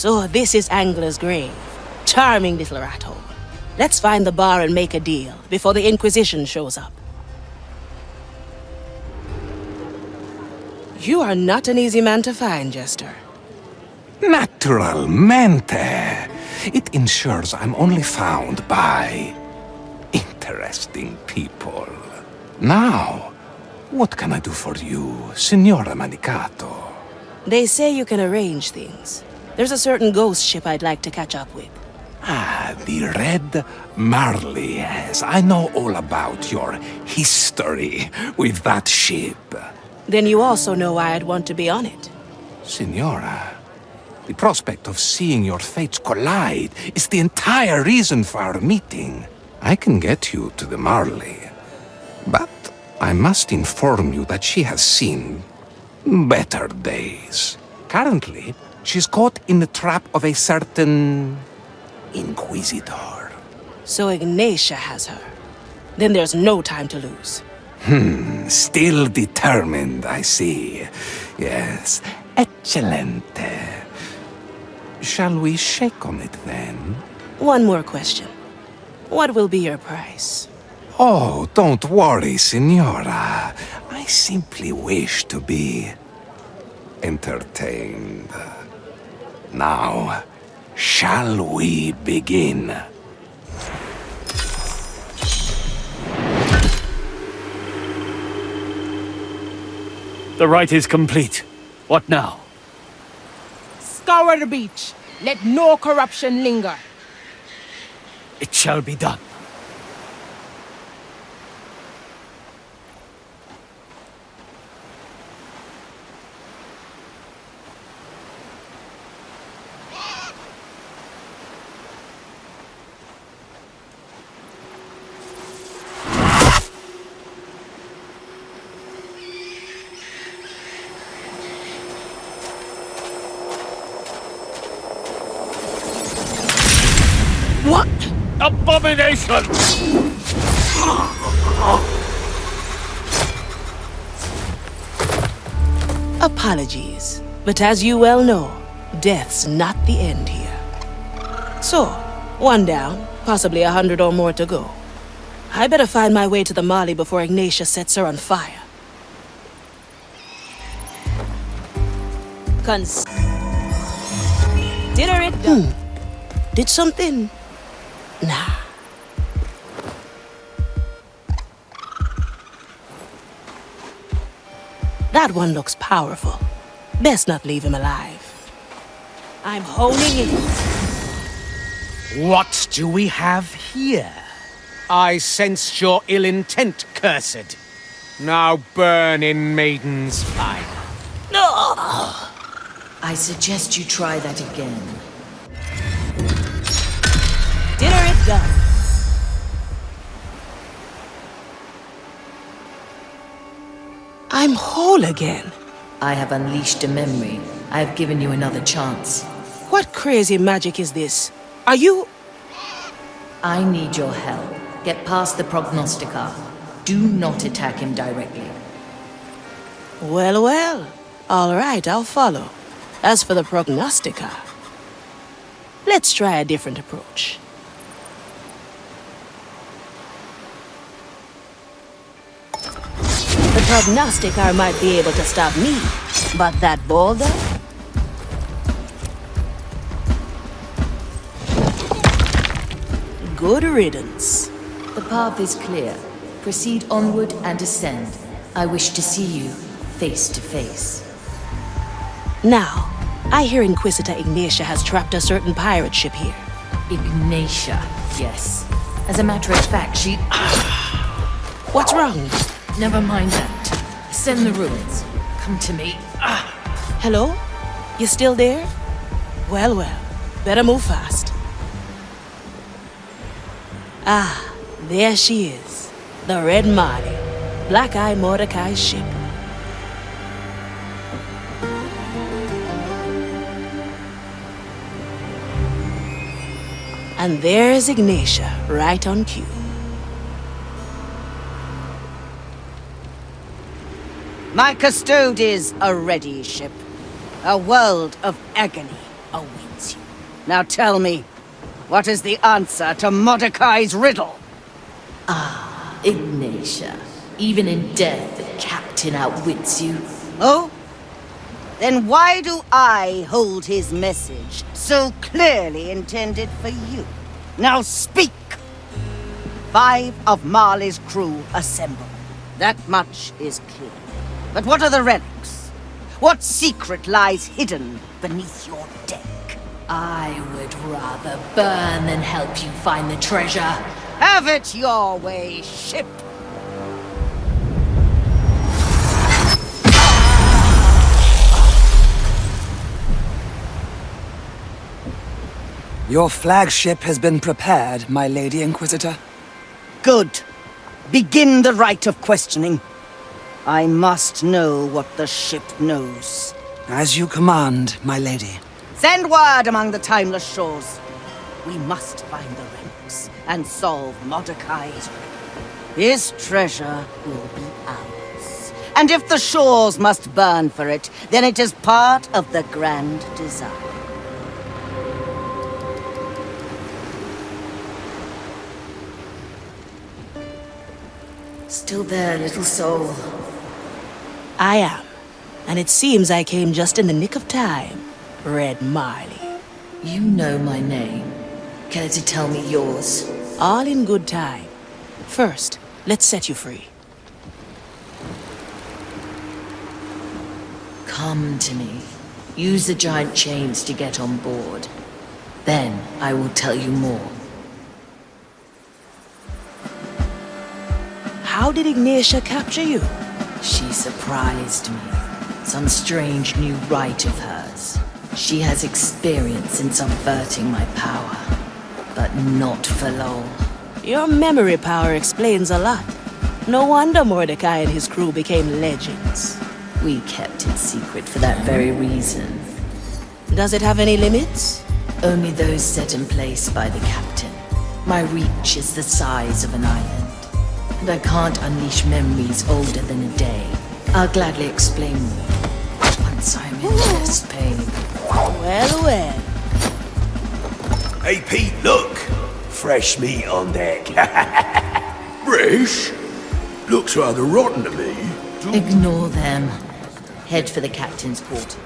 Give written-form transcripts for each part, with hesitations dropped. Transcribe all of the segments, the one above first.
So this is Angler's grave. Charming little rat hole. Let's find the bar and make a deal before the Inquisition shows up. You are not an easy man to find, Jester. Naturalmente. It ensures I'm only found by interesting people. Now, what can I do for you, Signora Manicato? They say you can arrange things. There's a certain ghost ship I'd like to catch up with. Ah, the Red Marley, yes. I know all about your history with that ship. Then you also know why I'd want to be on it. Signora, the prospect of seeing your fates collide is the entire reason for our meeting. I can get you to the Marley, but I must inform you that she has seen better days. Currently, she's caught in the trap of a certain Inquisitor. So Ignatia has her. Then there's no time to lose. Still determined, I see. Yes, excelente. Shall we shake on it then? One more question. What will be your price? Oh, don't worry, Signora. I simply wish to be entertained. Now, shall we begin? The rite is complete. What now? Scour the beach. Let no corruption linger. It shall be done. What? Abomination! Apologies, but as you well know, death's not the end here. So, one down, possibly 100 or more to go. I better find my way to the Marley before Ignatia sets her on fire. Consider it done. Did something? Nah. That one looks powerful. Best not leave him alive. I'm honing in. What do we have here? I sensed your ill intent, cursed. Now burn in Maiden's fire. No! I suggest you try that again. Dinner is done. I'm whole again. I have unleashed a memory. I have given you another chance. What crazy magic is this? Are you... I need your help. Get past the prognosticar. Do not attack him directly. Well, well. All right, I'll follow. As for the prognosticar, let's try a different approach. The prognosticar might be able to stop me, but that boulder? Good riddance. The path is clear. Proceed onward and ascend. I wish to see you face to face. Now, I hear Inquisitor Ignatia has trapped a certain pirate ship here. Ignatia, yes. As a matter of fact, she... What's wrong? Never mind that. Ascend the ruins. Come to me. Hello? You still there? Well, well. Better move fast. Ah, there she is. The Red Marley. Black-Eye Mordechai's ship. And there's Ignatia, right on cue. My custode is a ready ship. A world of agony. awaits you. Now tell me, what is the answer to Mordechai's riddle? Ignatia. Even in death, the captain outwits you. Oh? Then why do I hold his message so clearly intended for you? Now speak! 5 of Marley's crew assemble. That much is clear. But what are the relics? What secret lies hidden beneath your deck? I would rather burn than help you find the treasure. Have it your way, ship! Your flagship has been prepared, my Lady Inquisitor. Good. Begin the rite of questioning. I must know what the ship knows. As you command, my lady. Send word among the timeless shores. We must find the relics and solve Mordechai's riddle. His treasure will be ours. And if the shores must burn for it, then it is part of the grand design. Still there, little soul. I am. And it seems I came just in the nick of time, Red Marley. You know my name. Care to tell me yours? All in good time. First, let's set you free. Come to me. Use the giant chains to get on board. Then I will tell you more. How did Ignatia capture you? She surprised me. Some strange new rite of hers. She has experience in subverting my power, but not for long. Your memory power explains a lot. No wonder Mordechai and his crew became legends. We kept it secret for that very reason. Does it have any limits? Only those set in place by the captain. My reach is the size of an island, and I can't unleash memories older than a day. I'll gladly explain more once I'm in less pain. Well, well. Hey, Pete, look! Fresh meat on deck. Fresh? Looks rather rotten to me. Ignore them. Head for the captain's quarters.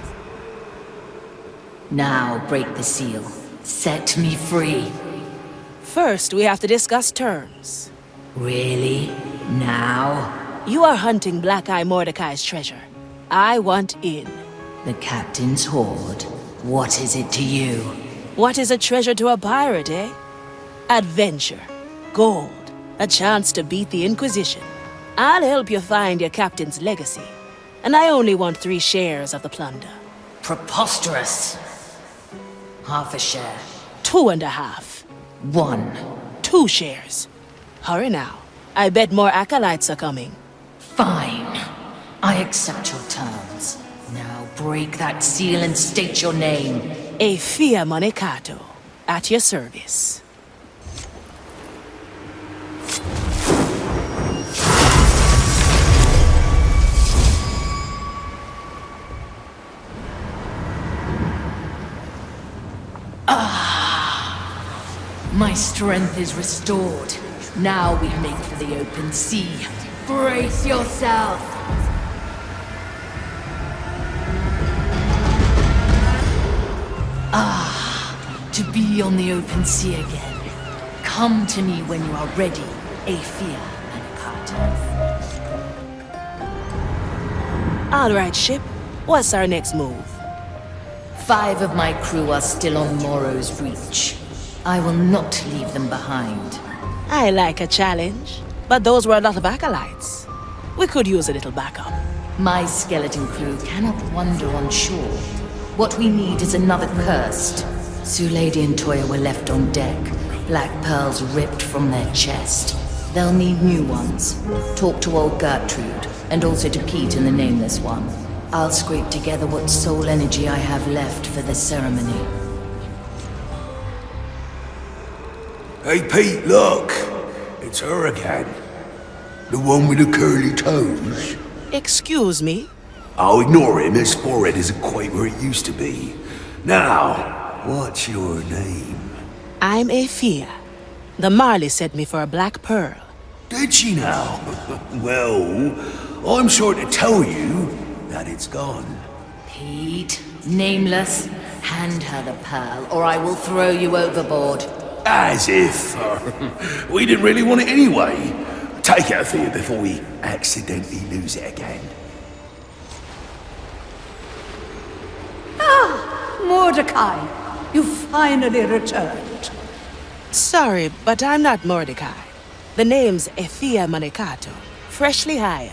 Now break the seal. Set me free. First, we have to discuss terms. Really? Now? You are hunting Black Eye Mordecai's treasure. I want in. The captain's hoard. What is it to you? What is a treasure to a pirate, eh? Adventure. Gold. A chance to beat the Inquisition. I'll help you find your captain's legacy. And I only want 3 shares of the plunder. Preposterous. Half a share. 2.5. 1. 2 shares. Hurry now. I bet more acolytes are coming. Fine. I accept your terms. Now break that seal and state your name. A Fia Monecato. At your service. My strength is restored. Now we make for the open sea. Brace yourself! To be on the open sea again. Come to me when you are ready, Aphia and All right, ship. What's our next move? 5 of my crew are still on Morrow's reach. I will not leave them behind. I like a challenge, but those were a lot of acolytes. We could use a little backup. My skeleton crew cannot wander on shore. What we need is another cursed. Sue Lady and Toya were left on deck, black pearls ripped from their chest. They'll need new ones. Talk to old Gertrude, and also to Pete and the Nameless One. I'll scrape together what soul energy I have left for the ceremony. Hey, Pete, look! It's her again. The one with the curly toes. Excuse me? I'll ignore him. His forehead isn't quite where it used to be. Now, What's your name? I'm Aphia. The Marley sent me for a black pearl. Did she now? Well, I'm sorry to tell you that it's gone. Pete, nameless, hand her the pearl, or I will throw you overboard. As if we didn't really want it anyway. Take it, Athea, before we accidentally lose it again. Mordechai, you finally returned. Sorry, but I'm not Mordecai. The name's Aphia Manicato, freshly hired.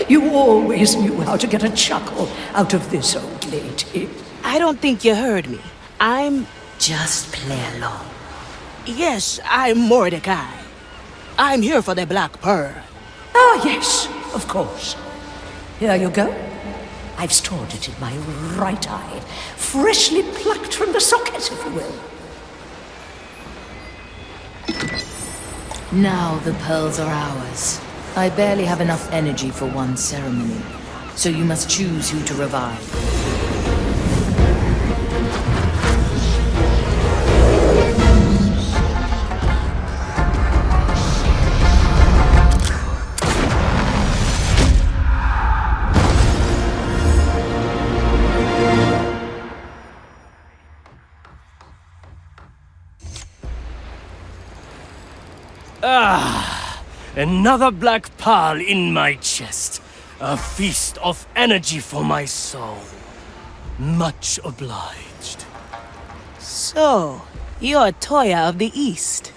You always knew how to get a chuckle out of this old lady. I don't think you heard me. I'm... Just play along. Yes, I'm Mordecai. I'm here for the black pearl. Ah, yes, of course. Here you go. I've stored it in my right eye, freshly plucked from the socket, if you will. Now the pearls are ours. I barely have enough energy for one ceremony, so you must choose who to revive. Another black pearl in my chest. A feast of energy for my soul. Much obliged. So, you're Toya of the East.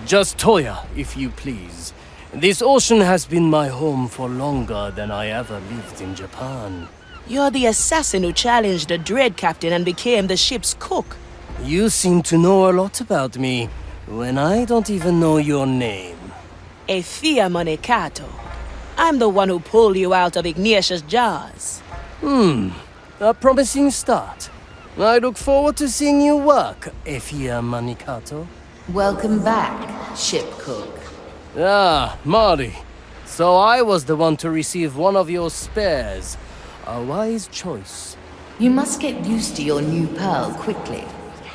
Just Toya, if you please. This ocean has been my home for longer than I ever lived in Japan. You're the assassin who challenged the Dread Captain and became the ship's cook. You seem to know a lot about me, when I don't even know your name. Aphia Manicato. I'm the one who pulled you out of Ignatius' jaws. A promising start. I look forward to seeing you work, Aphia Manicato. Welcome back, ship cook. Ah, Mari. So I was the one to receive one of your spares. A wise choice. You must get used to your new pearl quickly.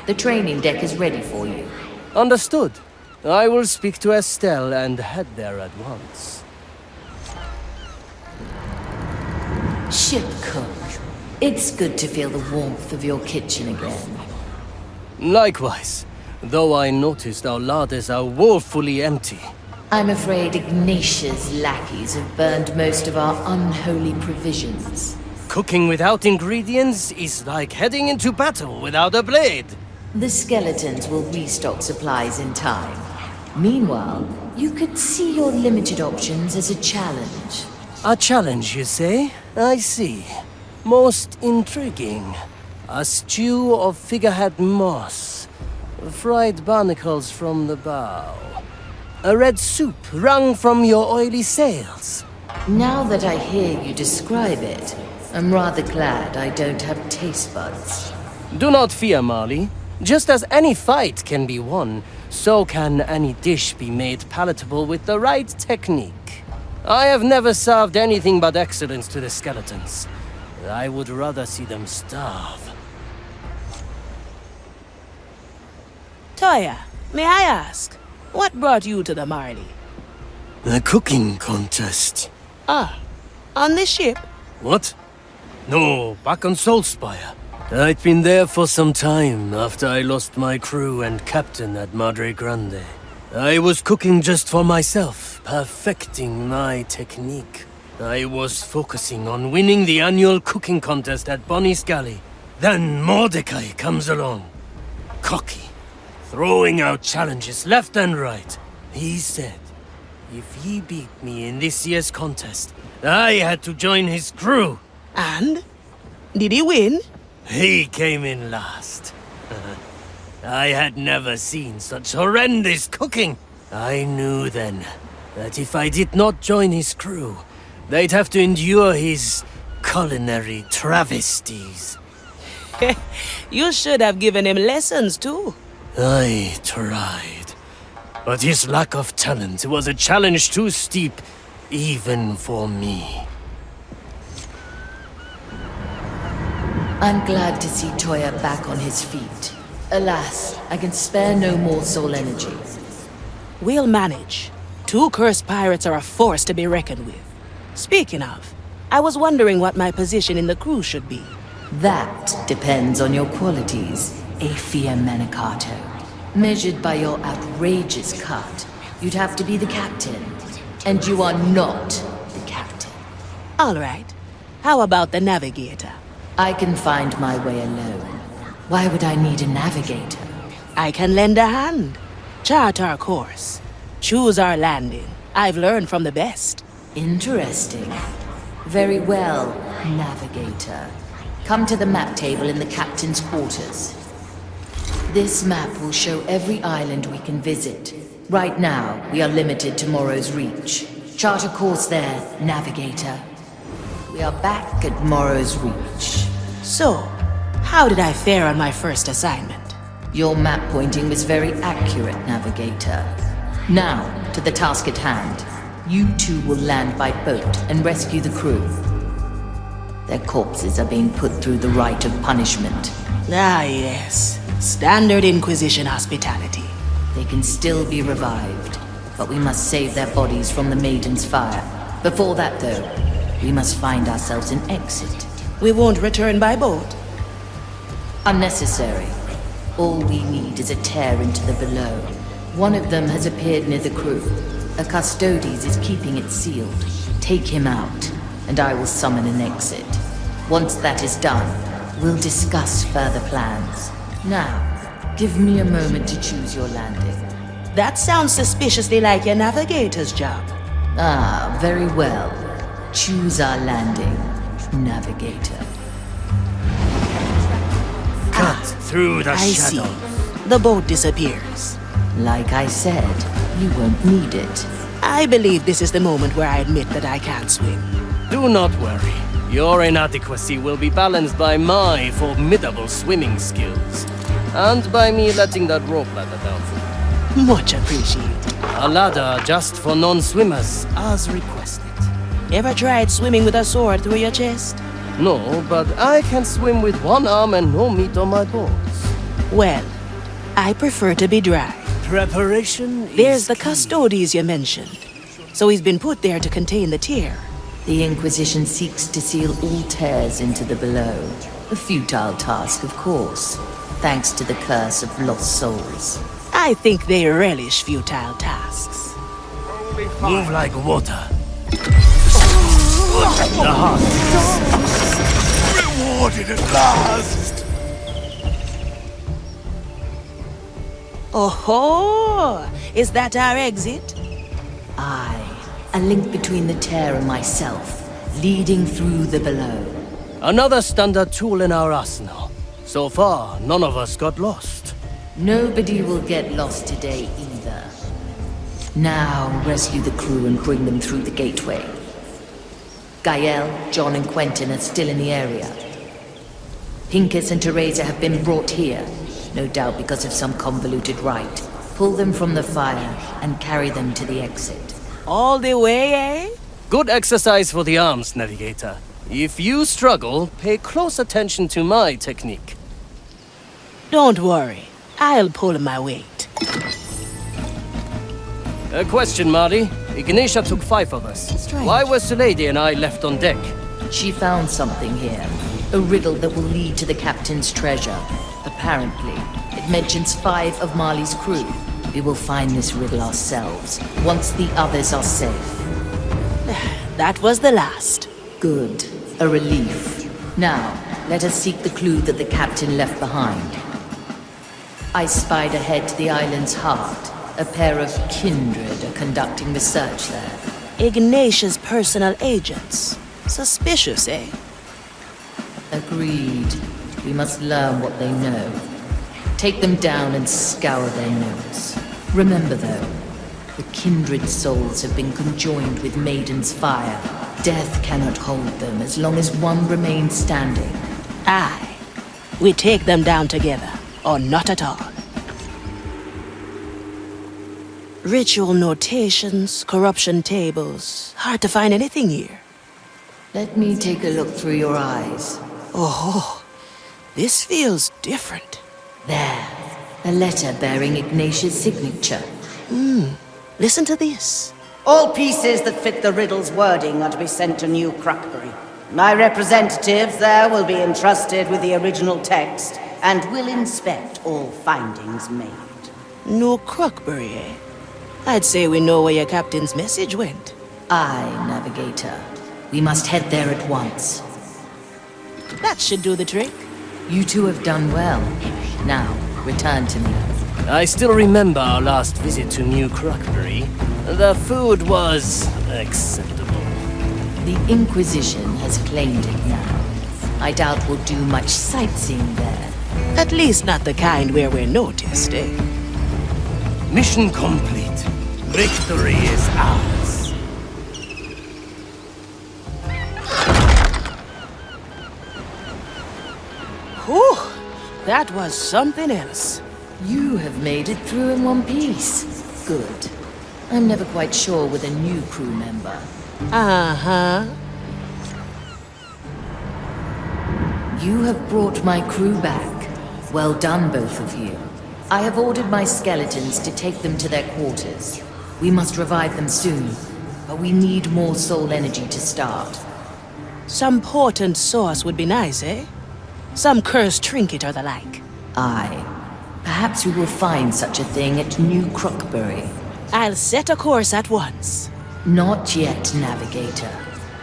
The training deck is ready for you. Understood. I will speak to Estelle and head there at once. Ship cook. It's good to feel the warmth of your kitchen again. Likewise, though I noticed our larders are woefully empty. I'm afraid Ignatius' lackeys have burned most of our unholy provisions. Cooking without ingredients is like heading into battle without a blade. The skeletons will restock supplies in time. Meanwhile, you could see your limited options as a challenge. A challenge, you say? I see. Most intriguing. A stew of figurehead moss. Fried barnacles from the bow. A red soup wrung from your oily sails. Now that I hear you describe it, I'm rather glad I don't have taste buds. Do not fear, Marley. Just as any fight can be won, so can any dish be made palatable with the right technique. I have never served anything but excellence to the skeletons. I would rather see them starve. Toya, may I ask, what brought you to the Marley? The cooking contest. Ah, on this ship? What? No, back on Soulspire. I'd been there for some time after I lost my crew and captain at Madre Grande. I was cooking just for myself, perfecting my technique. I was focusing on winning the annual cooking contest at Bonnie's Galley. Then Mordecai comes along. Cocky, throwing out challenges left and right. He said, if he beat me in this year's contest, I had to join his crew. And? Did he win? He came in last. I had never seen such horrendous cooking. I knew then that if I did not join his crew, they'd have to endure his culinary travesties. You should have given him lessons too. I tried. But his lack of talent was a challenge too steep, even for me. I'm glad to see Toya back on his feet. Alas, I can spare no more soul energy. We'll manage. 2 cursed pirates are a force to be reckoned with. Speaking of, I was wondering what my position in the crew should be. That depends on your qualities, Aphia Manicato. Measured by your outrageous cut, you'd have to be the captain. And you are not the captain. All right. How about the navigator? I can find my way alone. Why would I need a navigator? I can lend a hand. Chart our course. Choose our landing. I've learned from the best. Interesting. Very well, navigator. Come to the map table in the captain's quarters. This map will show every island we can visit. Right now, we are limited to Morrow's Reach. Chart a course there, navigator. We are back at Morrow's Reach. So, how did I fare on my first assignment? Your map pointing was very accurate, navigator. Now, to the task at hand. You two will land by boat and rescue the crew. Their corpses are being put through the rite of punishment. Ah, yes. Standard Inquisition hospitality. They can still be revived, but we must save their bodies from the Maiden's fire. Before that, though, we must find ourselves an exit. We won't return by boat. Unnecessary. All we need is a tear into the below. One of them has appeared near the crew. A custodes is keeping it sealed. Take him out, and I will summon an exit. Once that is done, we'll discuss further plans. Now, give me a moment to choose your landing. That sounds suspiciously like your navigator's job. Ah, very well. Choose our landing, navigator. Cut through the I shadow. see. The boat disappears. Like I said, you won't need it. I believe this is the moment where I admit that I can't swim. Do not worry. Your inadequacy will be balanced by my formidable swimming skills. And by me letting that rope ladder down for you. Much appreciated. A ladder just for non-swimmers, as requested. Ever tried swimming with a sword through your chest? No, but I can swim with one arm and no meat on my bones. Well, I prefer to be dry. Preparation There's is the key. custodes you mentioned. So he's been put there to contain the tear. The Inquisition seeks to seal all tears into the below. A futile task, of course, thanks to the curse of lost souls. I think they relish futile tasks. Move like water. The heart. Rewarded at last! Oh-ho! Is that our exit? Aye, a link between the tear and myself, leading through the below. Another standard tool in our arsenal. So far, none of us got lost. Nobody will get lost today either. Now, rescue the crew and bring them through the gateway. Gael, John and Quentin are still in the area. Pincus and Teresa have been brought here, no doubt because of some convoluted rite. Pull them from the fire and carry them to the exit. All the way, eh? Good exercise for the arms, Navigator. If you struggle, pay close attention to my technique. Don't worry. I'll pull my weight. A question, Marty. Ignatia took 5 of us. Strange. Why was the lady and I left on deck? She found something here. A riddle that will lead to the captain's treasure. Apparently, it mentions 5 of Marley's crew. We will find this riddle ourselves, once the others are safe. That was the last. Good. A relief. Now, let us seek the clue that the captain left behind. I spied ahead to the island's heart. A pair of kindred are conducting research there. Ignatia's personal agents. Suspicious, eh? Agreed. We must learn what they know. Take them down and scour their notes. Remember, though, the kindred souls have been conjoined with Maiden's fire. Death cannot hold them as long as one remains standing. Aye. We take them down together, or not at all. Ritual notations, corruption tables. Hard to find anything here. Let me take a look through your eyes. Oh, This feels different. There. A letter bearing Ignatius' signature. Listen to this. All pieces that fit the riddle's wording are to be sent to New Crockbury. My representatives there will be entrusted with the original text and will inspect all findings made. No Crockbury, eh? I'd say we know where your captain's message went. Aye, Navigator. We must head there at once. That should do the trick. You two have done well. Now, return to me. I still remember our last visit to New Crockbury. The food was acceptable. The Inquisition has claimed it now. I doubt we'll do much sightseeing there. At least not the kind where we're noticed, eh? Mission complete. Victory is ours. Whew! That was something else. You have made it through in one piece. Good. I'm never quite sure with a new crew member. Uh-huh. You have brought my crew back. Well done, both of you. I have ordered my skeletons to take them to their quarters. We must revive them soon, but we need more soul energy to start. Some potent source would be nice, eh? Some cursed trinket or the like. Aye. Perhaps we will find such a thing at New Crockbury. I'll set a course at once. Not yet, Navigator.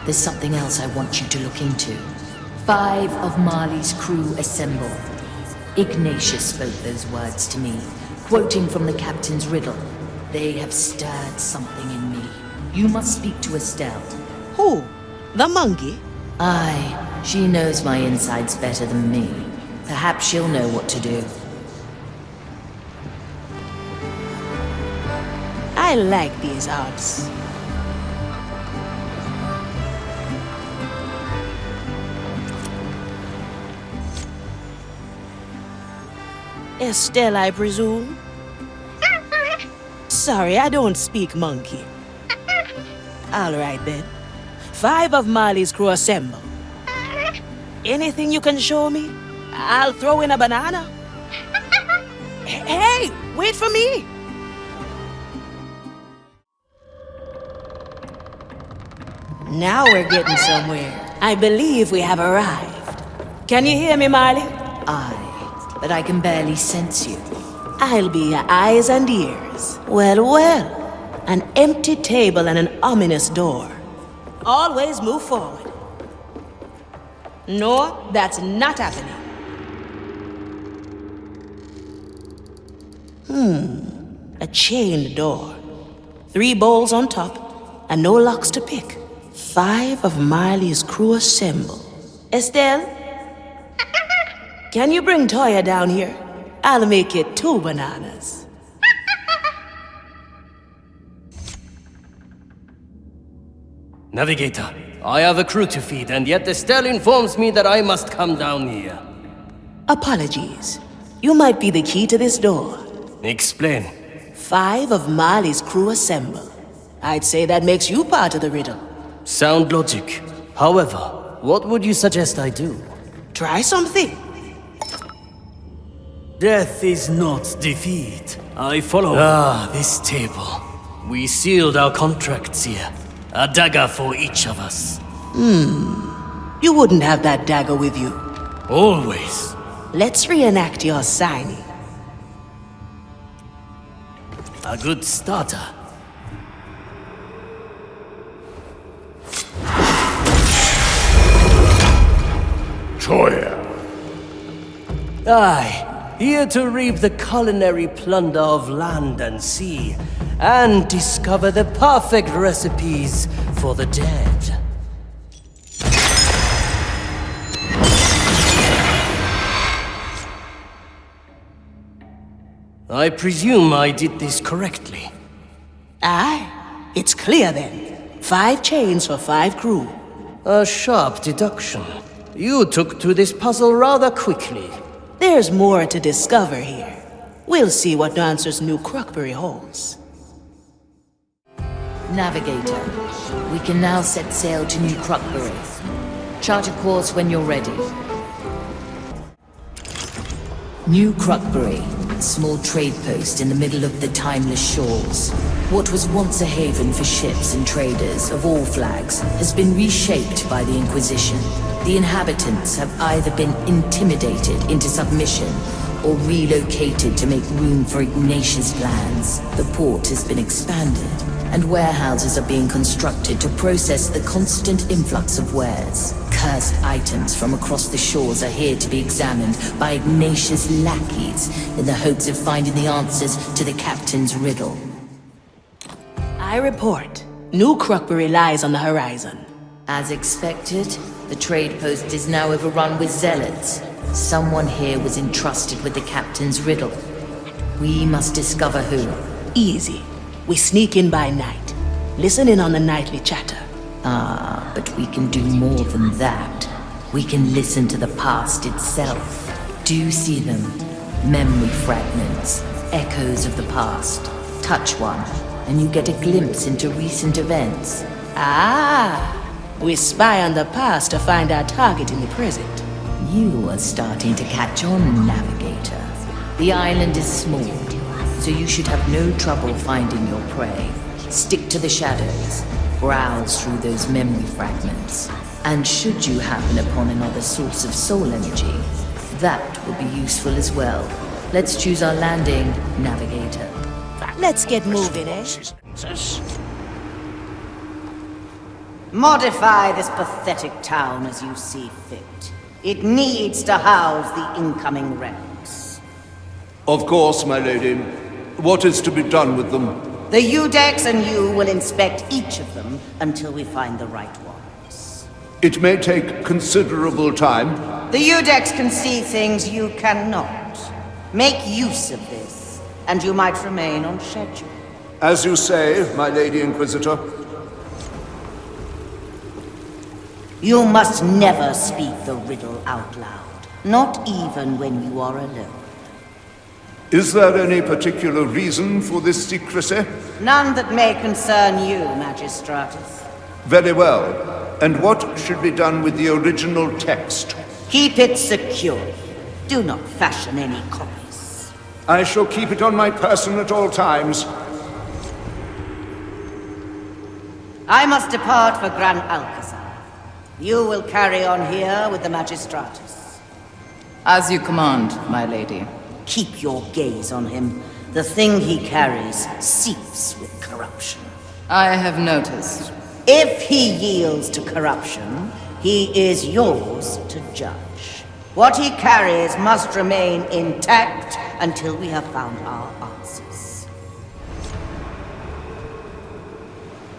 There's something else I want you to look into. 5 of Marley's crew assemble. Ignatius spoke those words to me, quoting from the captain's riddle. They have stirred something in me. You must speak to Estelle. Who? The monkey? Aye, she knows my insides better than me. Perhaps she'll know what to do. I like these odds. Estelle, I presume? Sorry, I don't speak monkey. All right, then. 5 of Marley's crew assemble. Anything you can show me? I'll throw in a banana. Hey, wait for me! Now we're getting somewhere. I believe we have arrived. Can you hear me, Marley? Aye, but I can barely sense you. I'll be your eyes and ears. Well, well. An empty table and an ominous door. Always move forward. No, that's not happening. A chained door. 3 bowls on top, and no locks to pick. 5 of Marley's crew assemble. Estelle? Can you bring Toya down here? I'll make it 2 bananas. Navigator, I have a crew to feed, and yet Estelle informs me that I must come down here. Apologies. You might be the key to this door. Explain. 5 of Marley's crew assemble. I'd say that makes you part of the riddle. Sound logic. However, what would you suggest I do? Try something. Death is not defeat. I follow. Ah, this table. We sealed our contracts here. A dagger for each of us. You wouldn't have that dagger with you. Always. Let's reenact your signing. A good starter. Toya. Aye, here to reap the culinary plunder of land and sea, and discover the perfect recipes for the dead. I presume I did this correctly. Aye, it's clear then. 5 chains for 5 crew. A sharp deduction. You took to this puzzle rather quickly. There's more to discover here. We'll see what answers New Crockbury holds. Navigator, we can now set sail to New Crockbury. Chart a course when you're ready. New Crockbury, a small trade post in the middle of the timeless shores. What was once a haven for ships and traders of all flags has been reshaped by the Inquisition. The inhabitants have either been intimidated into submission or relocated to make room for Ignatius' plans. The port has been expanded, and warehouses are being constructed to process the constant influx of wares. Cursed items from across the shores are here to be examined by Ignatius' lackeys in the hopes of finding the answers to the captain's riddle. I report. New Crockbury lies on the horizon. As expected, the trade post is now overrun with zealots. Someone here was entrusted with the captain's riddle. We must discover who. Easy. We sneak in by night. Listen in on the nightly chatter. Ah, but we can do more than that. We can listen to the past itself. Do you see them? Memory fragments, echoes of the past. Touch one, and you get a glimpse into recent events. Ah! We spy on the past to find our target in the present. You are starting to catch on, Navigator. The island is small, so you should have no trouble finding your prey. Stick to the shadows, browse through those memory fragments, and should you happen upon another source of soul energy, that will be useful as well. Let's choose our landing, Navigator. Let's get moving, eh? Modify this pathetic town as you see fit. It needs to house the incoming relics. Of course, my lady. What is to be done with them? The Eudex and you will inspect each of them until we find the right ones. It may take considerable time. The Eudex can see things you cannot. Make use of this, and you might remain on schedule. As you say, my Lady Inquisitor. You must never speak the riddle out loud, not even when you are alone. Is there any particular reason for this secrecy? None that may concern you, Magistratus. Very well. And what should be done with the original text? Keep it secure. Do not fashion any copies. I shall keep it on my person at all times. I must depart for Gran Alcazar. You will carry on here with the Magistratus. As you command, my lady. Keep your gaze on him. The thing he carries seeps with corruption. I have noticed. If he yields to corruption, he is yours to judge. What he carries must remain intact until we have found our answers.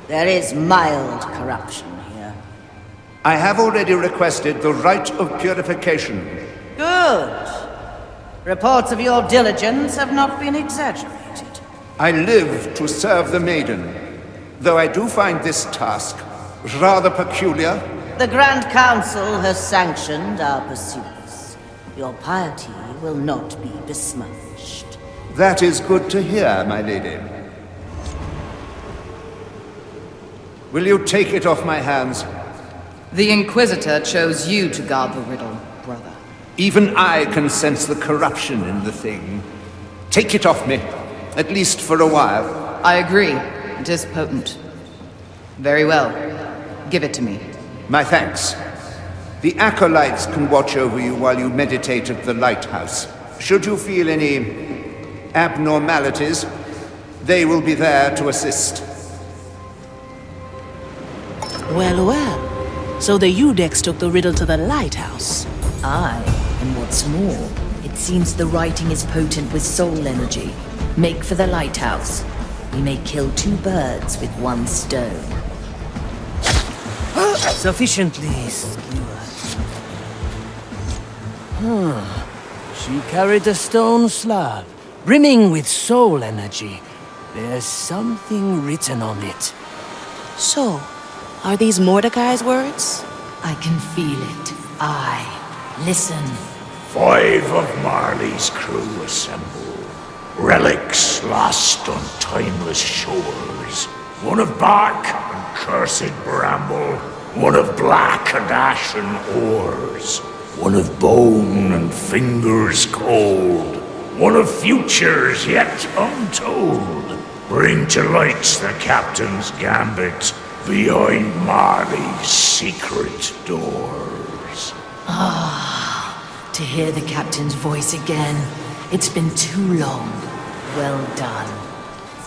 There is mild corruption here. I have already requested the rite of purification. Good. Reports of your diligence have not been exaggerated. I live to serve the maiden, though I do find this task rather peculiar. The Grand Council has sanctioned our pursuits. Your piety will not be besmirched. That is good to hear, my lady. Will you take it off my hands? The Inquisitor chose you to guard the riddle, brother. Even I can sense the corruption in the thing. Take it off me, at least for a while. I agree. It is potent. Very well. Give it to me. My thanks. The acolytes can watch over you while you meditate at the lighthouse. Should you feel any abnormalities, they will be there to assist. Well, well. So the Eudex took the riddle to the lighthouse. Aye, and what's more, it seems the writing is potent with soul energy. Make for the lighthouse. We may kill two birds with one stone. Sufficiently skewered. She carried a stone slab, brimming with soul energy. There's something written on it. So, are these Mordechai's words? I can feel it. Aye. Listen. 5 of Marley's crew assemble. Relics lost on timeless shores. 1 of bark and cursed bramble. 1 of black and ashen ores. One of bone and fingers cold. One of futures yet untold. Bring to light the Captain's Gambit behind Marley's secret doors. To hear the Captain's voice again. It's been too long. Well done.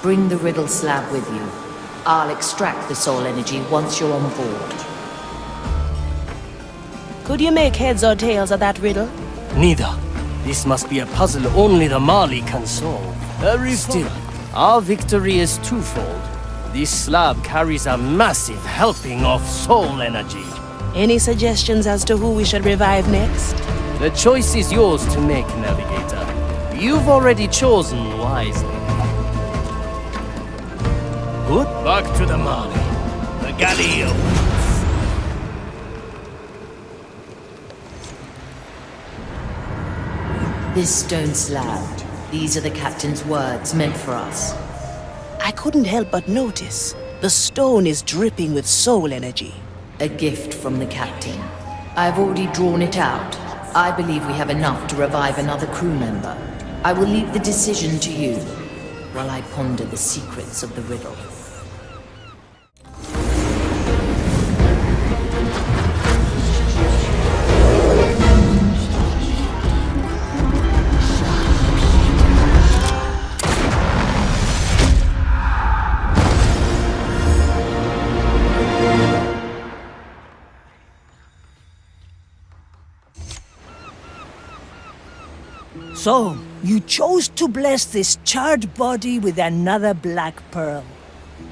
Bring the riddle slab with you. I'll extract the soul energy once you're on board. Could you make heads or tails of that riddle? Neither. This must be a puzzle only the Marley can solve. Very still. Our victory is twofold. This slab carries a massive helping of soul energy. Any suggestions as to who we should revive next? The choice is yours to make, Navigator. You've already chosen wisely. Good. Back to the Marley. The galley awaits. This stone slab. These are the Captain's words meant for us. I couldn't help but notice. The stone is dripping with soul energy. A gift from the Captain. I've already drawn it out. I believe we have enough to revive another crew member. I will leave the decision to you, while I ponder the secrets of the riddle. So, you chose to bless this charred body with another black pearl.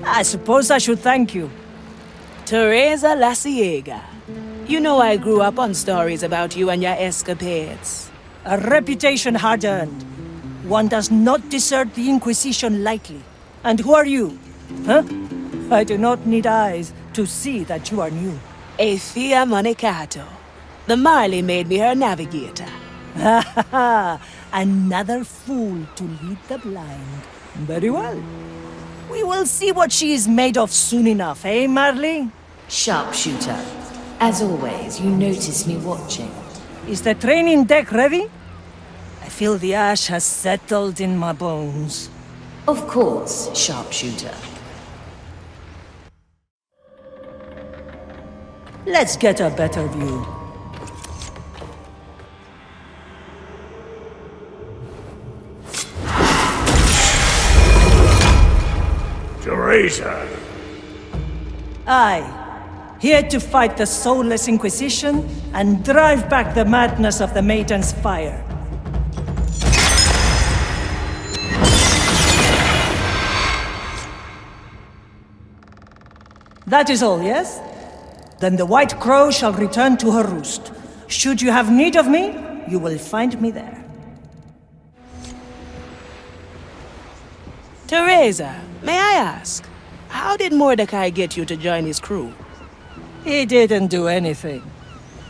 I suppose I should thank you. Teresa La Ciega. You know I grew up on stories about you and your escapades. A reputation hard-earned. One does not desert the Inquisition lightly. And who are you? Huh? I do not need eyes to see that you are new. Athea Monicato. The Marley made me her navigator. Ha ha ha! Another fool to lead the blind. Very well. We will see what she is made of soon enough, eh, Marley? Sharpshooter. As always, you notice me watching. Is the training deck ready? I feel the ash has settled in my bones. Of course, Sharpshooter. Let's get a better view. Teresa! Aye. Here to fight the soulless Inquisition and drive back the madness of the Maiden's Fire. That is all, yes? Then the White Crow shall return to her roost. Should you have need of me, you will find me there. Teresa, may I ask, how did Mordechai get you to join his crew? He didn't do anything.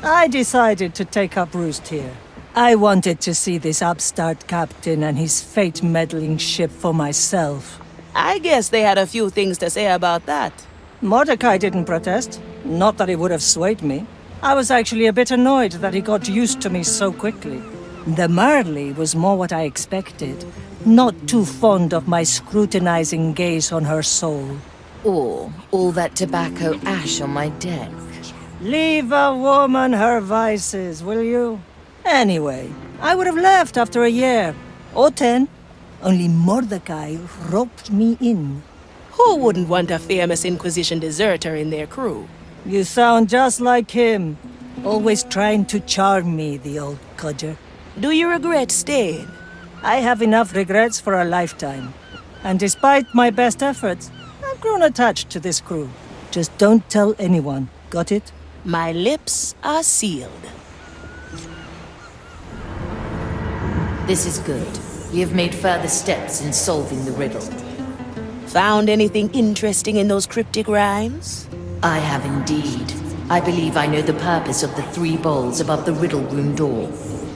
I decided to take up roost here. I wanted to see this upstart captain and his fate-meddling ship for myself. I guess they had a few things to say about that. Mordechai didn't protest. Not that he would have swayed me. I was actually a bit annoyed that he got used to me so quickly. The Marley was more what I expected. Not too fond of my scrutinizing gaze on her soul. Or all that tobacco ash on my deck. Leave a woman her vices, will you? Anyway, I would have left after a year. Or 10. Only Mordechai roped me in. Who wouldn't want a famous Inquisition deserter in their crew? You sound just like him. Always trying to charm me, the old codger. Do you regret staying? I have enough regrets for a lifetime. And despite my best efforts, I've grown attached to this crew. Just don't tell anyone. Got it? My lips are sealed. This is good. We have made further steps in solving the riddle. Found anything interesting in those cryptic rhymes? I have indeed. I believe I know the purpose of the 3 bowls above the riddle room door.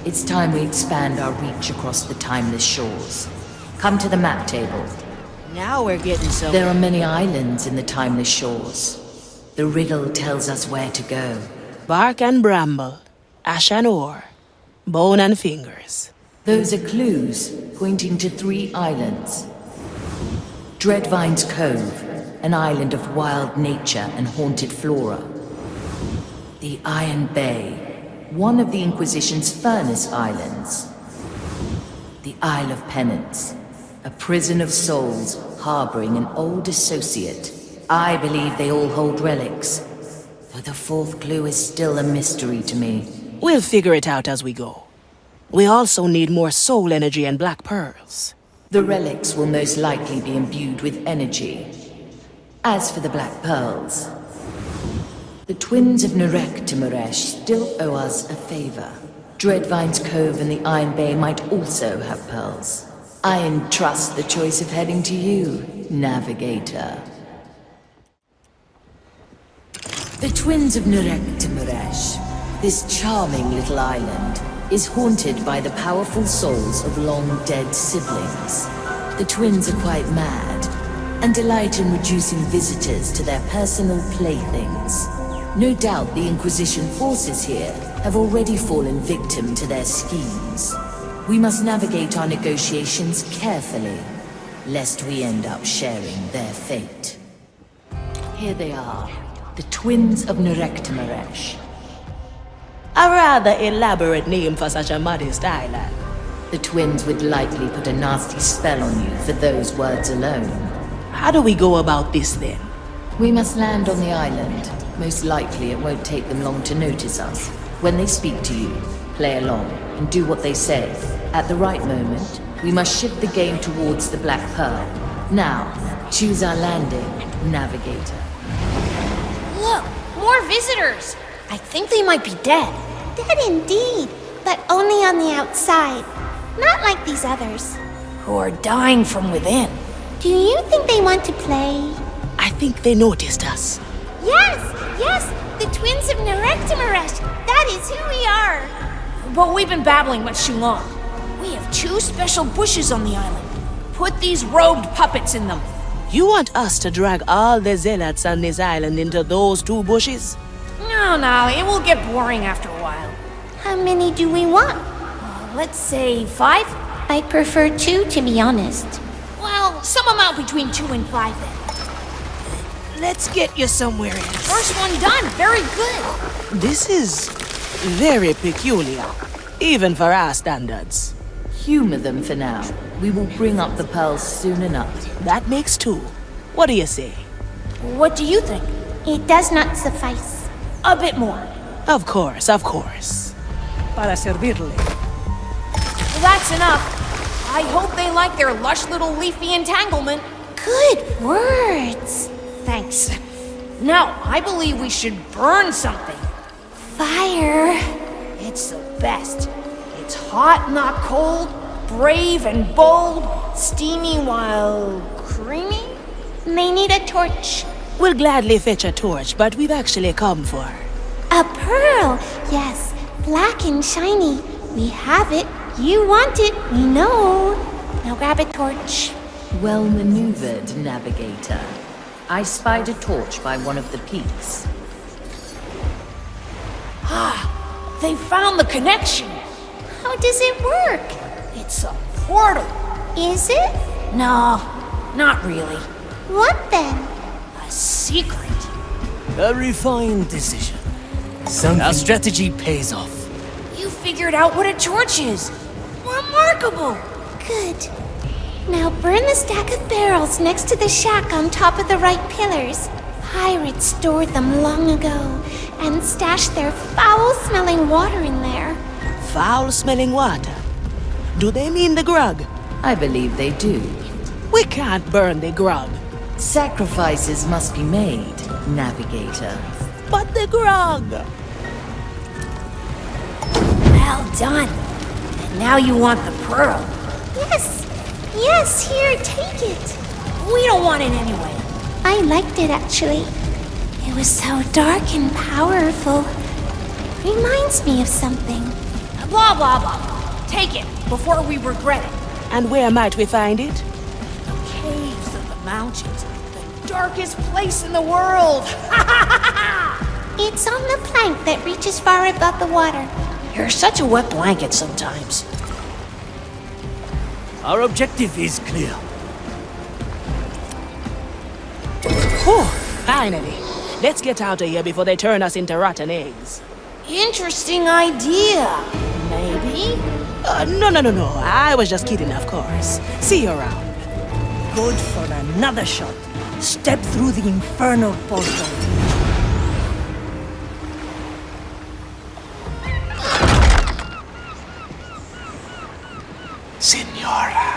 It's time we expand our reach across the timeless shores. Come to the map table. Now we're getting somewhere. There are many islands in the timeless shores. The riddle tells us where to go. Bark and bramble. ash and ore, bone and fingers. Those are clues pointing to 3 islands. Dreadvine's Cove, an island of wild nature and haunted flora. The Iron Bay, one of the Inquisition's furnace islands. The Isle of Penance, a prison of souls harboring an old associate. I believe they all hold relics, though the 4th clue is still a mystery to me. We'll figure it out as we go. We also need more soul energy and black pearls. The relics will most likely be imbued with energy. As for the black pearls, the twins of Narek Timoresh still owe us a favor. Dreadvine's Cove and the Iron Bay might also have pearls. I entrust the choice of heading to you, Navigator. The twins of Narek Timoresh, this charming little island, is haunted by the powerful souls of long-dead siblings. The twins are quite mad, and delight in reducing visitors to their personal playthings. No doubt the Inquisition forces here have already fallen victim to their schemes. We must navigate our negotiations carefully, lest we end up sharing their fate. Here they are, the twins of Narek Timoresh. A rather elaborate name for such a modest island. The twins would likely put a nasty spell on you for those words alone. How do we go about this then? We must land on the island. Most likely it won't take them long to notice us. When they speak to you, play along and do what they say. At the right moment, we must shift the game towards the Black Pearl. Now, choose our landing, Navigator. Look, more visitors! I think they might be dead. Dead indeed, but only on the outside. Not like these others. Who are dying from within. Do you think they want to play? I think they noticed us. Yes, the twins of Narek Timoresh. That is who we are. But we've been babbling much too long. We have 2 special bushes on the island. Put these robed puppets in them. You want us to drag all the zealots on this island into those 2 bushes? No, it will get boring after a while. How many do we want? Let's say 5? I prefer 2, to be honest. Well, some amount between 2 and 5 then. Let's get you somewhere else. First one done, very good. This is very peculiar, even for our standards. Humor them for now. We will bring up the pearls soon enough. That makes 2. What do you say? What do you think? It does not suffice. A bit more. Of course. Para servirle. That's enough. I hope they like their lush little leafy entanglement. Good words. Thanks. Now, I believe we should burn something. Fire. It's the best. It's hot, not cold, brave and bold, steamy while creamy. They need a torch. We'll gladly fetch a torch, but we've actually come for a pearl. Yes, black and shiny. We have it. You want it, we know. Now grab a torch. Well maneuvered, Navigator. I spied a torch by one of the peaks. They found the connection. How does it work? It's a portal. Is it? No, not really. What then? A secret. A refined decision. Our strategy pays off. You figured out what a torch is. Remarkable. Good. Now burn the stack of barrels next to the shack on top of the right pillars. Pirates stored them long ago and stashed their foul-smelling water in there. Foul-smelling water? Do they mean the grog? I believe they do. We can't burn the grog. Sacrifices must be made, Navigator. But the grog! Well done. And now you want the pearl. Yes, here, take it. We don't want it anyway. I liked it, actually. It was so dark and powerful. Reminds me of something. Blah, blah, blah. Take it before we regret it. And where might we find it? The caves of the mountains. The darkest place in the world. It's on the plank that reaches far above the water. You're such a wet blanket sometimes. Our objective is clear. Whew, finally. Let's get out of here before they turn us into rotten eggs. Interesting idea. Maybe? No. I was just kidding, of course. See you around. Good for another shot. Step through the infernal portal. Signora.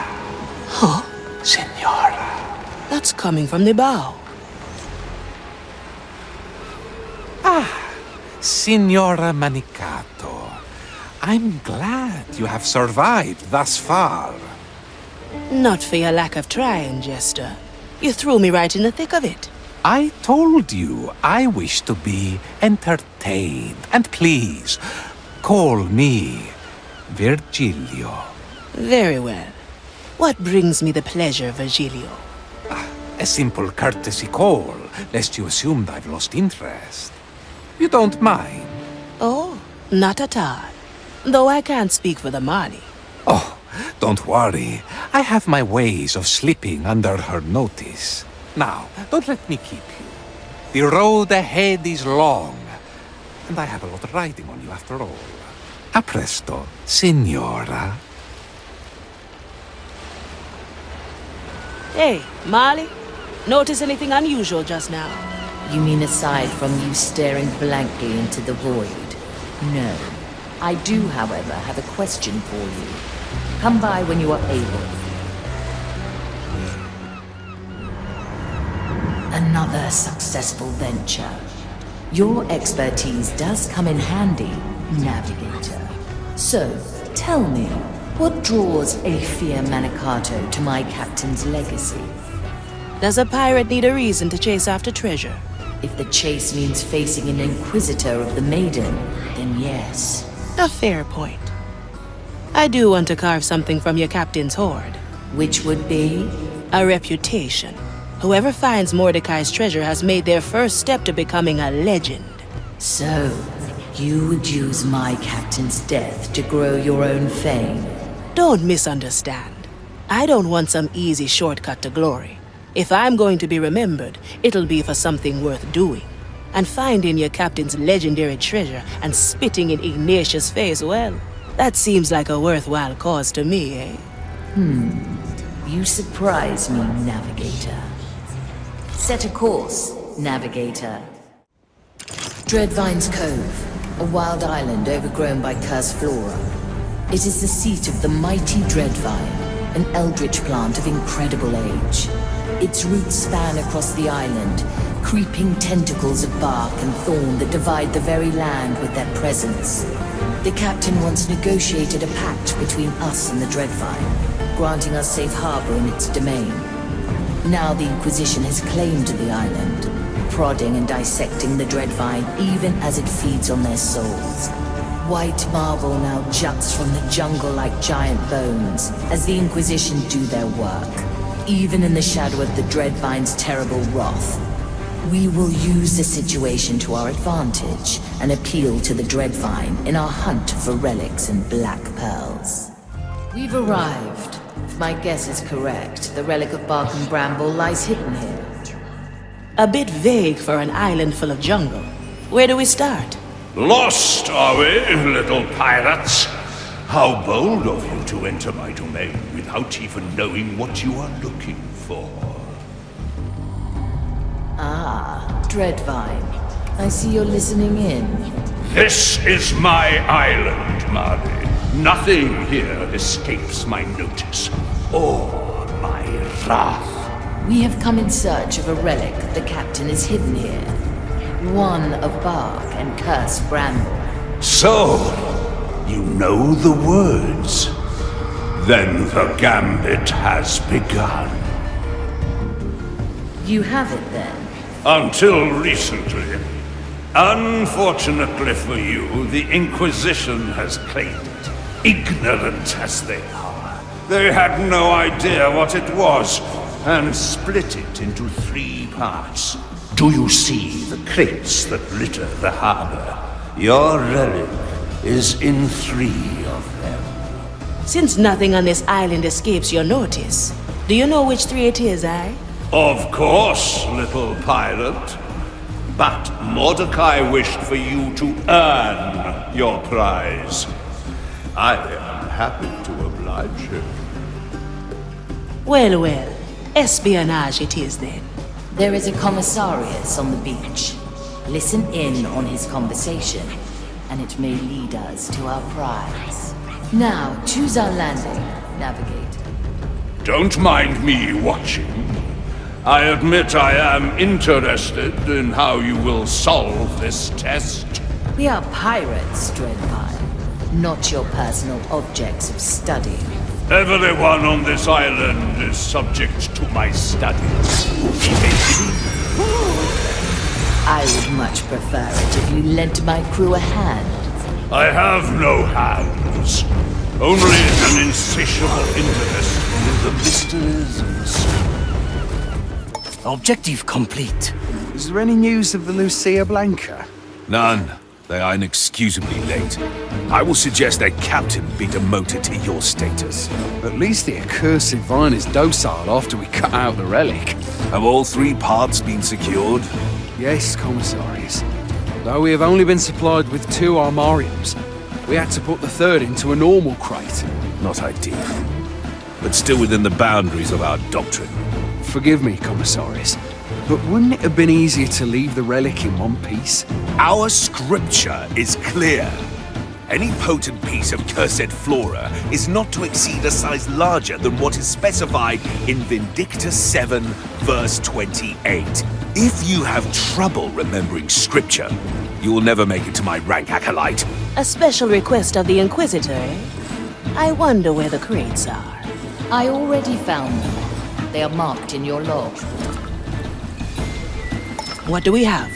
Huh? Signora. That's coming from the bow. Signora Manicato. I'm glad you have survived thus far. Not for your lack of trying, Jester. You threw me right in the thick of it. I told you I wish to be entertained. And please, call me Virgilio. Very well. What brings me the pleasure, Virgilio? A simple courtesy call, lest you assumed I've lost interest. You don't mind? Oh, not at all. Though I can't speak for the Mali. Oh, don't worry. I have my ways of slipping under her notice. Now, don't let me keep you. The road ahead is long, and I have a lot riding on you after all. A presto, signora. Hey, Mali. Notice anything unusual just now? You mean aside from you staring blankly into the void? No. I do, however, have a question for you. Come by when you are able. Another successful venture. Your expertise does come in handy, Navigator. So, tell me, what draws Aethia Manicato to my captain's legacy? Does a pirate need a reason to chase after treasure? If the chase means facing an Inquisitor of the Maiden, then yes. A fair point. I do want to carve something from your captain's hoard. Which would be? A reputation. Whoever finds Mordechai's treasure has made their first step to becoming a legend. So, you would use my captain's death to grow your own fame? Don't misunderstand. I don't want some easy shortcut to glory. If I'm going to be remembered, it'll be for something worth doing. And finding your captain's legendary treasure and spitting in Ignatius' face, well, that seems like a worthwhile cause to me, eh? You surprise me, Navigator. Set a course, Navigator. Dreadvine's Cove, a wild island overgrown by cursed flora. It is the seat of the mighty Dreadvine, an eldritch plant of incredible age. Its roots span across the island, creeping tentacles of bark and thorn that divide the very land with their presence. The captain once negotiated a pact between us and the Dreadvine, granting us safe harbor in its domain. Now the Inquisition has claimed the island, prodding and dissecting the Dreadvine even as it feeds on their souls. White marble now juts from the jungle like giant bones as the Inquisition do their work. Even in the shadow of the Dreadvine's terrible wrath, we will use the situation to our advantage and appeal to the Dreadvine in our hunt for relics and black pearls. We've arrived. If my guess is correct, the relic of bark and bramble lies hidden here. A bit vague for an island full of jungle. Where do we start? Lost, are we, little pirates? How bold of you to enter my domain without even knowing what you are looking for. Ah, Dreadvine. I see you're listening in. This is my island, Mari. Nothing here escapes my notice, or my wrath. We have come in search of a relic the captain is hidden here. One of bark and cursed bramble. So, you know the words. Then the Gambit has begun. You have it then? Until recently. Unfortunately for you, the Inquisition has claimed it, ignorant as they are. They had no idea what it was, and split it into 3 parts. Do you see the crates that litter the harbor? Your relic is in 3 of them. Since nothing on this island escapes your notice, do you know which 3 it is, eh? Of course, little pirate. But Mordechai wished for you to earn your prize. I am happy to oblige him. Well, well. Espionage it is then. There is a commissarius on the beach. Listen in on his conversation, and it may lead us to our prize. Now, choose our landing, navigator. Don't mind me watching. I admit I am interested in how you will solve this test. We are pirates, Dreadfire, not your personal objects of study. Everyone on this island is subject to my studies. I would much prefer it if you lent my crew a hand. I have no hands. Only an insatiable interest in the mysteries of the sea. Objective complete. Is there any news of the Lucia Blanca? None. They are inexcusably late. I will suggest their captain be demoted to your status. At least the accursed vine is docile after we cut out the relic. Have all 3 parts been secured? Yes, Commissarius. Though we have only been supplied with 2 armariums, we had to put the 3rd into a normal crate. Not ideal, but still within the boundaries of our doctrine. Forgive me, Commissarius, but wouldn't it have been easier to leave the relic in one piece? Our scripture is clear. Any potent piece of cursed flora is not to exceed a size larger than what is specified in Vindicta 7, verse 28. If you have trouble remembering scripture, you will never make it to my rank, acolyte. A special request of the Inquisitor, eh? I wonder where the crates are. I already found them. They are marked in your log. What do we have?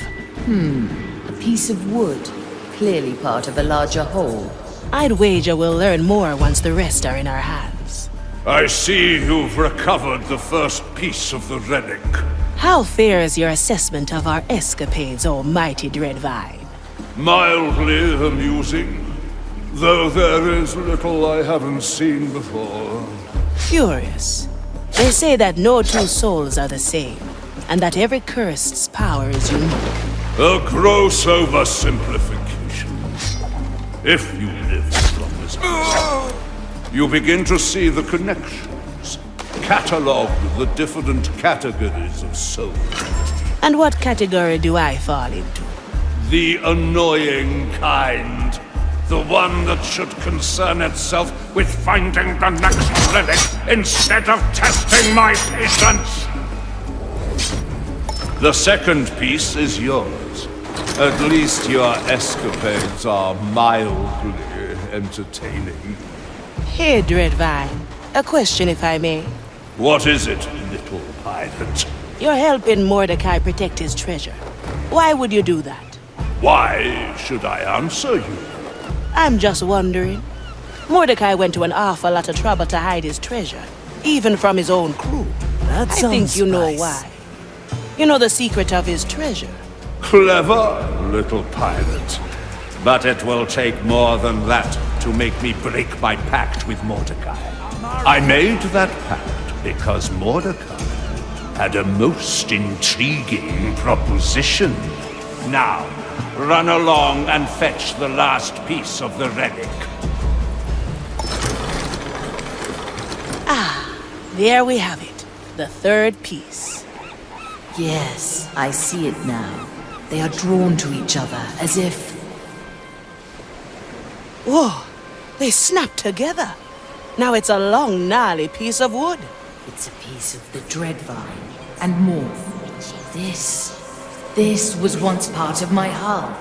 A piece of wood. Clearly part of a larger whole. I'd wager we'll learn more once the rest are in our hands. I see you've recovered the first piece of the relic. How fair is your assessment of our escapades, O mighty Dreadvine? Mildly amusing, though there is little I haven't seen before. Curious. They say that no 2 souls are the same, and that every cursed's power is unique. A gross oversimplification. If you live as long as I do, you begin to see the connections, catalogue the different categories of soul. And what category do I fall into? The annoying kind. The one that should concern itself with finding the next relic instead of testing my patience. The second piece is yours. At least your escapades are mildly entertaining. Hey, Dreadvine. A question, if I may. What is it, little pirate? You're helping Mordechai protect his treasure. Why would you do that? Why should I answer you? I'm just wondering. Mordechai went to an awful lot of trouble to hide his treasure, even from his own crew. I think you know why. You know the secret of his treasure. Clever little pirate. But it will take more than that to make me break my pact with Mordechai. I made that pact because Mordechai had a most intriguing proposition. Now, run along and fetch the last piece of the relic. Ah, there we have it. The 3rd piece. Yes, I see it now. They are drawn to each other, as if... Whoa! They snapped together. Now it's a long, gnarly piece of wood. It's a piece of the Dreadvine, and more. This was once part of my hull.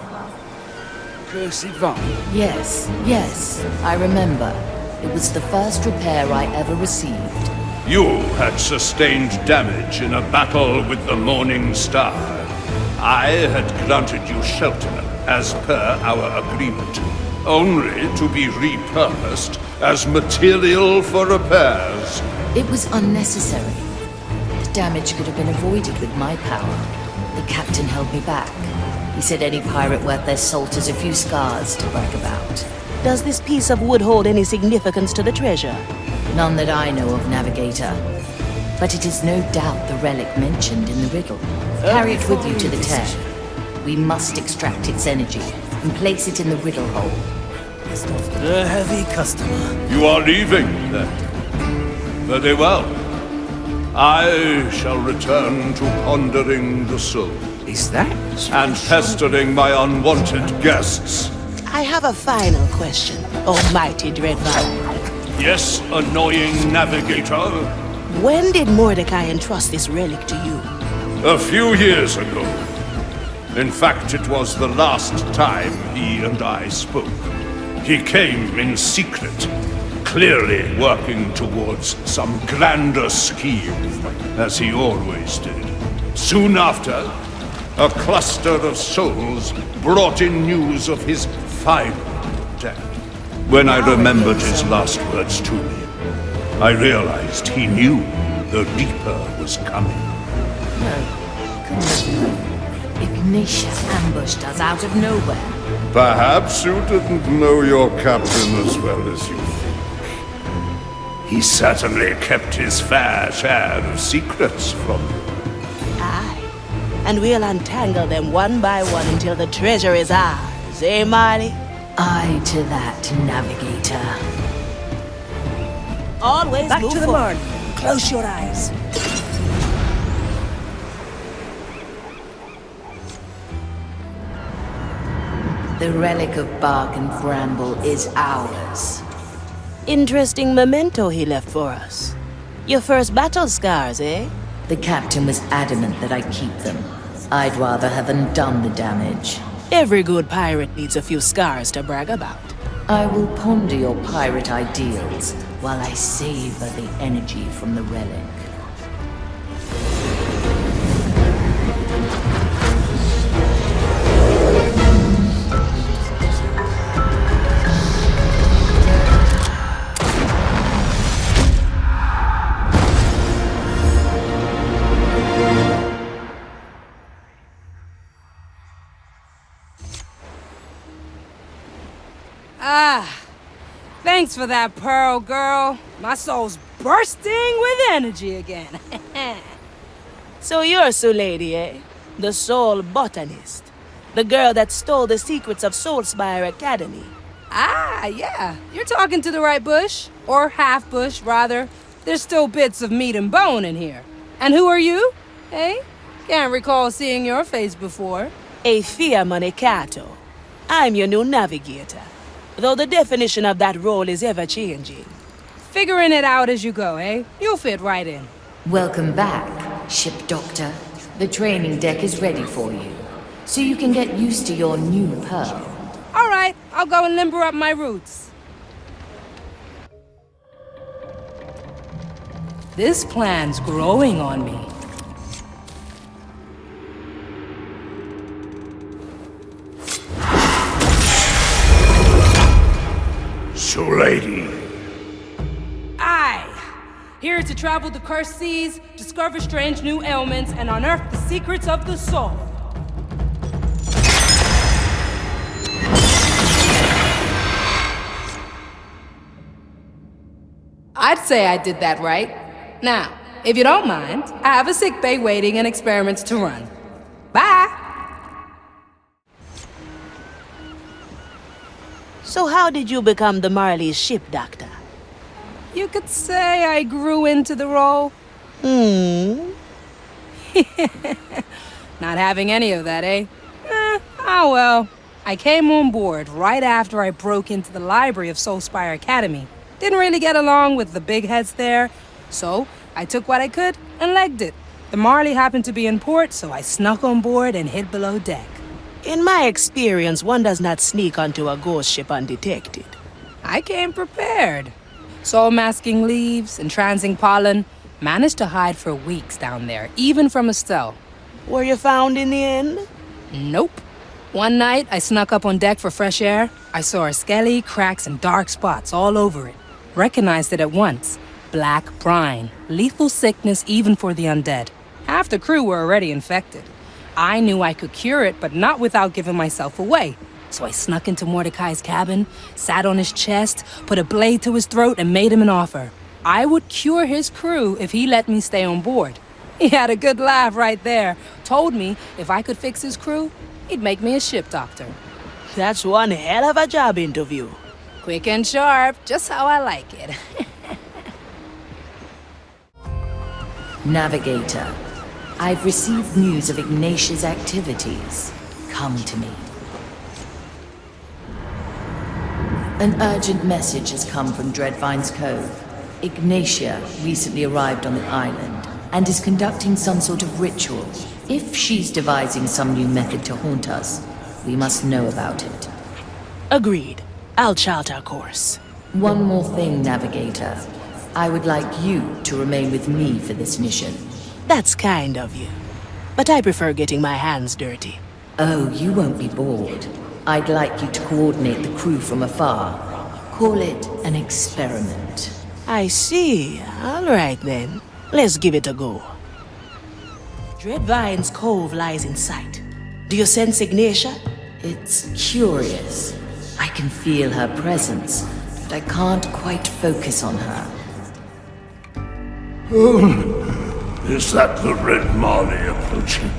Cursed vine? Yes, I remember. It was the first repair I ever received. You had sustained damage in a battle with the Morning Star. I had granted you shelter, as per our agreement, only to be repurposed as material for repairs. It was unnecessary. The damage could have been avoided with my power. The captain held me back. He said any pirate worth their salt has a few scars to brag about. Does this piece of wood hold any significance to the treasure? None that I know of, Navigator. But it is no doubt the relic mentioned in the riddle. Carry it with you to the tear. We must extract its energy and place it in the riddle hole. A heavy customer. You are leaving, then? Very well. I shall return to pondering the soul. Is that? And pestering my unwanted guests. I have a final question, Almighty Dreadful. Yes, annoying navigator. When did Mordechai entrust this relic to you? A few years ago. In fact, it was the last time he and I spoke. He came in secret, clearly working towards some grander scheme, as he always did. Soon after, a cluster of souls brought in news of his final death. When I remembered his last words to me, I realized he knew the Reaper was coming. No, couldn't have known. Ignitia ambushed us out of nowhere. Perhaps you didn't know your captain as well as you think. He certainly kept his fair share of secrets from you. Aye. And we'll untangle them one by one until the treasure is ours, eh, Marley? Aye to that, Navigator. Always Back move to the forward. mark. Close your eyes. The relic of bark and bramble is ours. Interesting memento he left for us. Your first battle scars, eh? The captain was adamant that I keep them. I'd rather have undone the damage. Every good pirate needs a few scars to brag about. I will ponder your pirate ideals while I savor the energy from the relic. Thanks for that, Pearl girl. My soul's bursting with energy again. So you're Sue Lady, eh? The soul botanist. The girl that stole the secrets of Soulspire Academy. Ah, yeah. You're talking to the right bush. Or half bush, rather. There's still bits of meat and bone in here. And who are you? Eh? Can't recall seeing your face before. A Fiamone Cato. I'm your new navigator. Though the definition of that role is ever-changing. Figuring it out as you go, eh? You'll fit right in. Welcome back, Ship Doctor. The training deck is ready for you, so you can get used to your new Pearl. All right, I'll go and limber up my roots. This plan's growing on me. So, lady. Aye. Here to travel the cursed seas, discover strange new ailments, and unearth the secrets of the soul. I'd say I did that right. Now, if you don't mind, I have a sick bay waiting and experiments to run. Bye! So how did you become the Marley's ship doctor? You could say I grew into the role. Not having any of that, eh? Oh well. I came on board right after I broke into the library of Soulspire Academy. Didn't really get along with the big heads there, so I took what I could and legged it. The Marley happened to be in port, so I snuck on board and hid below deck. In my experience, one does not sneak onto a ghost ship undetected. I came prepared. Soul masking leaves, entrancing pollen. Managed to hide for weeks down there, even from Estelle. Were you found in the end? Nope. One night, I snuck up on deck for fresh air. I saw a skelly, cracks, and dark spots all over it. Recognized it at once. Black brine. Lethal sickness even for the undead. Half the crew were already infected. I knew I could cure it, but not without giving myself away. So I snuck into Mordechai's cabin, sat on his chest, put a blade to his throat, and made him an offer. I would cure his crew if he let me stay on board. He had a good laugh right there. Told me if I could fix his crew, he'd make me a ship doctor. That's one hell of a job interview. Quick and sharp, just how I like it. Navigator, I've received news of Ignatia's activities. Come to me. An urgent message has come from Dreadvine's Cove. Ignatia recently arrived on the island and is conducting some sort of ritual. If she's devising some new method to haunt us, we must know about it. Agreed. I'll chart our course. One more thing, Navigator. I would like you to remain with me for this mission. That's kind of you. But I prefer getting my hands dirty. Oh, you won't be bored. I'd like you to coordinate the crew from afar. Call it an experiment. I see. All right then. Let's give it a go. Dreadvine's Cove lies in sight. Do you sense Ignatia? It's curious. I can feel her presence, but I can't quite focus on her. Is that the Red Marley approaching?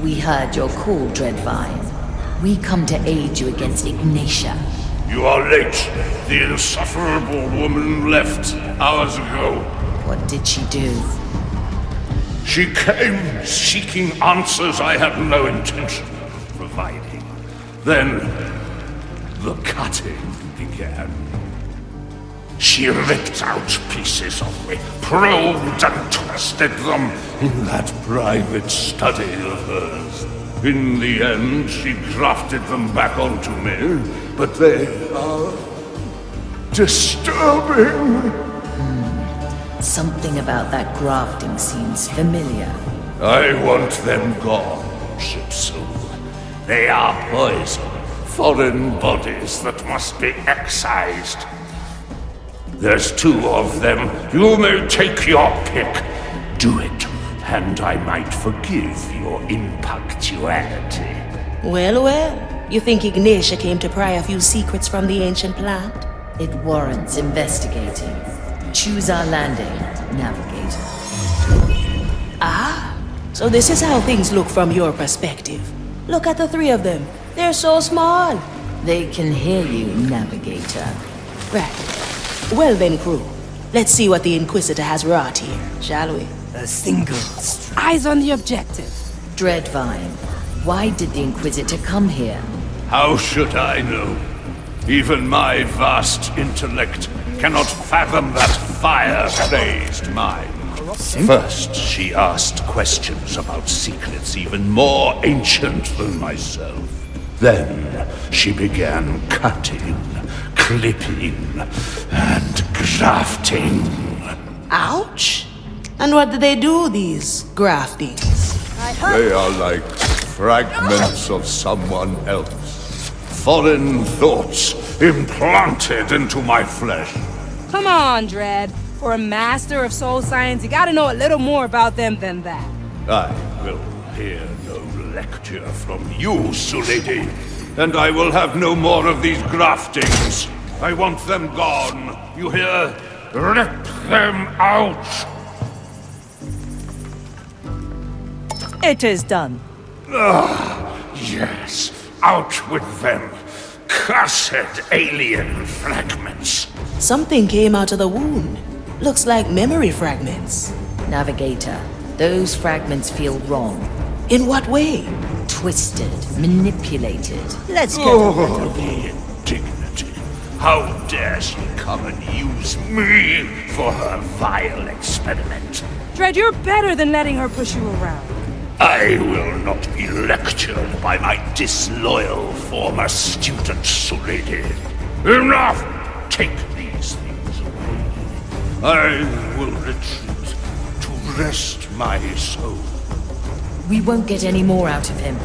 We heard your call, Dreadvine. We come to aid you against Ignatia. You are late. The insufferable woman left hours ago. What did she do? She came seeking answers I had no intention of providing. Then, the cutting began. She ripped out pieces of me, probed and twisted them in that private study of hers. In the end, she grafted them back onto me, but they are disturbing. Something about that grafting seems familiar. I want them gone, Shipsu. They are poison, foreign bodies that must be excised. There's 2 of them. You may take your pick. Do it, and I might forgive your impunctuality. Well, you think Ignatia came to pry a few secrets from the ancient plant? It warrants investigating. Choose our landing, Navigator. Ah, so this is how things look from your perspective. Look at the 3 of them. They're so small. They can hear you, Navigator. Right. Well then, crew. Let's see what the Inquisitor has wrought here, shall we? A single strike. Eyes on the objective. Dreadvine, why did the Inquisitor come here? How should I know? Even my vast intellect cannot fathom that fire-crazed mind. First, she asked questions about secrets even more ancient than myself. Then, she began cutting, clipping, and grafting. Ouch! And what do they do, these graftings? They are like fragments of someone else. Foreign thoughts implanted into my flesh. Come on, Dread. For a master of soul science, you gotta know a little more about them than that. I will hear no lecture from you, Sulady. And I will have no more of these graftings. I want them gone. You hear? Rip them out! It is done. Yes. Out with them. Cursed alien fragments. Something came out of the wound. Looks like memory fragments. Navigator, those fragments feel wrong. In what way? Twisted, manipulated. Let's get the indignity. How dare she come and use me for her vile experiment? Dread, you're better than letting her push you around. I will not be lectured by my disloyal former student, Sulady. Enough! Take these things away. I will retreat to rest my soul. We won't get any more out of him.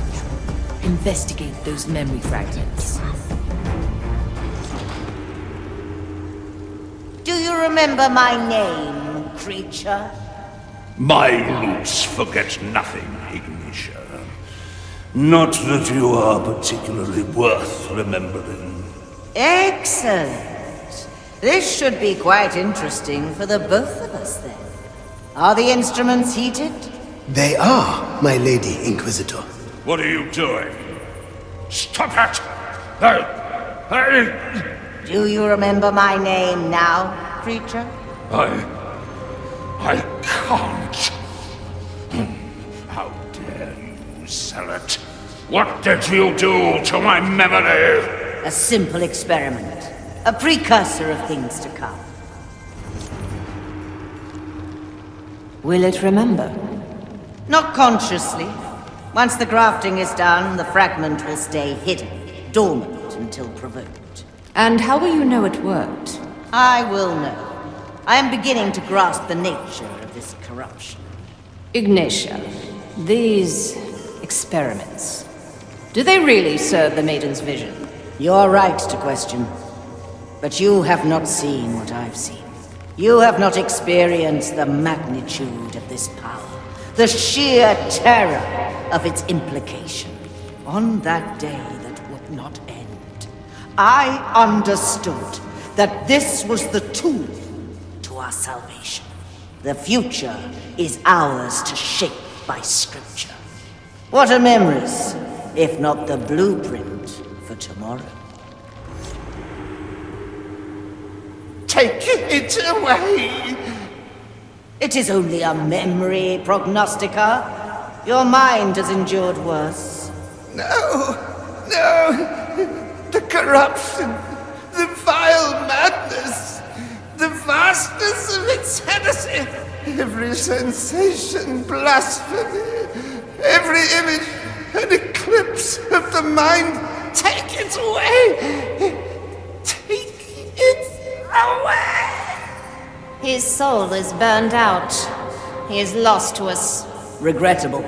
Investigate those memory fragments. Do you remember my name, creature? My roots forget nothing, Ignatia. Not that you are particularly worth remembering. Excellent. This should be quite interesting for the both of us, then. Are the instruments heated? They are, my Lady Inquisitor. What are you doing? Stop it! Do you remember my name now, creature? I can't. How dare you sell it? What did you do to my memory? A simple experiment. A precursor of things to come. Will it remember? Not consciously. Once the grafting is done, the fragment will stay hidden, dormant until provoked. And how will you know it worked? I will know. I am beginning to grasp the nature of this corruption. Ignatia, these experiments, do they really serve the Maiden's vision? You're right to question. But you have not seen what I've seen. You have not experienced the magnitude of this power, the sheer terror of its implication. On that day that would not end, I understood that this was the tool to our salvation. The future is ours to shape by scripture. What are memories, if not the blueprint for tomorrow? Take it away! It is only a memory, Prognostica. Your mind has endured worse. No! The corruption, the vile madness, the vastness of its heresy, every sensation blasphemy, every image an eclipse of the mind. Take it away! Take it away! His soul is burned out. He is lost to us. Regrettable.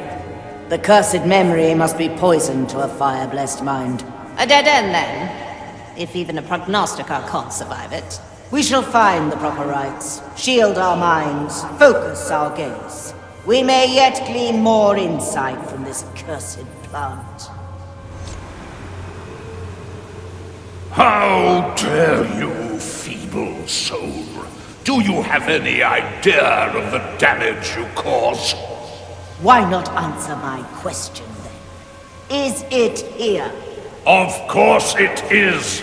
The cursed memory must be poisoned to a fire-blessed mind. A dead end, then? If even a prognosticator can't survive it. We shall find the proper rites, shield our minds, focus our gaze. We may yet glean more insight from this cursed plant. How dare you, feeble soul? Do you have any idea of the damage you cause? Why not answer my question, then? Is it here? Of course it is.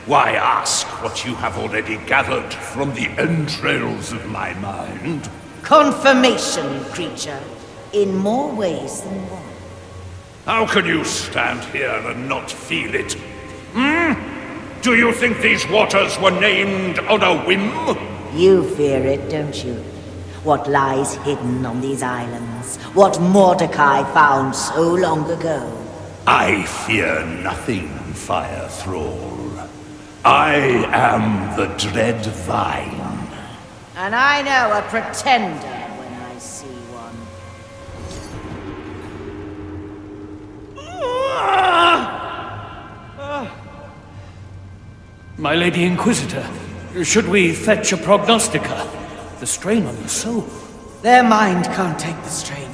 Why ask what you have already gathered from the entrails of my mind? Confirmation, creature. In more ways than one. How can you stand here and not feel it? Do you think these waters were named on a whim? You fear it, don't you? What lies hidden on these islands? What Mordechai found so long ago? I fear nothing, Fire Thrall. I am the dread vine. And I know a pretender when I see one. My Lady Inquisitor, should we fetch a prognostica? The strain on your soul. Their mind can't take the strain.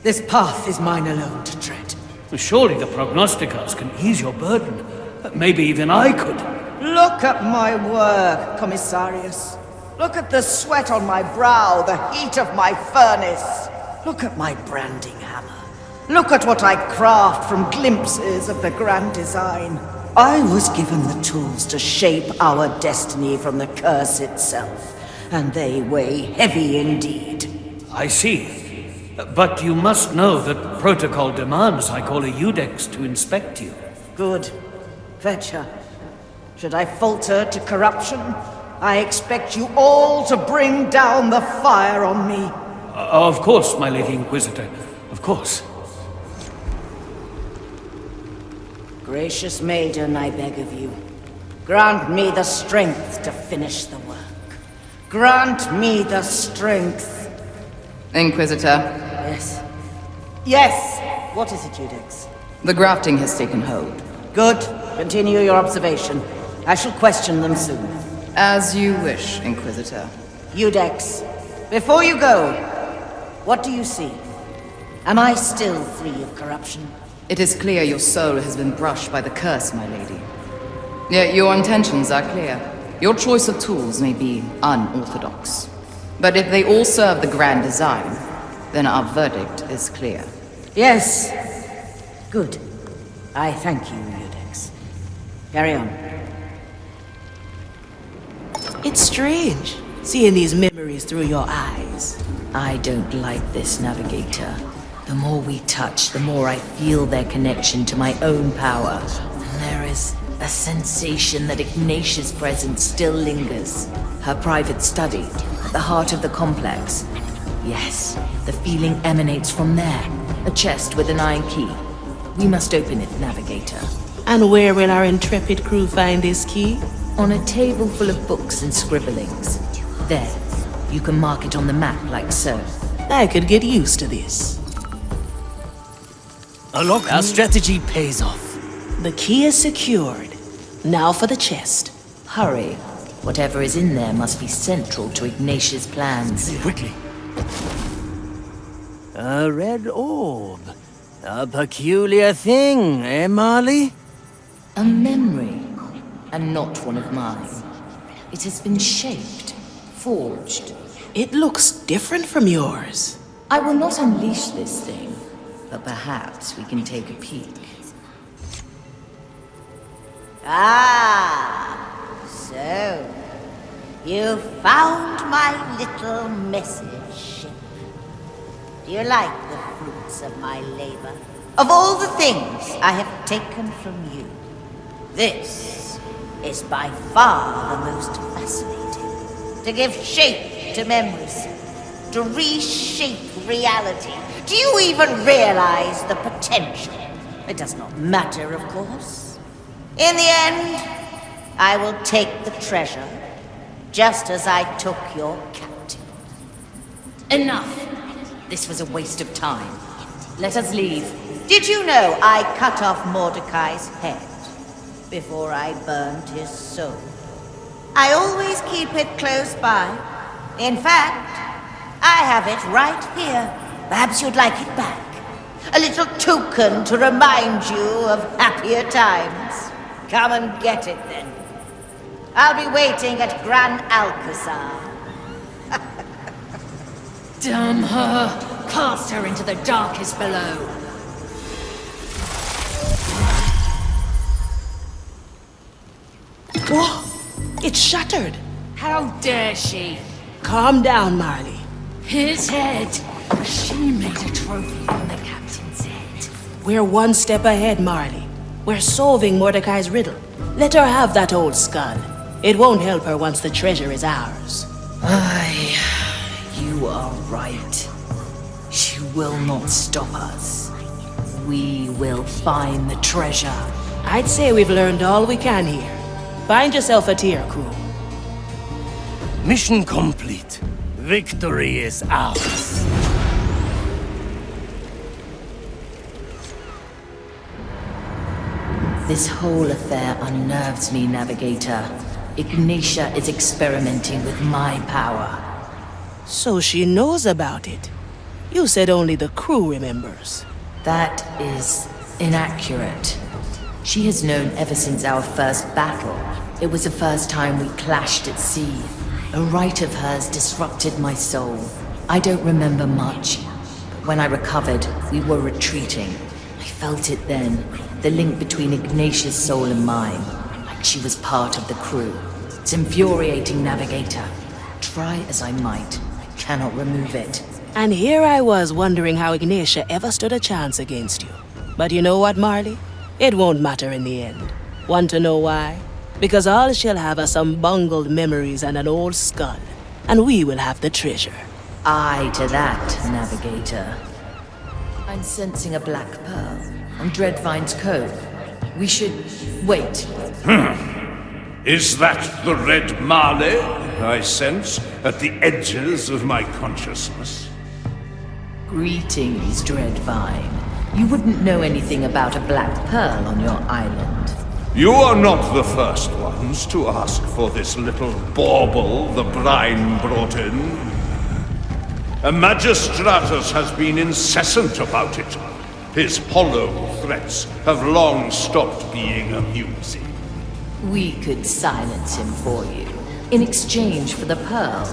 This path is mine alone to tread. Surely the prognosticas can ease your burden. Maybe even I could. Look at my work, Commissarius. Look at the sweat on my brow, the heat of my furnace. Look at my branding hammer. Look at what I craft from glimpses of the grand design. I was given the tools to shape our destiny from the curse itself, and they weigh heavy indeed. I see. But you must know that protocol demands I call a Eudex to inspect you. Good. Fetch her. Should I falter to corruption, I expect you all to bring down the fire on me. Of course, my Lady Inquisitor. Of course. Gracious maiden, I beg of you, grant me the strength to finish the work. Grant me the strength. Inquisitor. Yes. Yes! What is it, Eudex? The grafting has taken hold. Good. Continue your observation. I shall question them soon. As you wish, Inquisitor. Eudex, before you go, what do you see? Am I still free of corruption? It is clear your soul has been brushed by the curse, my lady. Yet your intentions are clear. Your choice of tools may be unorthodox. But if they all serve the grand design, then our verdict is clear. Yes. Good. I thank you, Eudex. Carry on. It's strange, seeing these memories through your eyes. I don't like this, Navigator. The more we touch, the more I feel their connection to my own power. And there is a sensation that Ignatia's presence still lingers. Her private study, at the heart of the complex. Yes, the feeling emanates from there. A chest with an iron key. We must open it, Navigator. And where will our intrepid crew find this key? On a table full of books and scribblings. There, you can mark it on the map like so. I could get used to this. Our strategy pays off. The key is secured. Now for the chest. Hurry. Whatever is in there must be central to Ignatia's plans. Quickly. A red orb. A peculiar thing, eh, Marley? A memory, and not one of mine. It has been shaped, forged. It looks different from yours. I will not unleash this thing, but perhaps we can take a peek. Ah, so you found my little message. Do you like the fruits of my labor? Of all the things I have taken from you, this is by far the most fascinating. To give shape to memories, to reshape reality. Do you even realize the potential? It does not matter, of course. In the end, I will take the treasure, just as I took your captain. Enough! This was a waste of time. Let us leave. Did you know I cut off Mordechai's head before I burned his soul? I always keep it close by. In fact, I have it right here. Perhaps you'd like it back. A little token to remind you of happier times. Come and get it then. I'll be waiting at Gran Alcazar. Damn her! Cast her into the darkest below! Whoa! It's shattered! How dare she? Calm down, Marley. His head! She made a trophy from the captain's head. We're one step ahead, Marley. We're solving Mordecai's riddle. Let her have that old skull. It won't help her once the treasure is ours. You are right. She will not stop us. We will find the treasure. I'd say we've learned all we can here. Find yourself a tier, crew. Mission complete. Victory is ours. This whole affair unnerves me, Navigator. Ignatia is experimenting with my power. So she knows about it. You said only the crew remembers. That is inaccurate. She has known ever since our first battle. It was the first time we clashed at sea. A rite of hers disrupted my soul. I don't remember much, but when I recovered, we were retreating. I felt it then, the link between Ignatia's soul and mine, like she was part of the crew. It's infuriating, Navigator. Try as I might, I cannot remove it. And here I was wondering how Ignatia ever stood a chance against you. But you know what, Marley? It won't matter in the end. Want to know why? Because all she'll have are some bungled memories and an old skull. And we will have the treasure. Aye to that, Navigator. I'm sensing a black pearl on Dreadvine's Cove. We should wait. Is that the red Marley I sense at the edges of my consciousness? Greetings, Dreadvine. You wouldn't know anything about a black pearl on your island. You are not the first ones to ask for this little bauble the brine brought in. A magistratus has been incessant about it. His hollow threats have long stopped being amusing. We could silence him for you, in exchange for the pearl.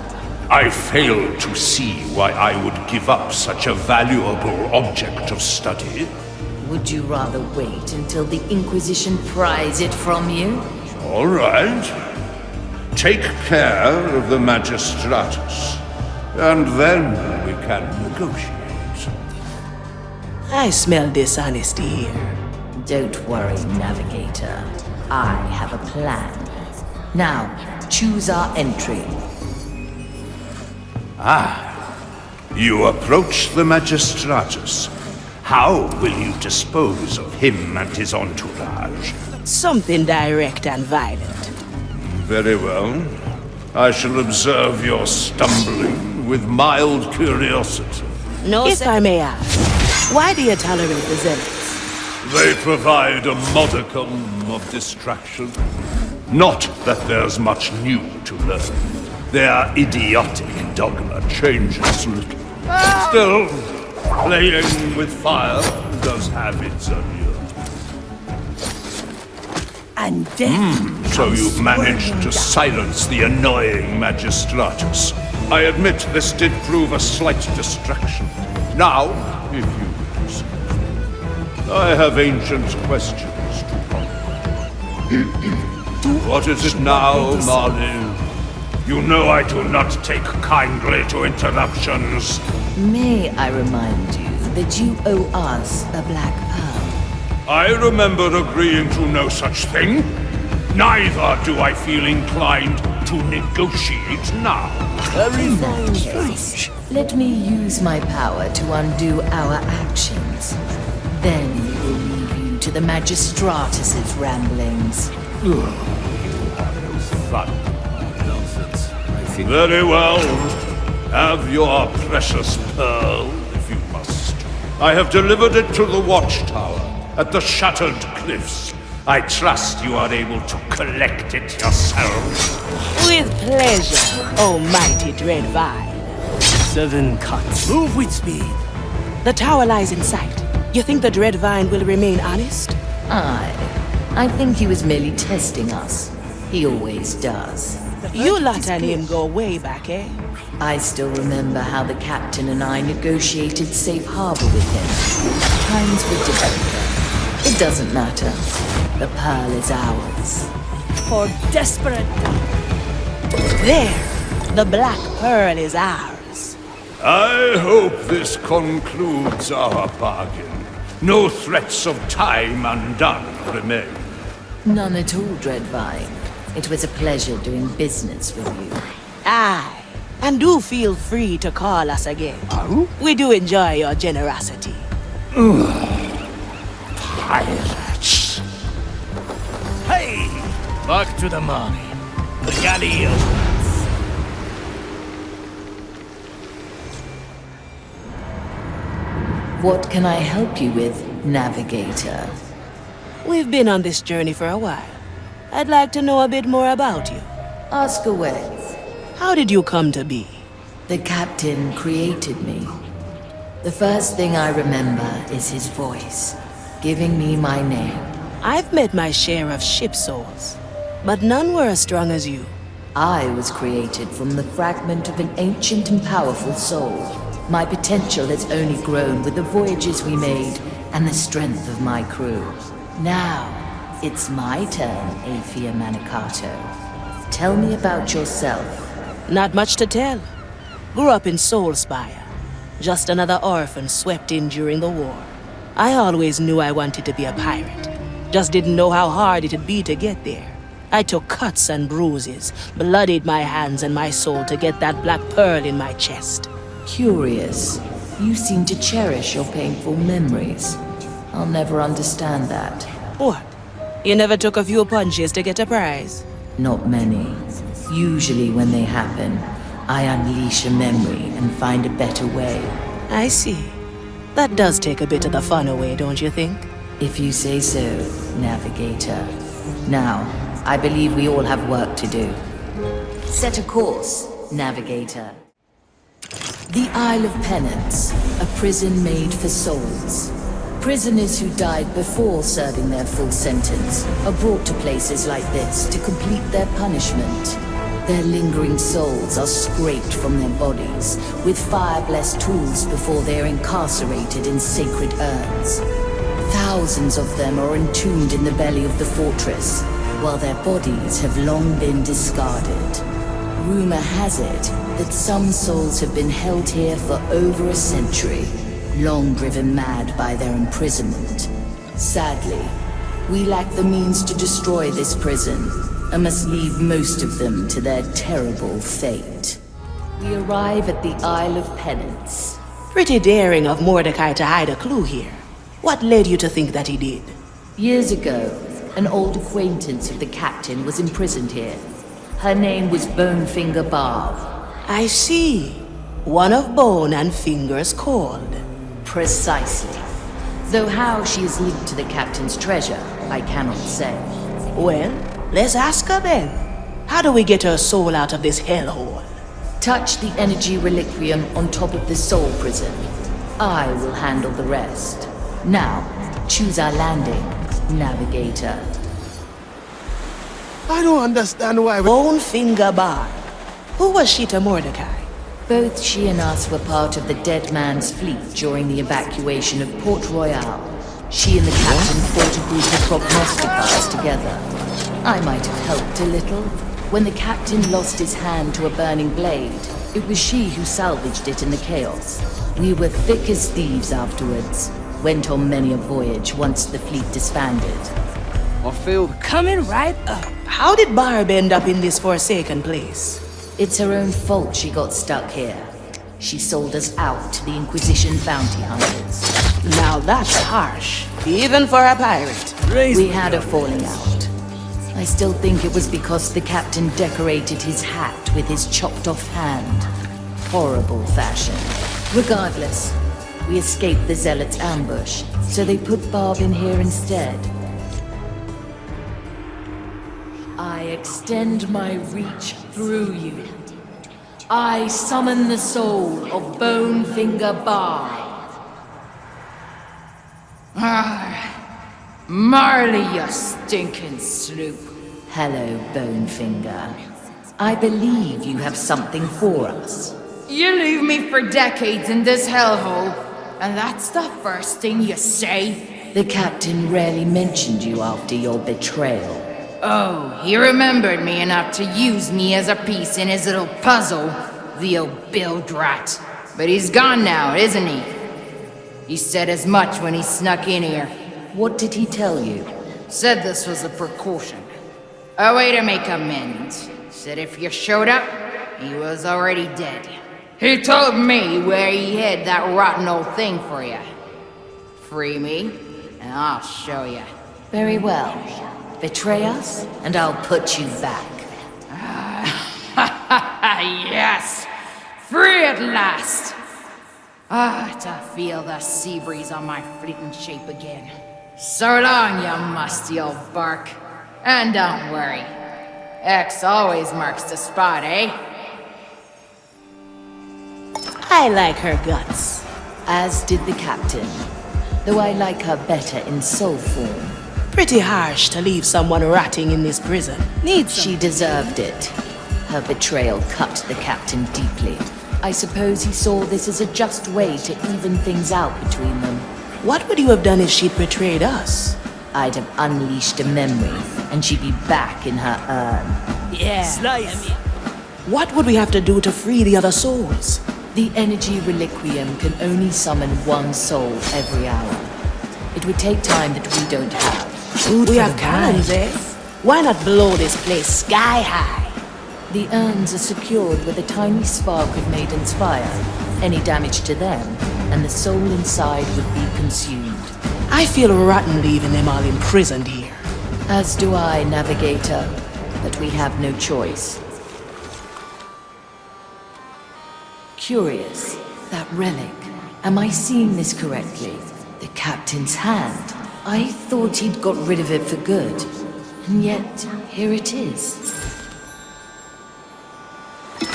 I fail to see why I would give up such a valuable object of study. Would you rather wait until the Inquisition pries it from you? All right. Take care of the Magistratus, and then we can negotiate. I smell dishonesty here. Don't worry, Navigator. I have a plan. Now, choose our entry. You approach the Magistratus. How will you dispose of him and his entourage? Something direct and violent. Very well. I shall observe your stumbling with mild curiosity. No, if I may ask, why do you tolerate the Zealots? They provide a modicum of distraction. Not that there's much new to learn. Their idiotic dogma changes little. Still, playing with fire does have its allure. And then... So you've managed to silence the annoying Magistratus. I admit this did prove a slight distraction. Now, if you please, I have ancient questions to ponder. What is it now, Marley? You know I do not take kindly to interruptions. May I remind you that you owe us a black pearl? I remember agreeing to no such thing. Neither do I feel inclined to negotiate now. In that case, let me use my power to undo our actions. Then we will leave you to the Magistratus's ramblings. Fun. Very well. Have your precious pearl, if you must. I have delivered it to the watchtower at the Shattered Cliffs. I trust you are able to collect it yourselves. With pleasure, oh mighty dread vine. 7 cuts. Move with speed. The tower lies in sight. You think the dread vine will remain honest? I think he was merely testing us. He always does. You lot and him go way back, eh? I still remember how the captain and I negotiated safe harbor with him. Times were different. It doesn't matter. The pearl is ours. For desperate... There! The black pearl is ours. I hope this concludes our bargain. No threats of time undone remain. None at all, Dreadvine. It was a pleasure doing business with you. Aye. And do feel free to call us again. We do enjoy your generosity. Pirates. Hey! Back to the money. The galley opens. What can I help you with, Navigator? We've been on this journey for a while. I'd like to know a bit more about you. Ask away. How did you come to be? The captain created me. The first thing I remember is his voice, giving me my name. I've met my share of ship souls, but none were as strong as you. I was created from the fragment of an ancient and powerful soul. My potential has only grown with the voyages we made and the strength of my crew. Now, it's my turn, Aphia Manicato. Tell me about yourself. Not much to tell. Grew up in Soulspire. Just another orphan swept in during the war. I always knew I wanted to be a pirate. Just didn't know how hard it'd be to get there. I took cuts and bruises, bloodied my hands and my soul to get that black pearl in my chest. Curious. You seem to cherish your painful memories. I'll never understand that. What? You never took a few punches to get a prize? Not many. Usually when they happen, I unleash a memory and find a better way. I see. That does take a bit of the fun away, don't you think? If you say so, Navigator. Now, I believe we all have work to do. Set a course, Navigator. The Isle of Penance, a prison made for souls. Prisoners who died before serving their full sentence are brought to places like this to complete their punishment. Their lingering souls are scraped from their bodies with fire-blessed tools before they are incarcerated in sacred urns. Thousands of them are entombed in the belly of the fortress, while their bodies have long been discarded. Rumor has it that some souls have been held here for over a century, long driven mad by their imprisonment. Sadly, we lack the means to destroy this prison, and must leave most of them to their terrible fate. We arrive at the Isle of Penance. Pretty daring of Mordecai to hide a clue here. What led you to think that he did? Years ago, an old acquaintance of the captain was imprisoned here. Her name was Bonefinger Barb. I see. One of Bone and Finger's called. Precisely. Though how she is linked to the captain's treasure, I cannot say. Well, let's ask her then. How do we get her soul out of this hellhole? Touch the energy reliquium on top of the soul prison. I will handle the rest. Now, choose our landing, navigator. I don't understand why Bonefinger Barb. Who was she to Mordecai? Both she and us were part of the Dead Man's fleet during the evacuation of Port Royal. She and the captain fought a group of prognosticators together. I might have helped a little. When the captain lost his hand to a burning blade, it was she who salvaged it in the chaos. We were thick as thieves afterwards. Went on many a voyage once the fleet disbanded. I feel coming right up. How did Barb end up in this forsaken place? It's her own fault she got stuck here. She sold us out to the Inquisition bounty hunters. Now that's harsh, even for a pirate. We had a falling out. I still think it was because the captain decorated his hat with his chopped off hand. Horrible fashion. Regardless, we escaped the Zealots' ambush, so they put Barb in here instead. I extend my reach through you. I summon the soul of Bonefinger Barb. Marley, you stinking sloop. Hello, Bonefinger. I believe you have something for us. You leave me for decades in this hellhole, and that's the first thing you say? The captain rarely mentioned you after your betrayal. Oh, he remembered me enough to use me as a piece in his little puzzle, the old bilge rat. But he's gone now, isn't he? He said as much when he snuck in here. What did he tell you? Said this was a precaution. A way to make amends. Said if you showed up, he was already dead. He told me where he hid that rotten old thing for you. Free me, and I'll show you. Very well. Betray us, and I'll put you back. Yes! Free at last! To feel the sea breeze on my fleeting shape again. So long, you musty old bark. And don't worry. X always marks the spot, eh? I like her guts. As did the captain. Though I like her better in soul form. Pretty harsh to leave someone rotting in this prison. She deserved it. Her betrayal cut the captain deeply. I suppose he saw this as a just way to even things out between them. What would you have done if she'd betrayed us? I'd have unleashed a memory, and she'd be back in her urn. Yeah. Slice. What would we have to do to free the other souls? The energy reliquium can only summon one soul every hour. It would take time that we don't have. We have cannons, eh? Why not blow this place sky high? The urns are secured with a tiny spark of Maiden's fire. Any damage to them, and the soul inside would be consumed. I feel rotten leaving them all imprisoned here. As do I, Navigator, but we have no choice. Curious, that relic. Am I seeing this correctly? The captain's hand. I thought he'd got rid of it for good. And yet, here it is.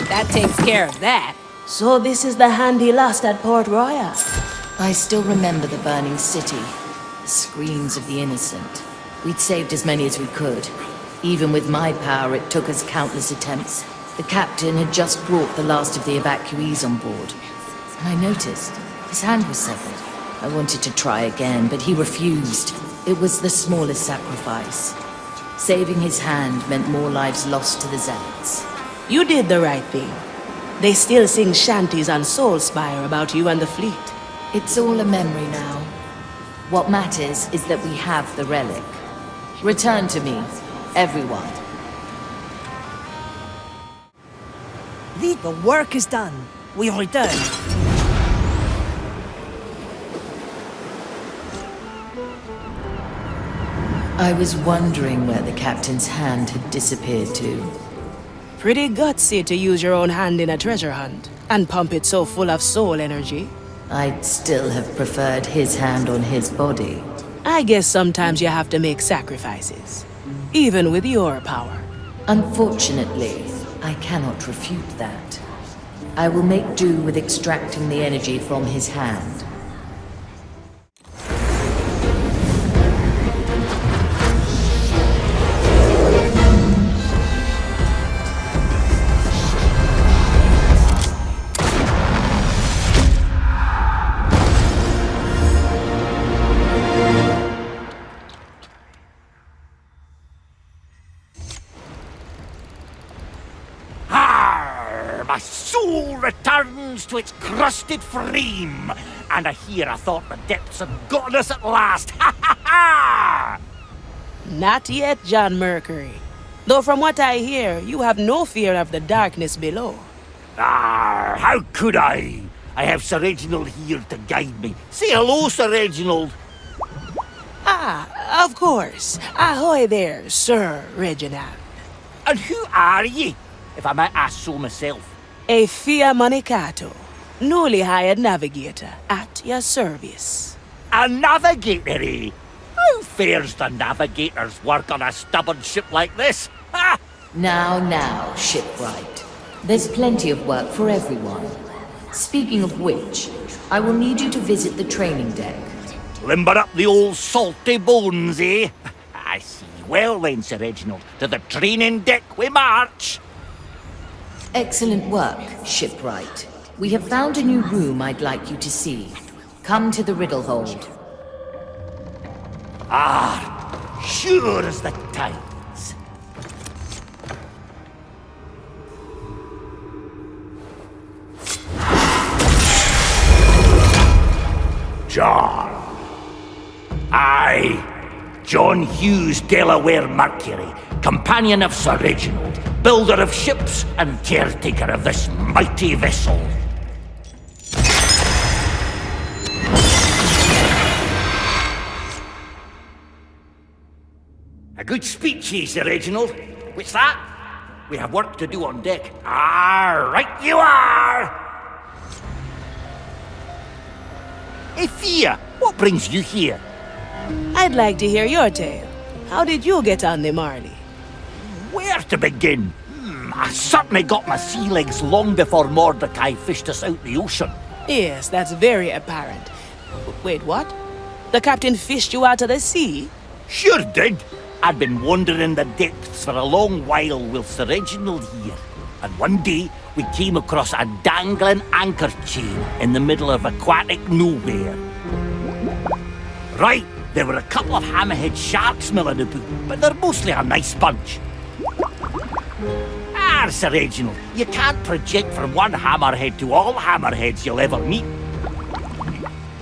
That takes care of that. So this is the hand he lost at Port Royal. I still remember the burning city. screams of the innocent. We'd saved as many as we could. Even with my power, it took us countless attempts. The captain had just brought the last of the evacuees on board. And I noticed his hand was severed. I wanted to try again, but he refused. It was the smallest sacrifice. Saving his hand meant more lives lost to the Zealots. You did the right thing. They still sing shanties on Soulspire about you and the fleet. It's all a memory now. What matters is that we have the relic. Return to me, everyone. The work is done. We've returned. I was wondering where the captain's hand had disappeared to. Pretty gutsy to use your own hand in a treasure hunt, and pump it so full of soul energy. I'd still have preferred his hand on his body. I guess sometimes you have to make sacrifices, even with your power. Unfortunately, I cannot refute that. I will make do with extracting the energy from his hand. My soul returns to its crusted frame, and I hear I thought the depths had gotten us at last. Ha ha ha! Not yet, John Mercury. Though from what I hear, you have no fear of the darkness below. How could I? I have Sir Reginald here to guide me. Say hello, Sir Reginald. Of course. Ahoy there, Sir Reginald. And who are ye, if I might ask so myself? A Fia Manicato, newly hired navigator, at your service. A navigator, eh? How fares the navigator's work on a stubborn ship like this? Ha! Now, shipwright. There's plenty of work for everyone. Speaking of which, I will need you to visit the training deck. Limber up the old salty bones, eh? I see. Well then, Sir Reginald, to the training deck we march. Excellent work, shipwright. We have found a new room I'd like you to see. Come to the riddle hold. Sure as the tides. John. John Hughes Delaware Mercury, companion of Sir Reginald, builder of ships and caretaker of this mighty vessel. A good speech, ye, Sir Reginald. What's that? We have work to do on deck. Right you are! Hey, Fia, what brings you here? I'd like to hear your tale. How did you get on the Marley? Where to begin? I certainly got my sea legs long before Mordechai fished us out the ocean. Yes, that's very apparent. Wait, what? The captain fished you out of the sea? Sure did. I'd been wandering the depths for a long while with Sir Reginald here. And one day, we came across a dangling anchor chain in the middle of aquatic nowhere. Right, there were a couple of hammerhead sharks milling about, but they're mostly a nice bunch. Sir Reginald, you can't project from one hammerhead to all hammerheads you'll ever meet.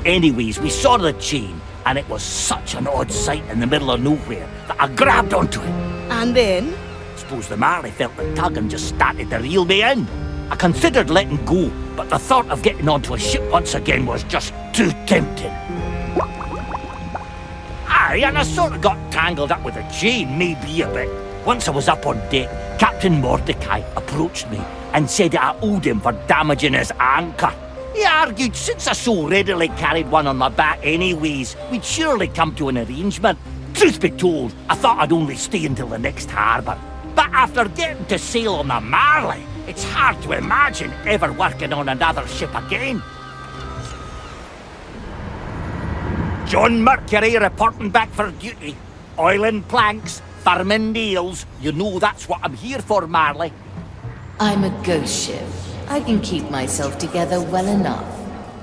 Anyways, we saw the chain, and it was such an odd sight in the middle of nowhere that I grabbed onto it. And then? Suppose the Marley felt the tug and just started to reel me in. I considered letting go, but the thought of getting onto a ship once again was just too tempting. And I sort of got tangled up with the chain, maybe a bit. Once I was up on deck, Captain Mordechai approached me and said I owed him for damaging his anchor. He argued since I so readily carried one on my back anyways, we'd surely come to an arrangement. Truth be told, I thought I'd only stay until the next harbour. But after getting to sail on the Marley, it's hard to imagine ever working on another ship again. John Mercury reporting back for duty. Oiling planks, firming nails. You know that's what I'm here for, Marley. I'm a ghost ship. I can keep myself together well enough.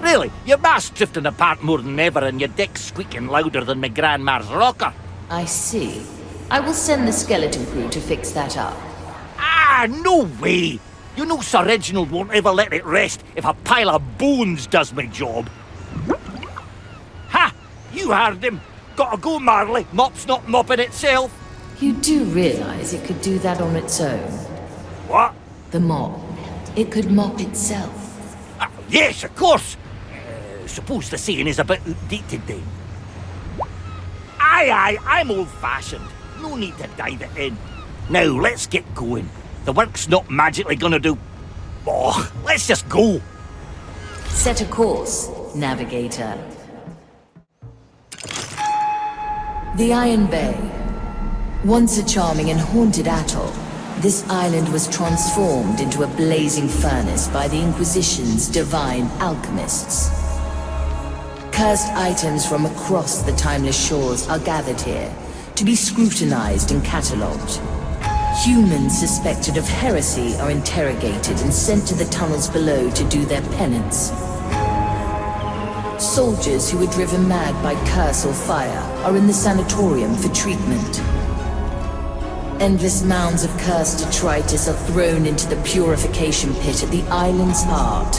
Really? Your mast's drifting apart more than ever and your deck's squeaking louder than my grandma's rocker. I see. I will send the skeleton crew to fix that up. Ah, no way! You know Sir Reginald won't ever let it rest if a pile of bones does my job. Ha! You heard him. Gotta go, Marley. Mop's not mopping itself. You do realize it could do that on its own? What? The mop. It could mop itself. Yes, of course. Suppose the saying is a bit outdated then. Aye, I'm old-fashioned. No need to dive it in. Now, let's get going. The work's not magically gonna do... Oh, let's just go. Set a course, navigator. The Iron Bay. Once a charming and haunted atoll, this island was transformed into a blazing furnace by the Inquisition's divine alchemists. Cursed items from across the timeless shores are gathered here to be scrutinized and catalogued. Humans suspected of heresy are interrogated and sent to the tunnels below to do their penance. Soldiers who were driven mad by curse or fire are in the sanatorium for treatment. Endless mounds of cursed detritus are thrown into the purification pit at the island's heart.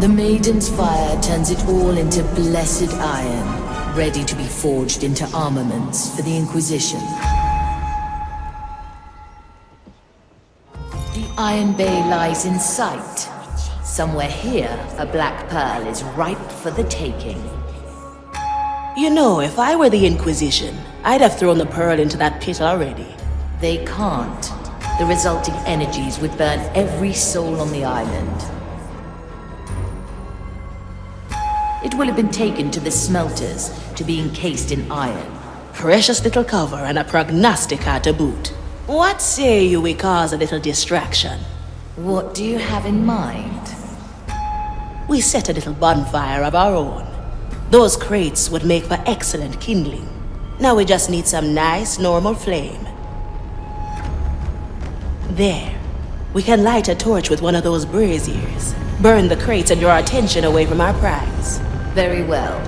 The Maiden's fire turns it all into blessed iron, ready to be forged into armaments for the Inquisition. The Iron Bay lies in sight. Somewhere here, a black pearl is ripe for the taking. You know, if I were the Inquisition, I'd have thrown the pearl into that pit already. They can't. The resulting energies would burn every soul on the island. It will have been taken to the smelters to be encased in iron. Precious little cover and a prognostica to boot. What say you we cause a little distraction? What do you have in mind? We set a little bonfire of our own. Those crates would make for excellent kindling. Now we just need some nice, normal flame. There. We can light a torch with one of those braziers. Burn the crates and draw attention away from our prize. Very well.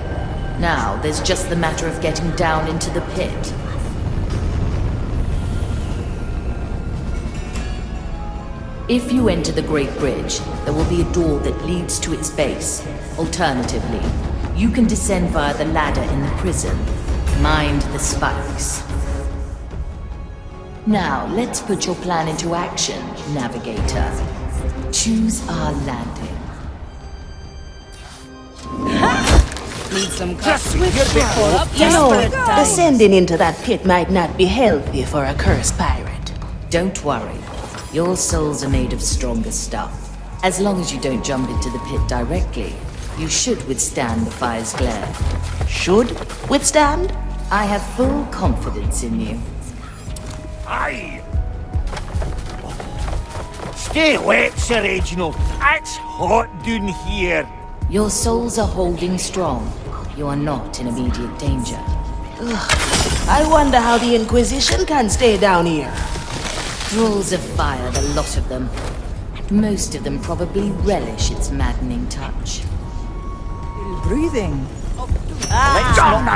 Now, there's just the matter of getting down into the pit. If you enter the Great Bridge, there will be a door that leads to its base. Alternatively, you can descend via the ladder in the prison. Mind the spikes. Now, let's put your plan into action, Navigator. Choose our landing. Need some You know, descending into that pit might not be healthy for a cursed pirate. Don't worry. Your souls are made of stronger stuff. As long as you don't jump into the pit directly, you should withstand the fire's glare. Should withstand? I have full confidence in you. Aye! Stay wet, Sir Reginald. It's hot down here. Your souls are holding strong. You are not in immediate danger. Ugh. I wonder how the Inquisition can stay down here. Thralls of fire, the lot of them. Most of them probably relish its maddening touch. Breathing.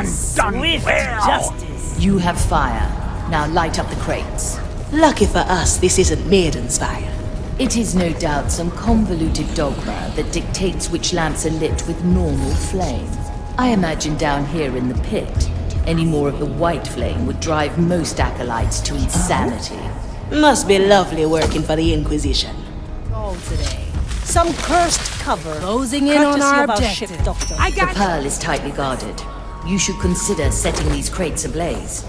Swift justice. You have fire. Now light up the crates. Lucky for us, this isn't Maiden's fire. It is no doubt some convoluted dogma that dictates which lamps are lit with normal flame. I imagine down here in the pit, any more of the white flame would drive most acolytes to insanity. Must be lovely working for the Inquisition. All today. Some cursed cover. Closing in on our objective. objective. Doctor. The pearl is tightly guarded. You should consider setting these crates ablaze.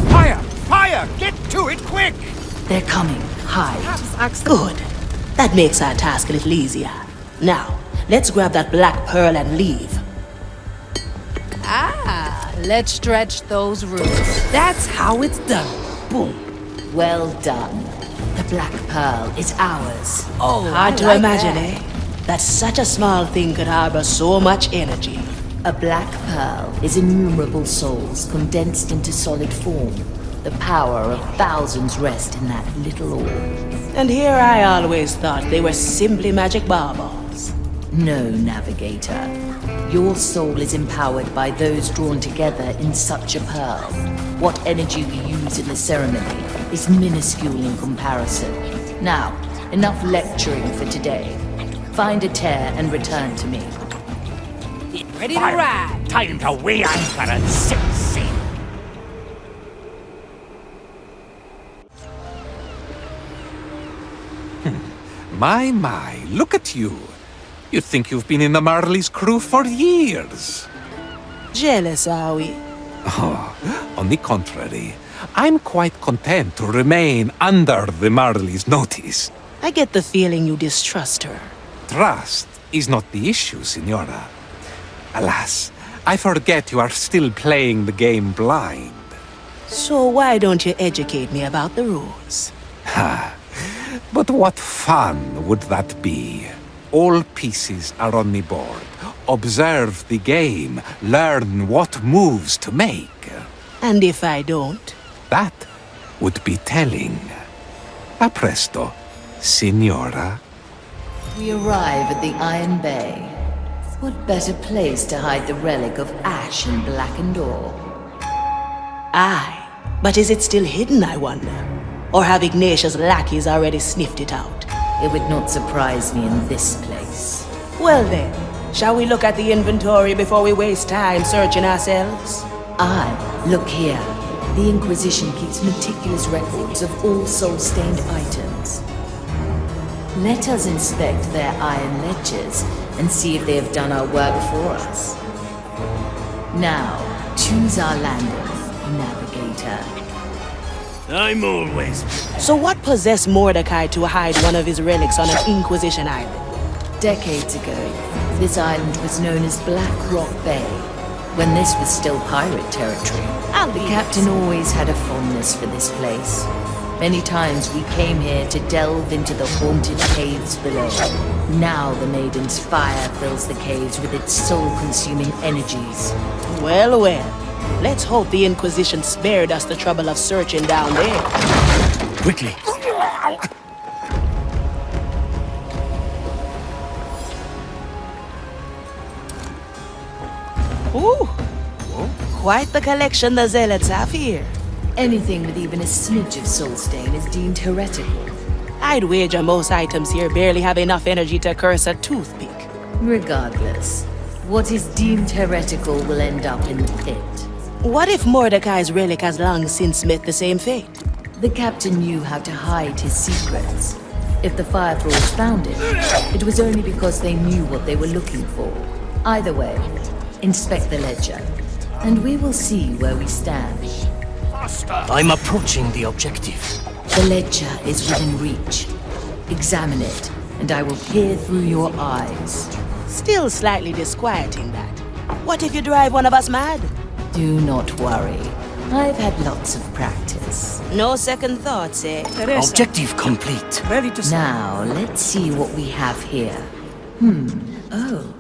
Fire! Fire! Get to it quick! They're coming. Hide. Good. That makes our task a little easier. Now, let's grab that black pearl and leave. Let's stretch those roots. That's how it's done. Boom. Well done. The black pearl is ours. Hard to imagine, eh? that such a small thing could harbor so much energy. A black pearl is innumerable souls condensed into solid form. The power of thousands rest in that little orb. And here I always thought they were simply magic baubles. No, Navigator. Your soul is empowered by those drawn together in such a pearl. What energy we use in the ceremony is minuscule in comparison. Now, enough lecturing for today. Find a tear and return to me. Ready to ride. Time to weigh anchor and set sail. My, look at you. You'd think you've been in the Marley's crew for years. Jealous, are we? Oh, on the contrary, I'm quite content to remain under the Marley's notice. I get the feeling you distrust her. Trust is not the issue, Signora. Alas, I forget you are still playing the game blind. So why don't you educate me about the rules? Ha! But what fun would that be? All pieces are on the board. Observe the game. Learn what moves to make. And if I don't? That would be telling. A presto, Signora. We arrive at the Iron Bay. What better place to hide the relic of ash and blackened ore? Aye, but is it still hidden, I wonder? Or have Ignatius' lackeys already sniffed it out? It would not surprise me in this place. Well then, shall we look at the inventory before we waste time searching ourselves? Aye, look here. The Inquisition keeps meticulous records of all soul-stained items. Let us inspect their iron ledgers and see if they have done our work for us. Now, choose our landing, Navigator. I'm always... So what possessed Mordechai to hide one of his relics on an Inquisition island? Decades ago, this island was known as Black Rock Bay, when this was still pirate territory. The captain always had a fondness for this place. Many times we came here to delve into the haunted caves below. Now the Maiden's fire fills the caves with its soul-consuming energies. Well, well. Let's hope the Inquisition spared us the trouble of searching down there. Quickly. Ooh. Quite the collection the Zealots have here. Anything with even a smidge of soul stain is deemed heretical. I'd wager most items here barely have enough energy to curse a toothpick. Regardless, what is deemed heretical will end up in the pit. What if Mordecai's relic has long since met the same fate? The captain knew how to hide his secrets. If the Fire Thralls found it, it was only because they knew what they were looking for. Either way, inspect the ledger, and we will see where we stand. I'm approaching the objective. The ledger is within reach. Examine it, and I will peer through your eyes. Still slightly disquieting, that. What if you drive one of us mad? Do not worry. I've had lots of practice. No second thoughts, eh? Objective complete. Ready to... Now, let's see what we have here. Oh.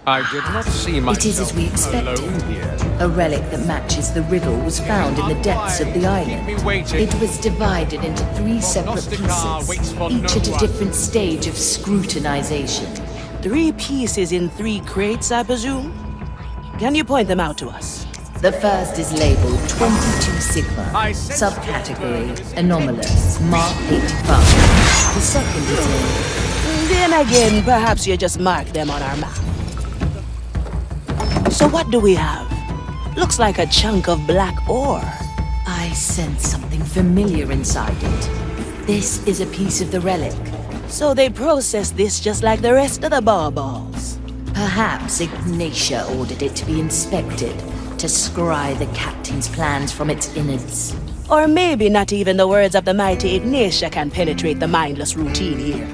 I did not see myself It is as we expected. alone here. A relic that matches the riddle was found in the depths of the island. It was divided into 3 separate pieces, each at a different stage of scrutinization. 3 pieces in 3 crates, I presume? Can you point them out to us? The first is labeled 22 Sigma, subcategory Anomalous, Mark 85. The second is in... Then again, perhaps you just marked them on our map. So what do we have? Looks like a chunk of black ore. I sense something familiar inside it. This is a piece of the relic. So they processed this just like the rest of the baubles. Perhaps Ignatia ordered it to be inspected, to scry the captain's plans from its innards. Or maybe not even the words of the mighty Ignatia can penetrate the mindless routine here.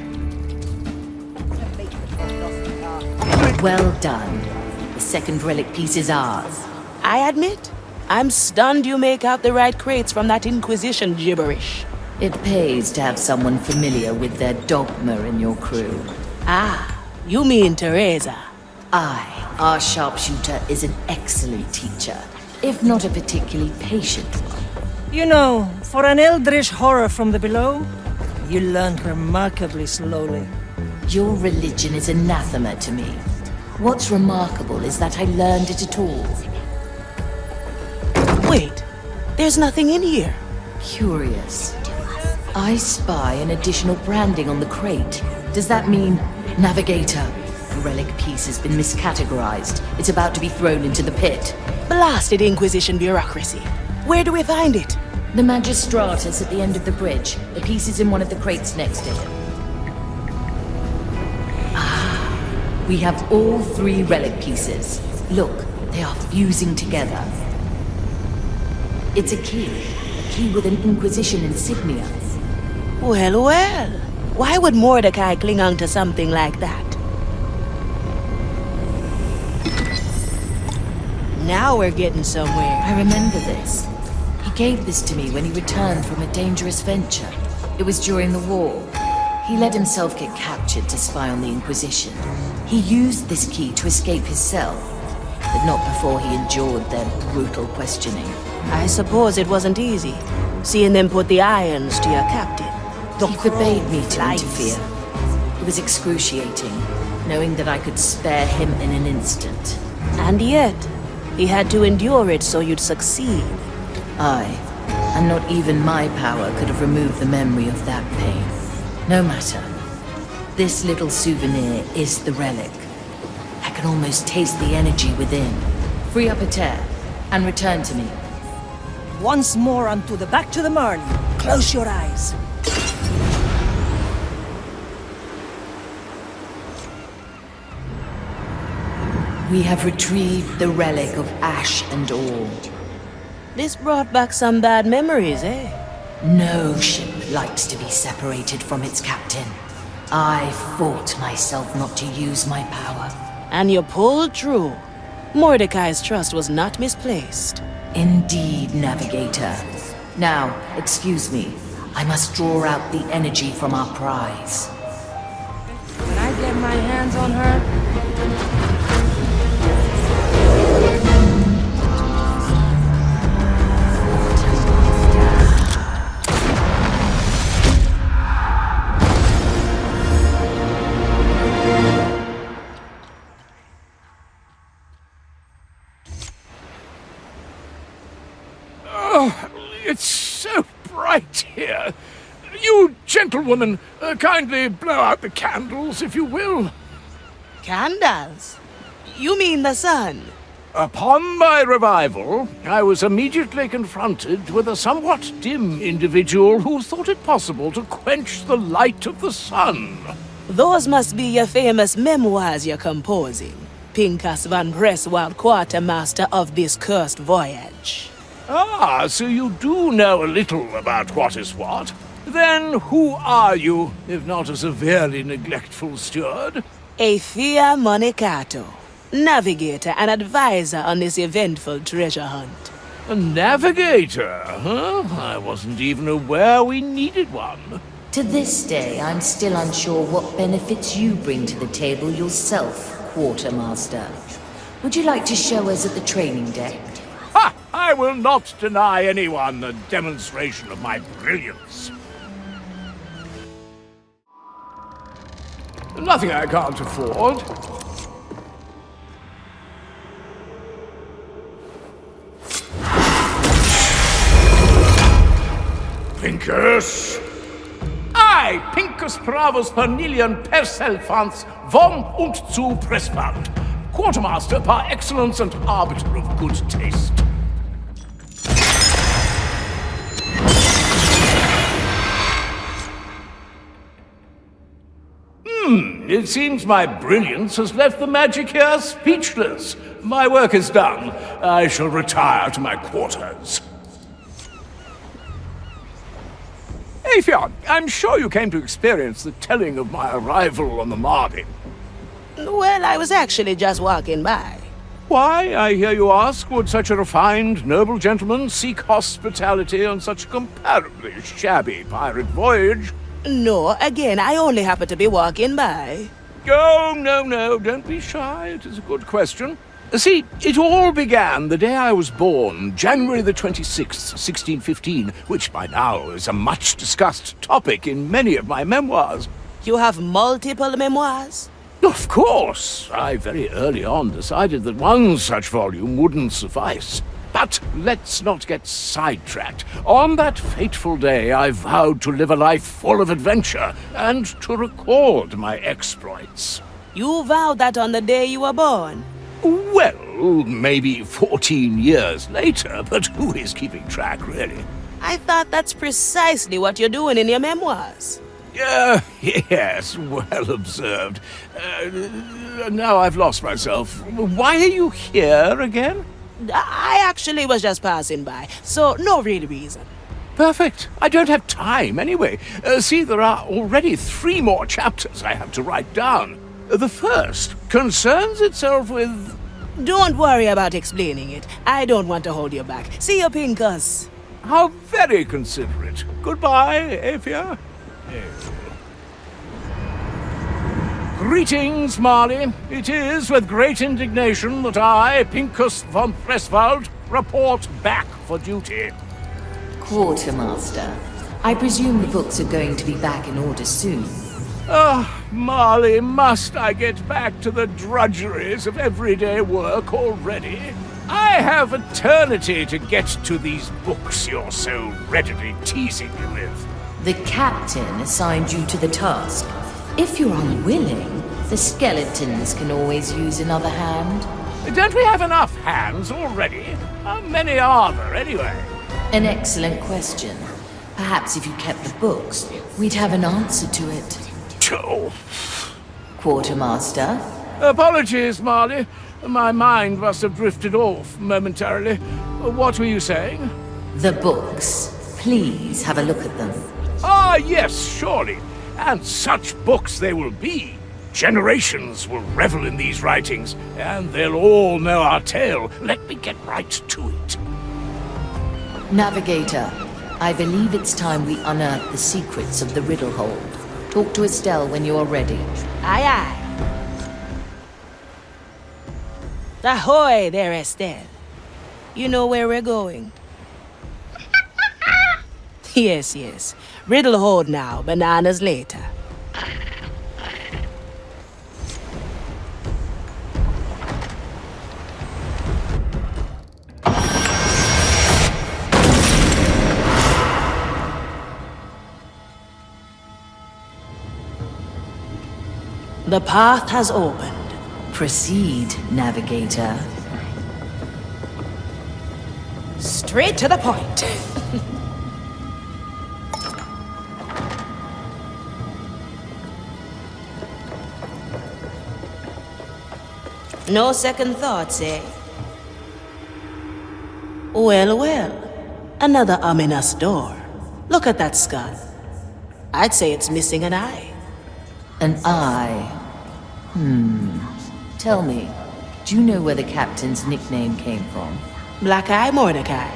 Well done. The second relic piece is ours. I admit, I'm stunned you make out the right crates from that Inquisition gibberish. It pays to have someone familiar with their dogma in your crew. Ah, You mean Teresa? Aye, our sharpshooter is an excellent teacher, if not a particularly patient one. You know, for an eldritch horror from the below, you learned remarkably slowly. Your religion is anathema to me. What's remarkable is that I learned it at all. Wait, there's nothing in here. Curious. I spy an additional branding on the crate. Does that mean Navigator? The relic piece has been miscategorized. It's about to be thrown into the pit. Blasted Inquisition bureaucracy. Where do we find it? The Magistratus at the end of the bridge. The piece is in one of the crates next to him. Ah, we have all 3 relic pieces. Look, they are fusing together. It's a key with an Inquisition insignia. Well, well. Why would Mordechai cling on to something like that? Now we're getting somewhere. I remember this. He gave this to me when he returned from a dangerous venture. It was during the war. He let himself get captured to spy on the Inquisition. He used this key to escape his cell, but not before he endured their brutal questioning. I suppose it wasn't easy, seeing them put the irons to your captain. He forbade me to interfere. It was excruciating, knowing that I could spare him in an instant. And yet, he had to endure it so you'd succeed. Aye, and not even my power could have removed the memory of that pain. No matter. This little souvenir is the relic. I can almost taste the energy within. Free up a tear, and return to me. Once more unto the back to the Marley. Close your eyes. We have retrieved the relic of ash and ore. This brought back some bad memories, eh? No ship likes to be separated from its captain. I fought myself not to use my power. And you pulled through. Mordecai's trust was not misplaced. Indeed, Navigator. Now, excuse me. I must draw out the energy from our prize. Can I get my hands on her? It's so bright here. You gentlewoman, kindly blow out the candles, if you will. Candles? You mean the sun? Upon my revival, I was immediately confronted with a somewhat dim individual who thought it possible to quench the light of the sun. Those must be your famous memoirs you're composing. Pincus van Breswald, quartermaster of this cursed voyage. Ah, so you do know a little about what is what. Then who are you, if not a severely neglectful steward? Aethea Monicato, navigator and advisor on this eventful treasure hunt. A navigator, huh? I wasn't even aware we needed one. To this day, I'm still unsure what benefits you bring to the table yourself, Quartermaster. Would you like to show us at the training deck? Ha! I will not deny anyone a demonstration of my brilliance. Nothing I can't afford. Pincus? I, Pincus Bravus Pernilian Perselfans von und zu Presswald, Quartermaster par excellence and arbiter of good taste. It seems my brilliance has left the magic here speechless. My work is done. I shall retire to my quarters. Aethea, I'm sure you came to experience the telling of my arrival on the Marvin. Well, I was actually just walking by. Why, I hear you ask, would such a refined, noble gentleman seek hospitality on such a comparably shabby pirate voyage? No, again, I only happen to be walking by. Oh, no, don't be shy. It is a good question. See, it all began the day I was born, January the 26th, 1615, which by now is a much-discussed topic in many of my memoirs. You have multiple memoirs? Of course. I very early on decided that one such volume wouldn't suffice. But let's not get sidetracked. On that fateful day, I vowed to live a life full of adventure and to record my exploits. You vowed that on the day you were born? Well, maybe 14 years later, but who is keeping track, really? I thought that's precisely what you're doing in your memoirs. Yes, well observed. Now I've lost myself. Why are you here again? I actually was just passing by, so no real reason. Perfect. I don't have time anyway. See, there are already 3 more chapters I have to write down. The first concerns itself with... Don't worry about explaining it. I don't want to hold you back. See you, Pincus. How very considerate. Goodbye, Aphia. Greetings, Marley. It is with great indignation that I, Pincus von Freswald, report back for duty. Quartermaster, I presume the books are going to be back in order soon. Ah, Marley, must I get back to the drudgeries of everyday work already? I have eternity to get to these books you're so readily teasing me with. The captain assigned you to the task. If you're unwilling, the skeletons can always use another hand. Don't we have enough hands already? How many are there, anyway? An excellent question. Perhaps if you kept the books, we'd have an answer to it. Oh. Quartermaster? Apologies, Marley. My mind must have drifted off momentarily. What were you saying? The books. Please have a look at them. Ah, yes, surely. And such books they will be. Generations will revel in these writings, and they'll all know our tale. Let me get right to it. Navigator, I believe it's time we unearth the secrets of the riddle hole. Talk to Estelle when you are ready. Aye, aye. Ahoy there, Estelle. You know where we're going? Yes. Riddle hold now, bananas later. The path has opened. Proceed, Navigator. Straight to the point. No second thoughts, eh? Well. Another ominous door. Look at that skull. I'd say it's missing an eye. An eye? Tell me, do you know where the captain's nickname came from? Black Eye Mordechai.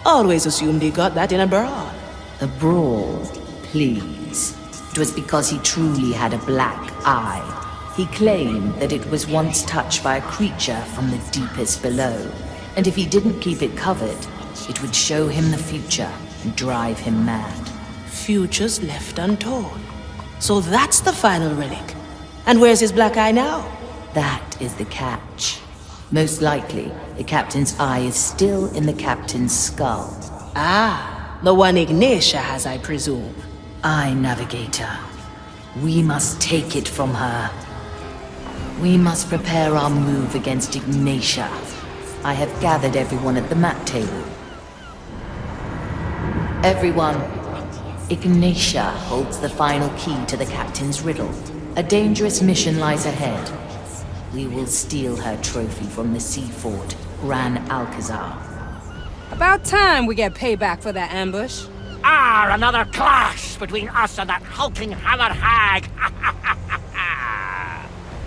Always assumed he got that in a brawl. A brawl, please. It was because he truly had a black eye. He claimed that it was once touched by a creature from the deepest below, and if he didn't keep it covered, it would show him the future and drive him mad. Futures left untold. So that's the final relic. And where's his black eye now? That is the catch. Most likely, the captain's eye is still in the captain's skull. Ah, the one Ignatia has, I presume. Aye, Navigator. We must take it from her. We must prepare our move against Ignatia. I have gathered everyone at the map table. Everyone, Ignatia holds the final key to the captain's riddle. A dangerous mission lies ahead. We will steal her trophy from the sea fort, Gran Alcazar. About time we get payback for that ambush. Another clash between us and that hulking hammer hag.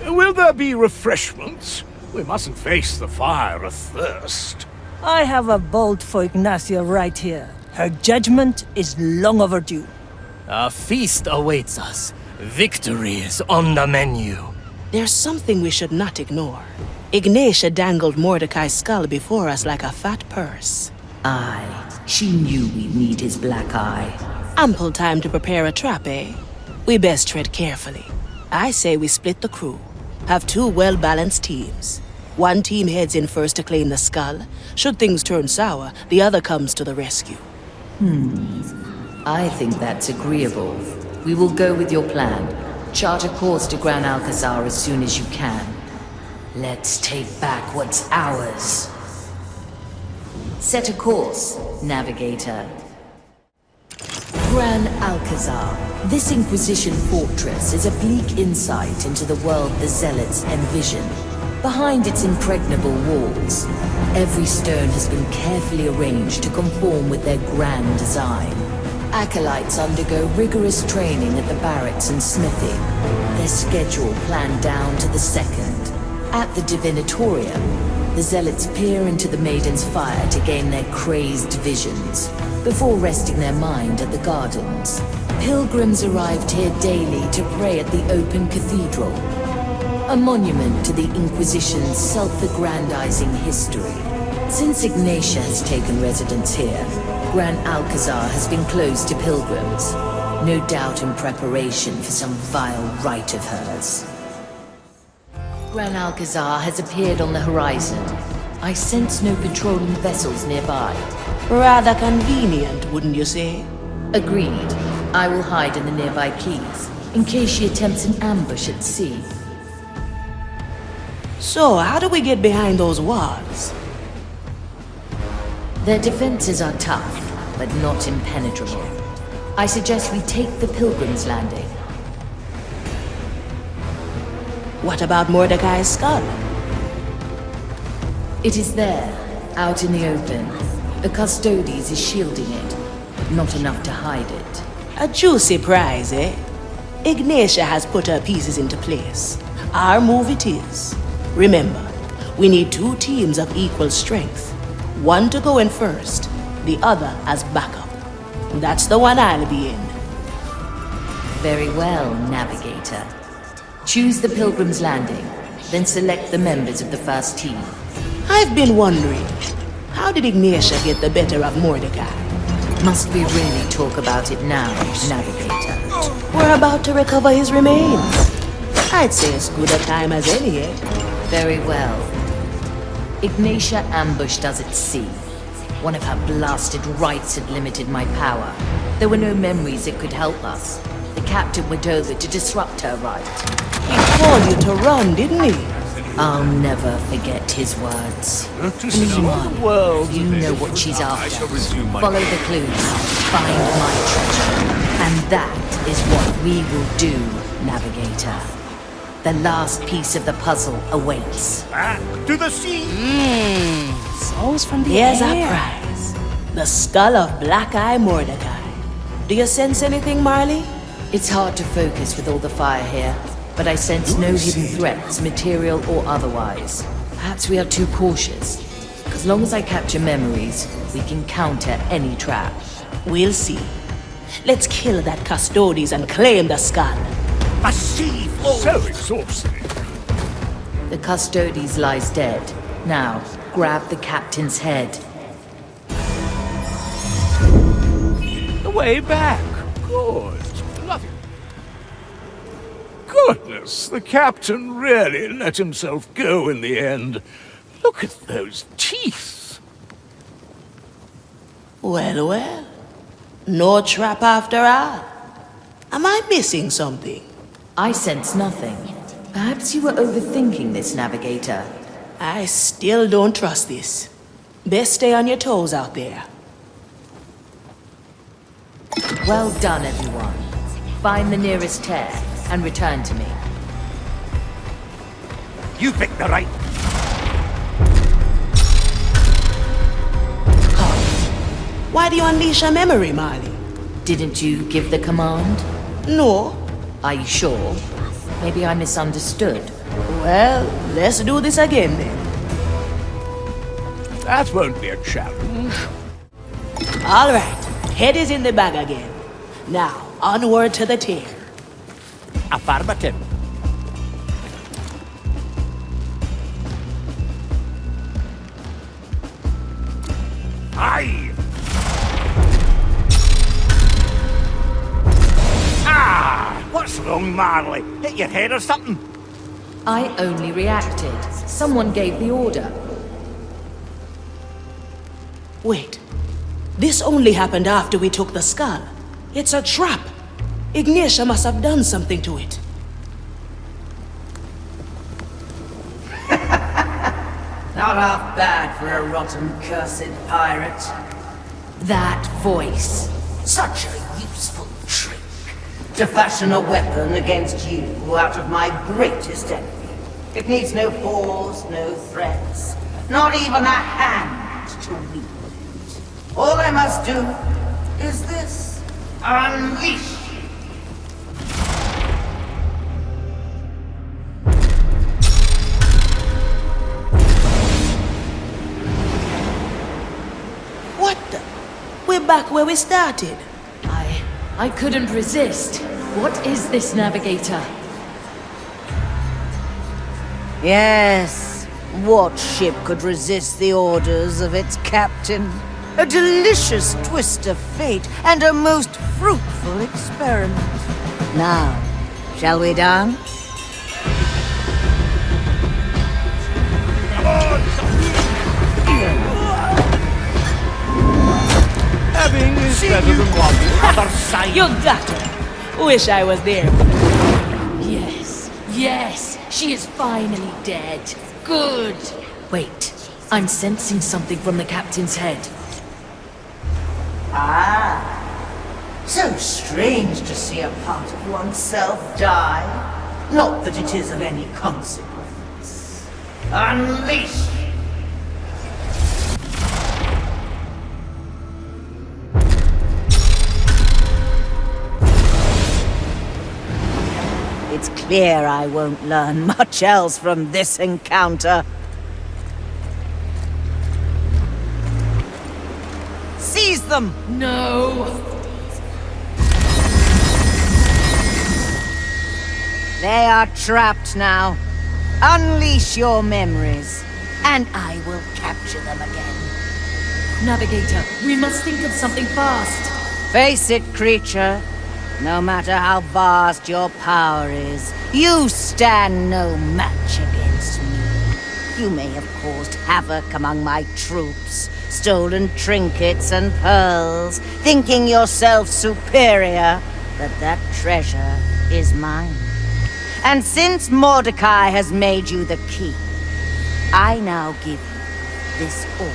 Will there be refreshments? We mustn't face the fire athirst. I have a bolt for Ignacia right here. Her judgment is long overdue. A feast awaits us. Victory is on the menu. There's something we should not ignore. Ignatia dangled Mordechai's skull before us like a fat purse. Aye, she knew we'd need his black eye. Ample time to prepare a trap, eh? We best tread carefully. I say we split the crew. Have two well-balanced teams. One team heads in first to claim the skull. Should things turn sour, the other comes to the rescue. I think that's agreeable. We will go with your plan. Chart a course to Gran Alcazar as soon as you can. Let's take back what's ours. Set a course, navigator. Gran Alcazar. This Inquisition fortress is a bleak insight into the world the Zealots envision. Behind its impregnable walls, every stone has been carefully arranged to conform with their grand design. Acolytes undergo rigorous training at the barracks and smithy, their schedule planned down to the second. At the Divinatorium, the Zealots peer into the Maiden's fire to gain their crazed visions, before resting their mind at the gardens. Pilgrims arrived here daily to pray at the open cathedral, a monument to the Inquisition's self-aggrandizing history. Since Ignatia has taken residence here, Gran Alcazar has been closed to pilgrims, no doubt in preparation for some vile rite of hers. Gran Alcazar has appeared on the horizon. I sense no patrolling vessels nearby. Rather convenient, wouldn't you say? Agreed. I will hide in the nearby quays, in case she attempts an ambush at sea. So, how do we get behind those walls? Their defenses are tough, but not impenetrable. I suggest we take the Pilgrim's Landing. What about Mordechai's skull? It is there, out in the open. The Custodes is shielding it, but not enough to hide it. A juicy prize, eh? Ignatia has put her pieces into place. Our move it is. Remember, we need two teams of equal strength. One to go in first, the other as backup. That's the one I'll be in. Very well, Navigator. Choose the Pilgrim's Landing, then select the members of the first team. I've been wondering, how did Ignatia get the better of Mordechai? Must we really talk about it now, Navigator? We're about to recover his remains. I'd say as good a time as any, eh? Very well. Ignatia ambushed us at sea. One of her blasted rites had limited my power. There were no memories that could help us. The captain went over to disrupt her rite. He told you to run, didn't he? I'll never forget his words. Well, you know what she's after. Follow the clues. Find my treasure. And that is what we will do, Navigator. The last piece of the puzzle awaits. Back to the sea! Souls from the Here's air. our prize. The skull of Black Eye Mordechai. Do you sense anything, Marley? It's hard to focus with all the fire here, but I sense no hidden threats, material or otherwise. Perhaps we are too cautious. As long as I capture memories, we can counter any trap. We'll see. Let's kill that Custodes and claim the skull. A sea So exhausting. The Custodes lies dead. Now, grab the captain's head. The way back. Good. Nothing. Goodness, the captain really let himself go in the end. Look at those teeth. Well, well. No trap after all. Am I missing something? I sense nothing. Perhaps you were overthinking this, Navigator. I still don't trust this. Best stay on your toes out there. Well done, everyone. Find the nearest tear and return to me. You picked the right. Why do you unleash a memory, Marley? Didn't you give the command? No. Are you sure? Maybe I misunderstood. Well, let's do this again then. That won't be a challenge. All right, head is in the bag again. Now, onward to the tear. Affirmative. Aye! Ah! What's wrong, Marley? Hit your head or something? I only reacted. Someone gave the order. Wait. This only happened after we took the skull. It's a trap. Ignatia must have done something to it. Not half bad for a rotten, cursed pirate. That voice. Such a useful trick. To fashion a weapon against you out of my greatest enemy. It needs no force, no threats. Not even a hand to wield it. All I must do is this. Unleash. What the? We're back where we started. I couldn't resist. What is this, Navigator? Yes. What ship could resist the orders of its captain? A delicious twist of fate and a most fruitful experiment. Now, shall we dance? Having is better than one. Other side. You got her. Wish I was there. Yes, yes, she is finally dead. Good. Wait, I'm sensing something from the captain's head. Ah. So strange to see a part of oneself die. Not that it is of any consequence. Unleash! It's clear I won't learn much else from this encounter. Seize them! No! They are trapped now. Unleash your memories, and I will capture them again. Navigator, we must think of something fast. Face it, creature. No matter how vast your power is, you stand no match against me. You may have caused havoc among my troops, stolen trinkets and pearls, thinking yourself superior, but that treasure is mine. And since Mordechai has made you the key, I now give you this order.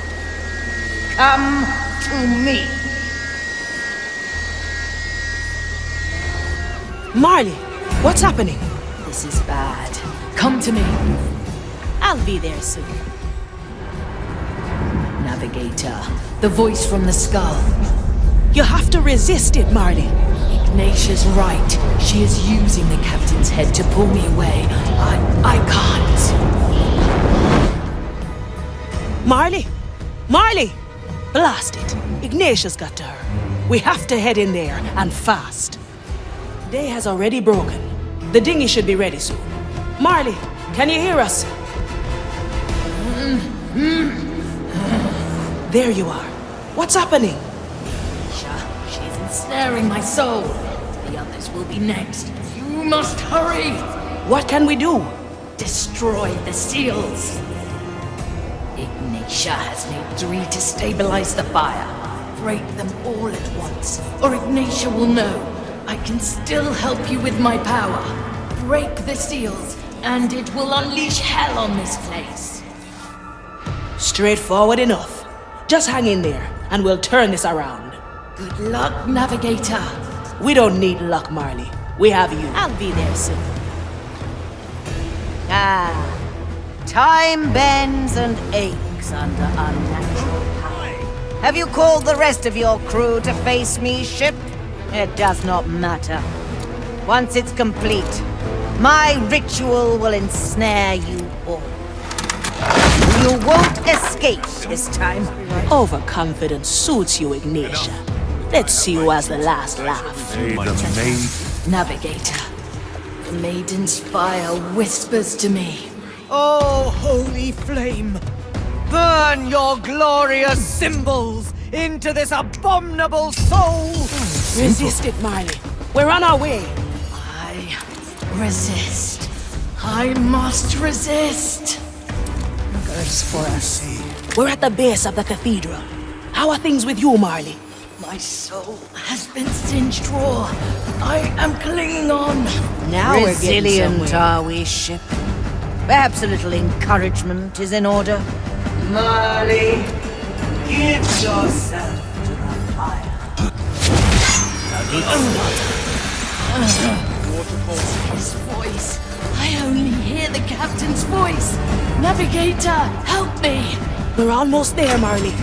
Come to me. Marley, what's happening? This is bad. Come to me. I'll be there soon. Navigator, the voice from the skull. You have to resist it, Marley. Ignatia's right. She is using the captain's head to pull me away. I can't. Marley! Marley! Blast it. Ignatia's got to her. We have to head in there, and fast. Day has already broken. The dinghy should be ready soon. Marley, can you hear us? There you are. What's happening? She's ensnaring my soul. The others will be next. You must hurry. What can we do? Destroy the seals. Ignatia has made 3 to stabilize the fire. Break them all at once, or Ignatia will know. I can still help you with my power. Break the seals, and it will unleash hell on this place. Straightforward enough. Just hang in there, and we'll turn this around. Good luck, Navigator. We don't need luck, Marley. We have you. I'll be there soon. Ah, time bends and aches under unnatural power. Have you called the rest of your crew to face me, ship? It does not matter. Once it's complete, my ritual will ensnare you all. You won't escape this time. Overconfidence suits you, Ignatia. Let's see who has the last laugh. Navigator, maiden's fire whispers to me. Oh, holy flame! Burn your glorious symbols into this abominable soul! Resist it, Marley. We're on our way. I resist. I must resist. Curse for us. We're at the base of the cathedral. How are things with you, Marley? My soul has been singed raw. I am clinging on. Now Resilient, resilient, are we, ship? Perhaps a little encouragement is in order. Marley, give yourself to the fire. His voice. I only hear the captain's voice. Navigator, help me. We're almost there, Marley.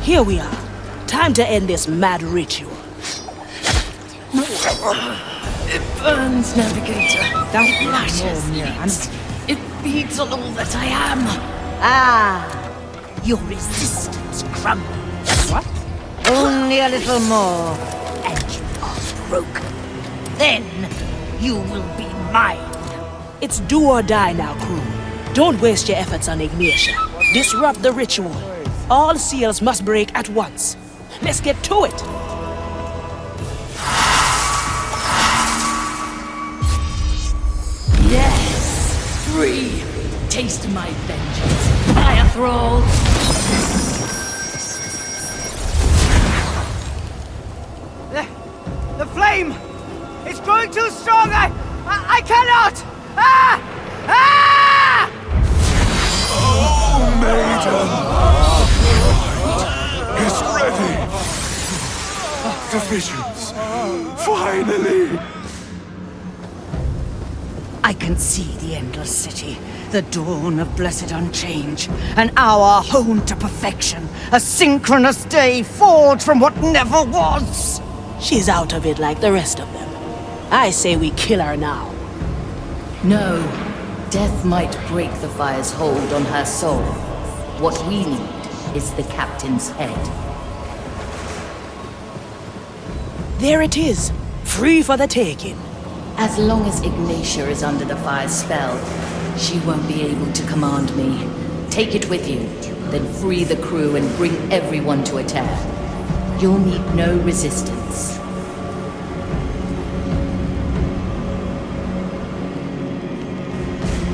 Here we are. Time to end this mad ritual. It burns, Navigator. It lashes. It feeds on all that I am. Ah, your resistance crumbles. What? Only a little more, and you are broken. Then you will be mine. It's do or die now, crew. Don't waste your efforts on Ignition. Disrupt the ritual. All seals must break at once. Let's get to it. Yes, free. Taste my vengeance, fire thrall. The flame! It's growing too strong! I cannot! Ah! Ah! Oh, maiden! It's ready! The visions! Finally! I can see the endless city, the dawn of blessed unchange, an hour honed to perfection, a synchronous day forged from what never was. She's out of it like the rest of them. I say we kill her now. No. Death might break the fire's hold on her soul. What we need is the captain's head. There it is. Free for the taking. As long as Ignatia is under the fire's spell, she won't be able to command me. Take it with you, then free the crew and bring everyone to a tear. You'll meet no resistance.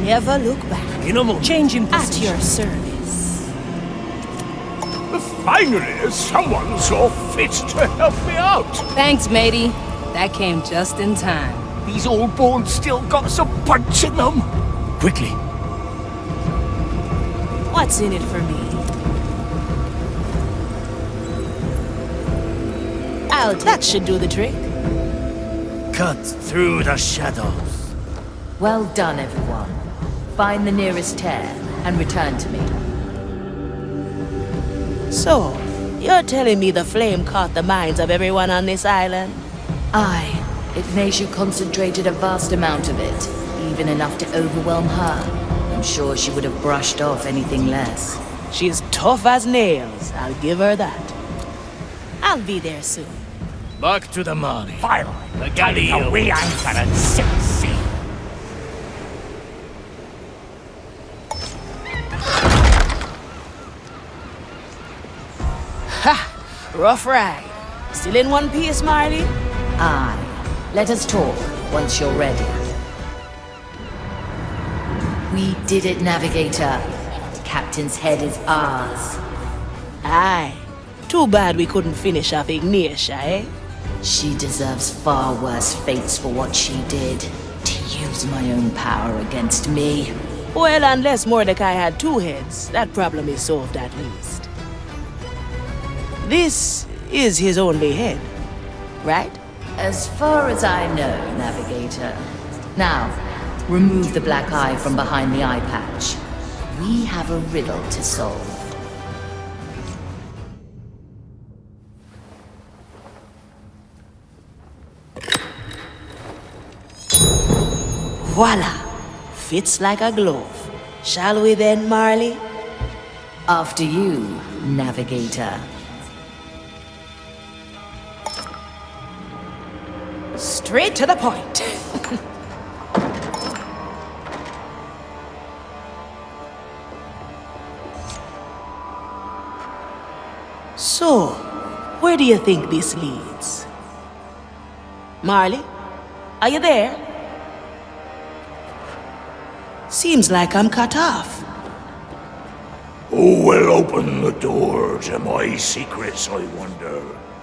Never look back. In a moment. Changing at your service. Finally, someone saw fit to help me out. Thanks, matey. That came just in time. These old bones still got some punch in them. Quickly. What's in it for me? That should do the trick. Cut through the shadows. Well done, everyone. Find the nearest tear and return to me. So, you're telling me the flame caught the minds of everyone on this island? Aye. Ignatia concentrated a vast amount of it, even enough to overwhelm her. I'm sure she would have brushed off anything less. She's tough as nails, I'll give her that. I'll be there soon. Back to the Mali. Finally, The galley we awaits. anchor and set sail. Ha! Rough ride. Still in one piece, Marley? Aye. Let us talk once you're ready. We did it, Navigator. Captain's head is ours. Aye. Too bad we couldn't finish off Ignatia, eh? She deserves far worse fates for what she did. To use my own power against me. Well, unless Mordecai had two heads, that problem is solved at least. This is his only head, right? As far as I know, Navigator. Now, remove the black eye from behind the eye patch. We have a riddle to solve. Voila! Fits like a glove. Shall we then, Marley? After you, Navigator. straight to the point. So, where do you think this leads? Marley, are you there? Seems like I'm cut off. Who will open the door to my secrets, I wonder?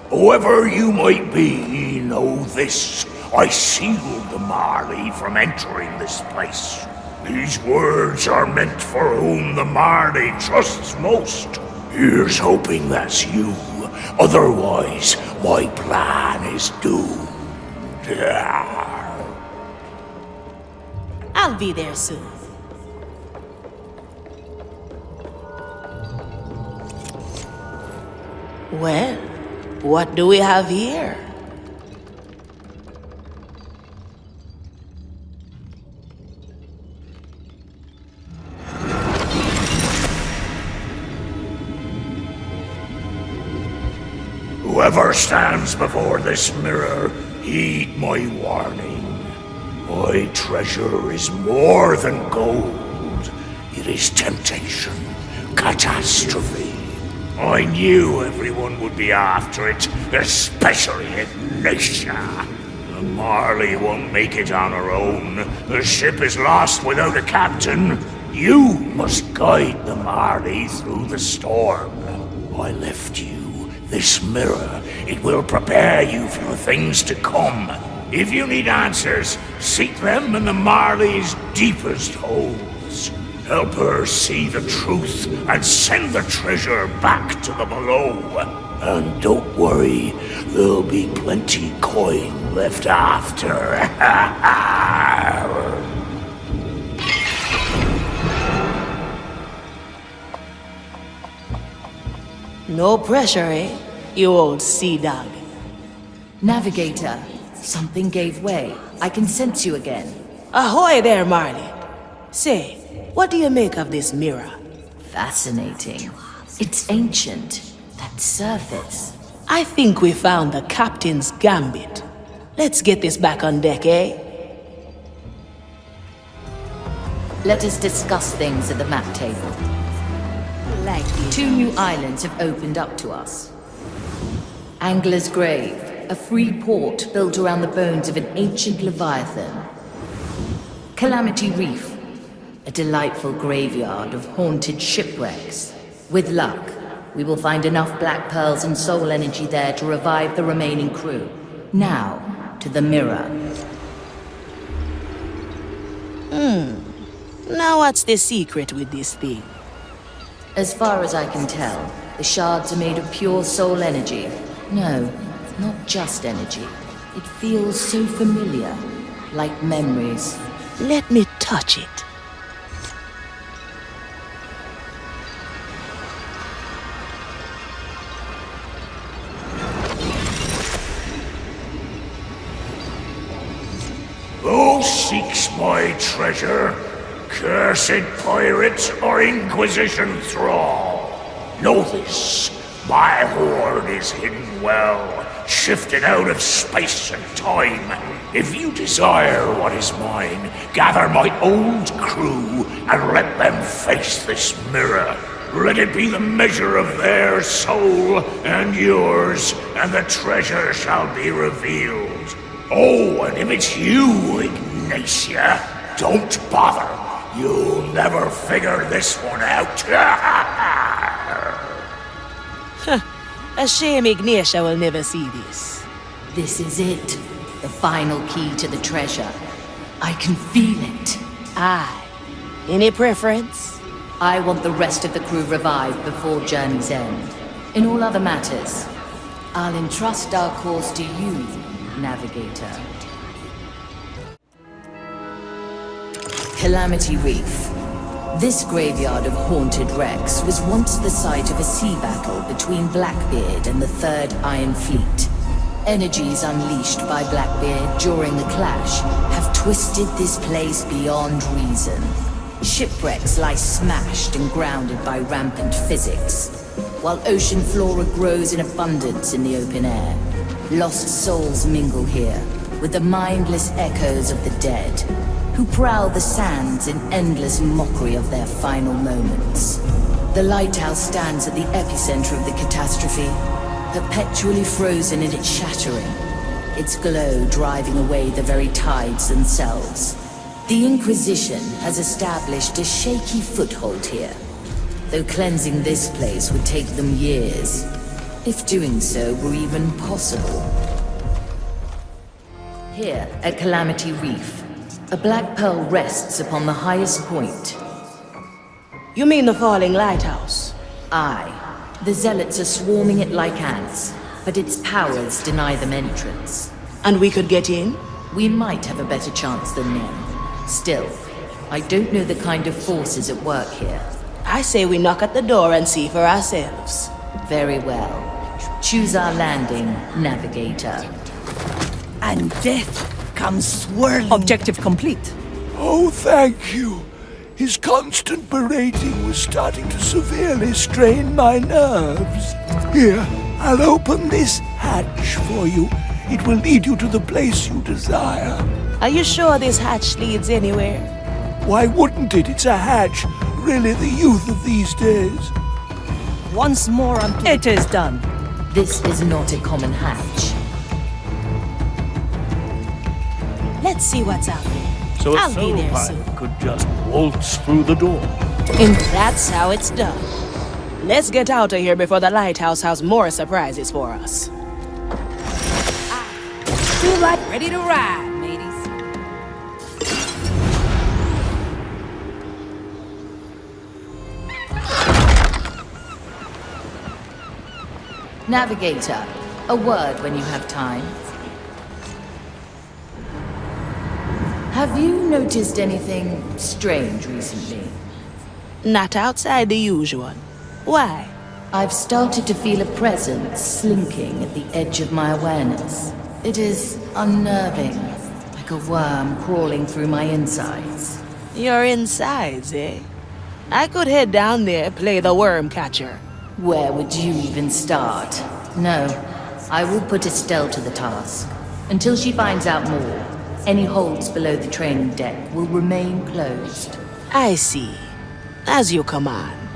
Whoever you might be, know this. I sealed the Marley from entering this place. These words are meant for whom the Marley trusts most. Here's hoping that's you. Otherwise, my plan is doomed. I'll be there soon. Well, what do we have here? Whoever stands before this mirror, heed my warning. My treasure is more than gold. It is temptation, catastrophe. I knew everyone would be after it, especially Ignatia. The Marley won't make it on her own. The ship is lost without a captain. You must guide the Marley through the storm. I left you this mirror. It will prepare you for the things to come. If you need answers, seek them in the Marley's deepest holes. Help her see the truth and send the treasure back to the below. And don't worry, there'll be plenty coin left after. No pressure, eh? You old sea dog. Navigator, something gave way. I can sense you again. Ahoy there, Marley. Say, what do you make of this mirror? Fascinating. It's ancient. That surface. I think we found the Captain's Gambit. Let's get this back on deck, eh? Let us discuss things at the map table. Like this. 2 new islands have opened up to us. Angler's Grave, a free port built around the bones of an ancient leviathan. Calamity Reef, a delightful graveyard of haunted shipwrecks. With luck, we will find enough black pearls and soul energy there to revive the remaining crew. Now, to the mirror. Now what's the secret with this thing? As far as I can tell, the shards are made of pure soul energy. No, not just energy. It feels so familiar, like memories. Let me touch it. Who seeks my treasure? Cursed pirate or Inquisition thrall? Know this, my hoard is hidden well, shifted out of space and time. If you desire what is mine, gather my old crew and let them face this mirror. Let it be the measure of their soul and yours, and the treasure shall be revealed. Oh, and if it's you, Ignatia, don't bother. You'll never figure this one out. A shame Ignatia will never see this. This is it. The final key to the treasure. I can feel it. Aye. Any preference? I want the rest of the crew revived before journey's end. In all other matters, I'll entrust our course to you, Navigator. Calamity Reef. This graveyard of haunted wrecks was once the site of a sea battle between Blackbeard and the Third Iron Fleet. Energies unleashed by Blackbeard during the clash have twisted this place beyond reason. Shipwrecks lie smashed and grounded by rampant physics, while ocean flora grows in abundance in the open air. Lost souls mingle here, with the mindless echoes of the dead, who prowl the sands in endless mockery of their final moments. The lighthouse stands at the epicenter of the catastrophe, perpetually frozen in its shattering, its glow driving away the very tides themselves. The Inquisition has established a shaky foothold here, though cleansing this place would take them years, if doing so were even possible. Here, at Calamity Reef, a black pearl rests upon the highest point. You mean the falling lighthouse? Aye. The Zealots are swarming it like ants, but its powers deny them entrance. And we could get in? We might have a better chance than them. Still, I don't know the kind of forces at work here. I say we knock at the door and see for ourselves. Very well. Choose our landing, Navigator. And death comes swirling. Objective complete. Oh, thank you. His constant berating was starting to severely strain my nerves. Here, I'll open this hatch for you. It will lead you to the place you desire. Are you sure this hatch leads anywhere? Why wouldn't it? It's a hatch. Really the youth of these days. Once more until it is done. This is not a common hatch. Let's see what's out there. So I'll a be soul there pilot soon. could just waltz through the door. And that's how it's done. Let's get out of here before the lighthouse has more surprises for us. Too light, ready to ride, mateys. Navigator, a word when you have time. Have you noticed anything strange recently? Not outside the usual. Why? I've started to feel a presence slinking at the edge of my awareness. It is unnerving, like a worm crawling through my insides. Your insides, eh? I could head down there, play the worm catcher. Where would you even start? No, I will put Estelle to the task. Until she finds out more, any holds below the training deck will remain closed. I see. As you command.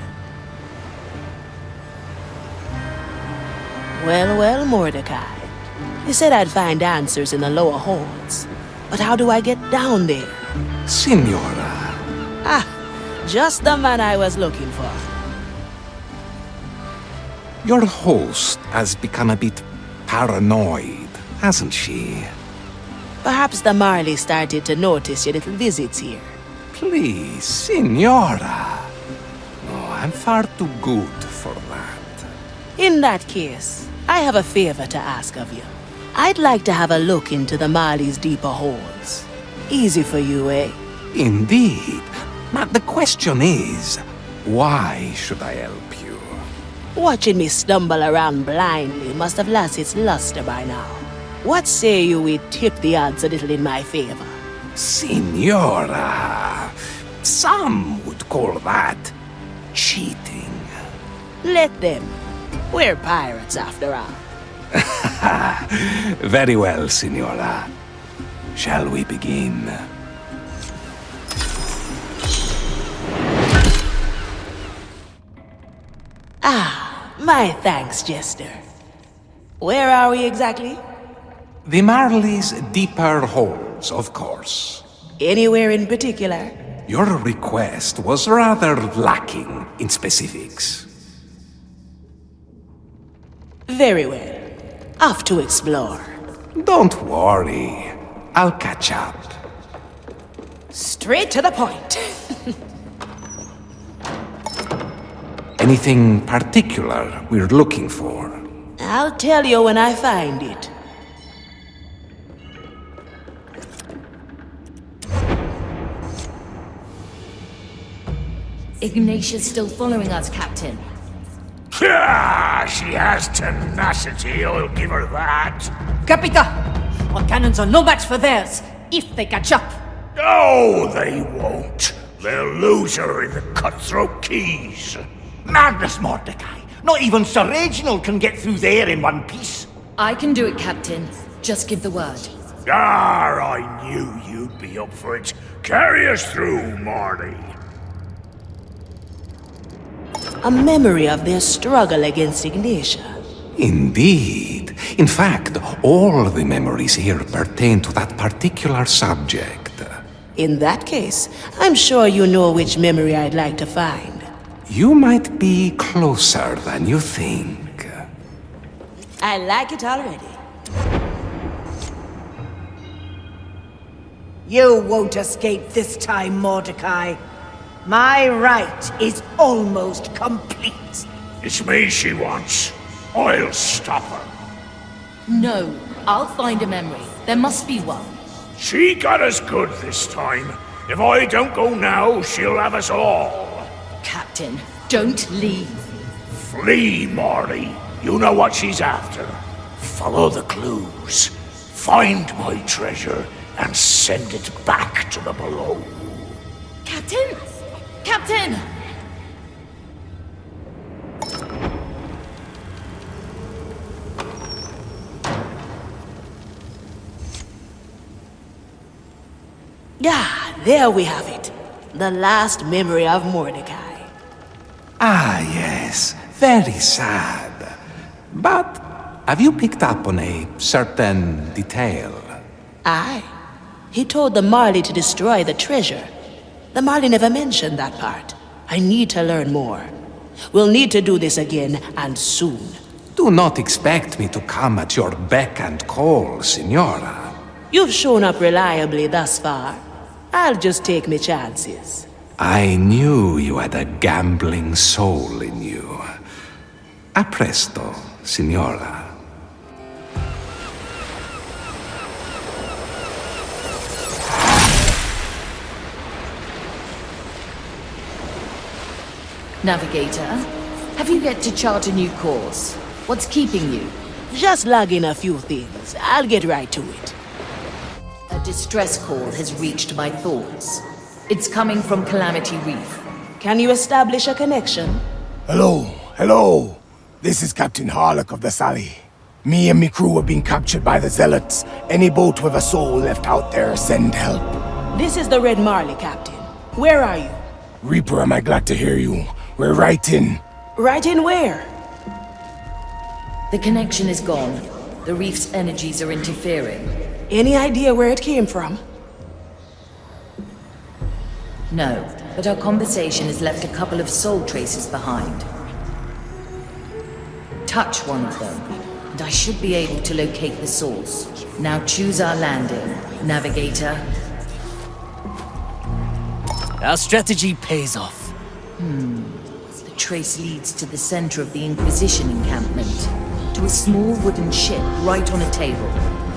Well, well, Mordechai. You said I'd find answers in the lower holds. But how do I get down there? Signora. Ah, just the man I was looking for. Your host has become a bit paranoid, hasn't she? Perhaps the Marley started to notice your little visits here. Please, Signora. No, I'm far too good for that. In that case, I have a favor to ask of you. I'd like to have a look into the Marley's deeper holes. Easy for you, eh? Indeed. But the question is, why should I help you? Watching me stumble around blindly must have lost its luster by now. What say you we tip the odds a little in my favor? Signora, some would call that cheating. Let them. We're pirates after all. Very well, Signora. Shall we begin? Ah, my thanks, Jester. Where are we exactly? The Marley's deeper holes, of course. Anywhere in particular? Your request was rather lacking in specifics. Very well. Off to explore. Don't worry. I'll catch up. Straight to the point. Anything particular we're looking for? I'll tell you when I find it. Ignatia's still following us, Captain. Ah, she has tenacity, I'll give her that. Capita! Our cannons are no match for theirs, if they catch up. No, they won't. They'll lose her in the cutthroat keys. Madness, Mordecai. Not even Sir Reginald can get through there in one piece. I can do it, Captain. Just give the word. Ah, I knew you'd be up for it. Carry us through, Marley. A memory of their struggle against Ignatia. Indeed. In fact, all the memories here pertain to that particular subject. In that case, I'm sure you know which memory I'd like to find. You might be closer than you think. I like it already. You won't escape this time, Mordechai. My rite is almost complete. It's me she wants. I'll stop her. No, I'll find a memory. There must be one. She got us good this time. If I don't go now, she'll have us all. Captain, don't leave. Flee, Marley. You know what she's after. Follow the clues. Find my treasure and send it back to the below. Captain? Captain! Yeah, there we have it. The last memory of Mordechai. Ah, yes. Very sad. But have you picked up on a certain detail? Aye. He told the Marley to destroy the treasure. The Marley never mentioned that part. I need to learn more. We'll need to do this again, and soon. Do not expect me to come at your beck and call, Signora. You've shown up reliably thus far. I'll just take me chances. I knew you had a gambling soul in you. A presto, Signora. Navigator, have you yet to chart a new course? What's keeping you? Just log in a few things. I'll get right to it. A distress call has reached my thoughts. It's coming from Calamity Reef. Can you establish a connection? Hello. This is Captain Harlock of the Sally. Me and me crew have been captured by the Zealots. Any boat with a soul left out there, send help. This is the Red Marley, Captain. Where are you? Reaper, am I glad to hear you. We're right in. Right in where? The connection is gone. The reef's energies are interfering. Any idea where it came from? No, but our conversation has left a couple of soul traces behind. Touch one of them, and I should be able to locate the source. Now choose our landing, Navigator. Our strategy pays off. The trace leads to the center of the Inquisition encampment, to a small wooden ship right on a table.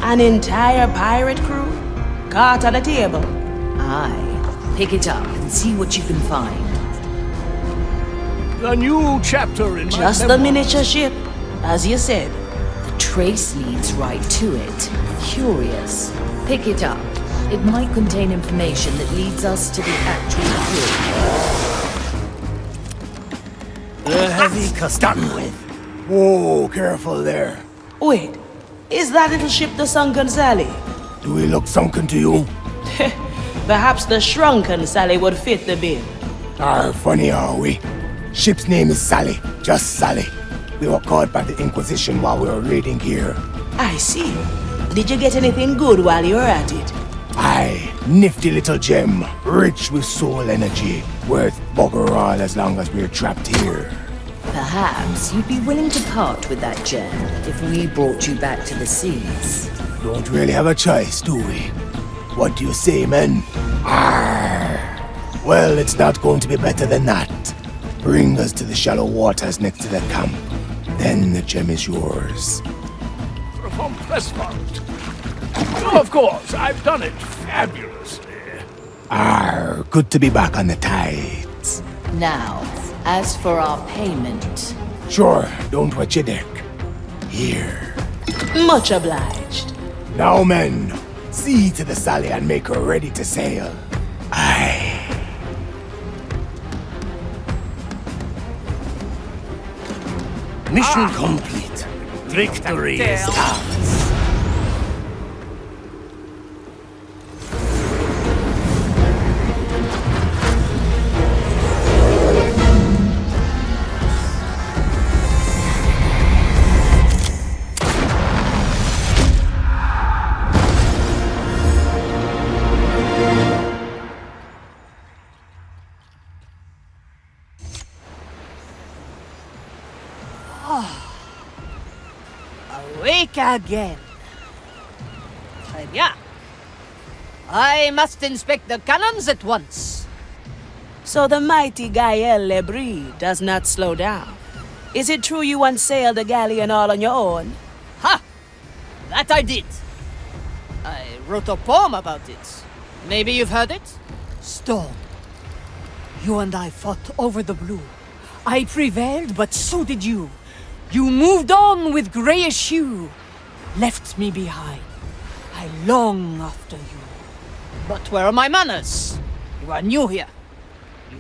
An entire pirate crew? Caught on a table? Aye. Pick it up and see what you can find. A new chapter in my Just the miniature ship, as you said. The trace leads right to it. Curious. Pick it up. It might contain information that leads us to the actual crew. The heavy custom with. Whoa, careful there. Wait, is that little ship the Sunken Sally? Do we look sunken to you? Perhaps the Shrunken Sally would fit the bill. Funny are we? Ship's name is Sally, just Sally. We were caught by the Inquisition while we were raiding here. I see. Did you get anything good while you were at it? Aye, nifty little gem, rich with soul energy, worth bugger all as long as we're trapped here. Perhaps you'd be willing to part with that gem if we brought you back to the seas. Don't really have a choice, do we? What do you say, men? Arr! Well, it's not going to be better than that. Bring us to the shallow waters next to the camp. Then the gem is yours. From Pressmont. Of course, I've done it fabulously. Arr, good to be back on the tides. Now, as for our payment... Sure, don't wet your deck. Here. Much obliged. Now, men, see to the Sally and make her ready to sail. Aye. Mission complete. Victory is ours. again. Yeah. I must inspect the cannons at once. So the mighty Gael Lebris does not slow down. Is it true you once sailed a galleon all on your own? Ha! That I did. I wrote a poem about it. Maybe you've heard it? Storm. You and I fought over the blue. I prevailed, but so did you. You moved on with grayish hue, left me behind. I long after you. But where are my manners? You are new here.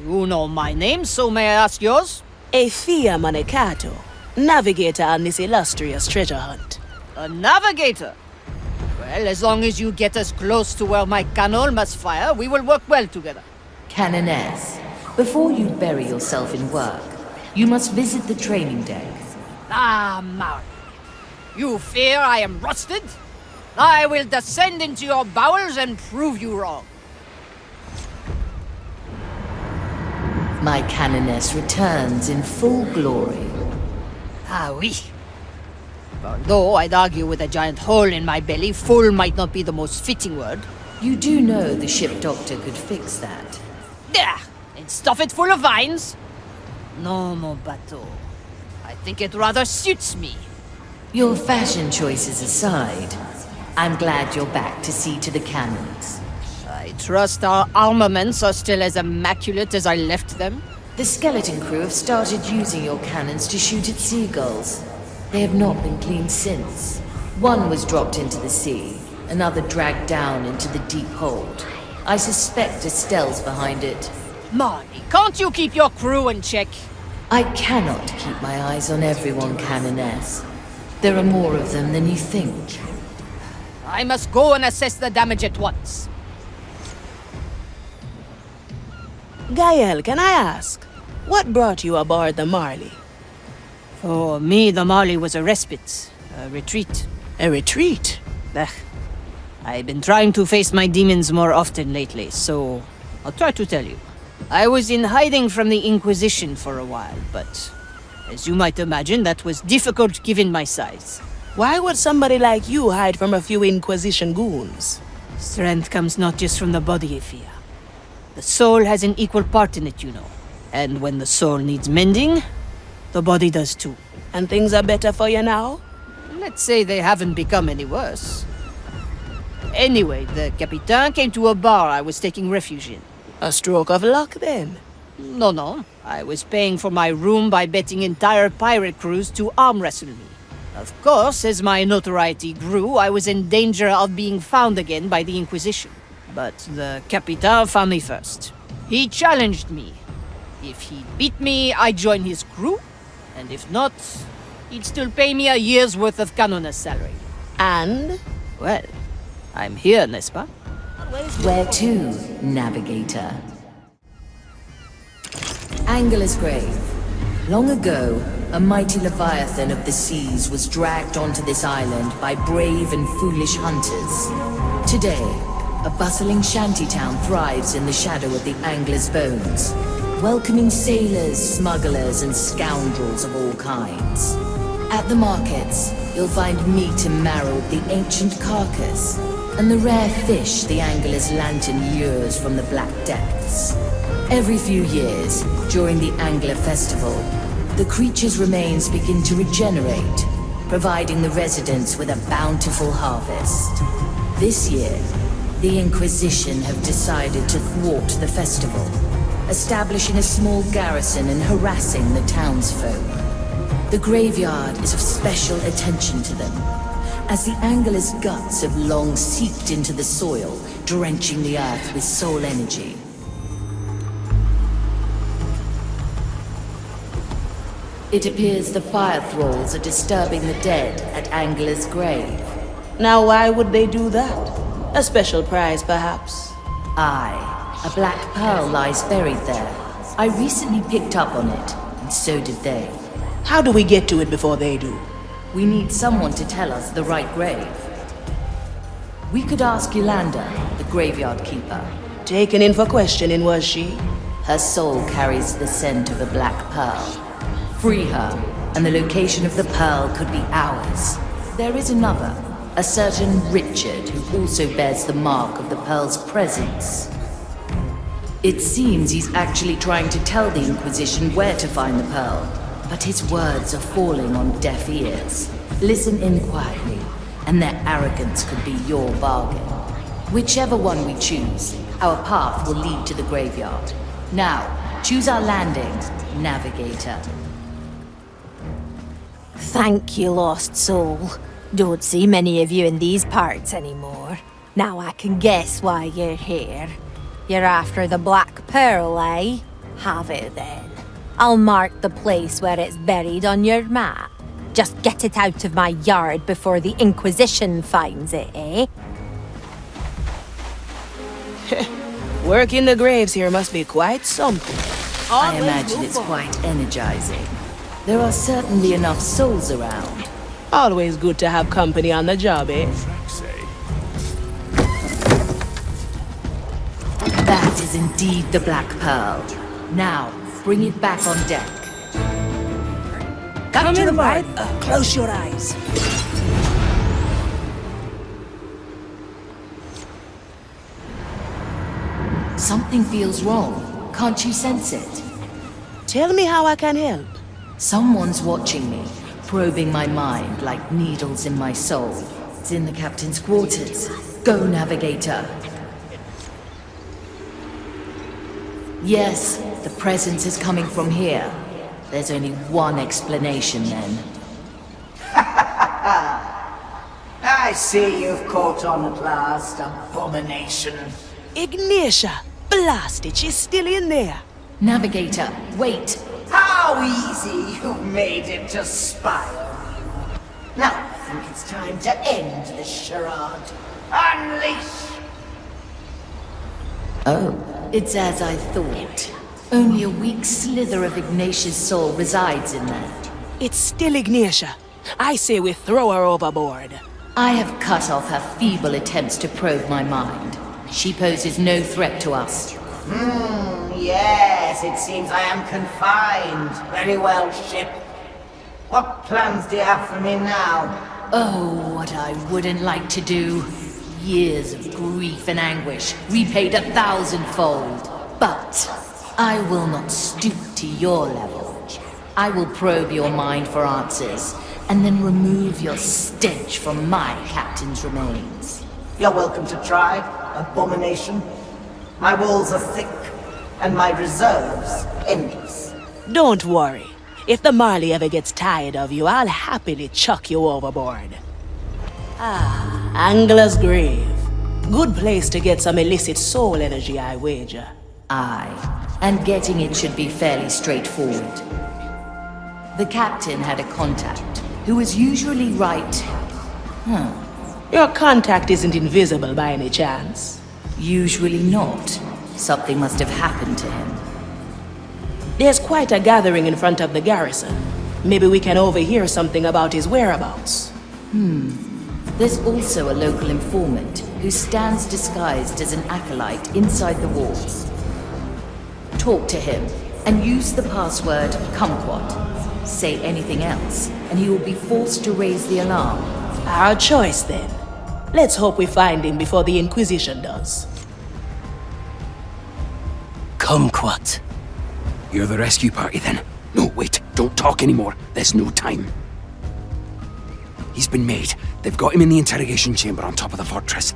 You know my name, so may I ask yours? Ephia Manicato, navigator on this illustrious treasure hunt. A navigator? Well, as long as you get us close to where my cannon must fire, we will work well together. Canoness, before you bury yourself in work, you must visit the training deck. Ah, Maui. You fear I am rusted? I will descend into your bowels and prove you wrong. My Canoness returns in full glory. Ah, oui. Although I'd argue with a giant hole in my belly, full might not be the most fitting word. You do know the ship doctor could fix that. Yeah, and stuff it full of vines. No, mon bateau. I think it rather suits me. Your fashion choices aside, I'm glad you're back to see to the cannons. I trust our armaments are still as immaculate as I left them. The skeleton crew have started using your cannons to shoot at seagulls. They have not been cleaned since. One was dropped into the sea, another dragged down into the deep hold. I suspect Estelle's behind it. Marty, can't you keep your crew in check? I cannot keep my eyes on everyone, Canoness. There are more of them than you think. I must go and assess the damage at once. Gael, can I ask, what brought you aboard the Marley? For me, the Marley was a respite, a retreat. A retreat? Ugh. I've been trying to face my demons more often lately, so I'll try to tell you. I was in hiding from the Inquisition for a while, but as you might imagine, that was difficult given my size. Why would somebody like you hide from a few Inquisition goons? Strength comes not just from the body, Ephia. The soul has an equal part in it, you know. And when the soul needs mending, the body does too. And things are better for you now? Let's say they haven't become any worse. Anyway, the Captain came to a bar I was taking refuge in. A stroke of luck, then? No. I was paying for my room by betting entire pirate crews to arm wrestle me. Of course, as my notoriety grew, I was in danger of being found again by the Inquisition. But the Captain found me first. He challenged me. If he beat me, I'd join his crew. And if not, he'd still pay me a year's worth of Canoness salary. And? Well, I'm here, n'est-ce pas? Where to, navigator? Angela's grave. Long ago, a mighty leviathan of the seas was dragged onto this island by brave and foolish hunters. Today, a bustling shantytown thrives in the shadow of the angler's bones, welcoming sailors, smugglers, and scoundrels of all kinds. At the markets, you'll find meat and marrow of the ancient carcass, and the rare fish the angler's lantern lures from the black depths. Every few years, during the Angler Festival, the creature's remains begin to regenerate, providing the residents with a bountiful harvest. This year, the Inquisition have decided to thwart the festival, establishing a small garrison and harassing the townsfolk. The graveyard is of special attention to them, as the angler's guts have long seeped into the soil, drenching the earth with soul energy. It appears the fire thralls are disturbing the dead at Angler's grave. Now why would they do that? A special prize, perhaps? Aye, a black pearl lies buried there. I recently picked up on it, and so did they. How do we get to it before they do? We need someone to tell us the right grave. We could ask Yolanda, the graveyard keeper. Taken in for questioning, was she? Her soul carries the scent of a black pearl. Free her, and the location of the pearl could be ours. there is another. A certain Richard who also bears the mark of the Pearl's presence. It seems he's actually trying to tell the Inquisition where to find the Pearl, but his words are falling on deaf ears. Listen in quietly, and their arrogance could be your bargain. Whichever one we choose, our path will lead to the graveyard. Now, choose our landing, Navigator. Thank you, lost soul. Don't see many of you in these parts anymore. Now I can guess why you're here. You're after the Black Pearl, eh? Have it then. I'll mark the place where it's buried on your map. Just get it out of my yard before the Inquisition finds it, eh? Working the graves here must be quite something. I imagine it's quite energizing. There are certainly enough souls around. Always good to have company on the job, eh? That is indeed the Black Pearl. Now, bring it back on deck. Captain Mordechai, close your eyes. Something feels wrong. Can't you sense it? Tell me how I can help. Someone's watching me, probing my mind like needles in my soul. It's in the captain's quarters. Go, Navigator. Yes, the presence is coming from here. There's only one explanation then. I see you've caught on at last, abomination. Ignatia! Blast it, she's still in there. Navigator, wait! How easy you made it to spy on you. Now I think it's time to end this charade. Unleash! Oh, it's as I thought. Only a weak slither of Ignatia's soul resides in there. It's still Ignatia. I say we throw her overboard. I have cut off her feeble attempts to probe my mind. She poses no threat to us. Yes, it seems I am confined. Very well, ship. What plans do you have for me now? Oh, what I wouldn't like to do. Years of grief and anguish, repaid 1,000-fold. But I will not stoop to your level. I will probe your mind for answers, and then remove your stench from my captain's remains. You're welcome to try, abomination. My walls are thick, and my reserves endless. Don't worry. If the Marley ever gets tired of you, I'll happily chuck you overboard. Ah, Angler's Grave. Good place to get some illicit soul energy, I wager. Aye, and getting it should be fairly straightforward. The captain had a contact, who was usually right. Your contact isn't invisible by any chance? Usually not. Something must have happened to him. There's quite a gathering in front of the garrison. Maybe we can overhear something about his whereabouts. There's also a local informant who stands disguised as an acolyte inside the walls. Talk to him and use the password kumquat. Say anything else, and he will be forced to raise the alarm. Our choice, then. Let's hope we find him before the Inquisition does. Kumquat. You're the rescue party, then? No, wait. Don't talk anymore. There's no time. He's been made. They've got him in the interrogation chamber on top of the fortress.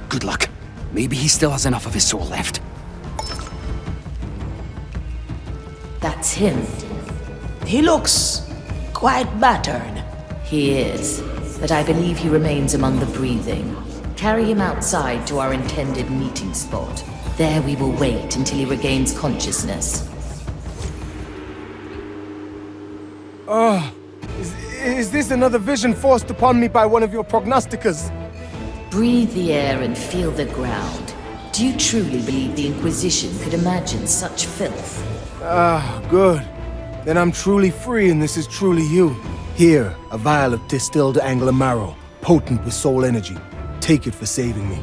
Good luck. Maybe he still has enough of his soul left. That's him. He looks quite battered. He is, but I believe he remains among the breathing. Carry him outside to our intended meeting spot. There we will wait until he regains consciousness. Is this another vision forced upon me by one of your prognosticators? Breathe the air and feel the ground. Do you truly believe the Inquisition could imagine such filth? Good. Then I'm truly free and this is truly you. Here, a vial of distilled angler marrow, potent with soul energy. Take it for saving me.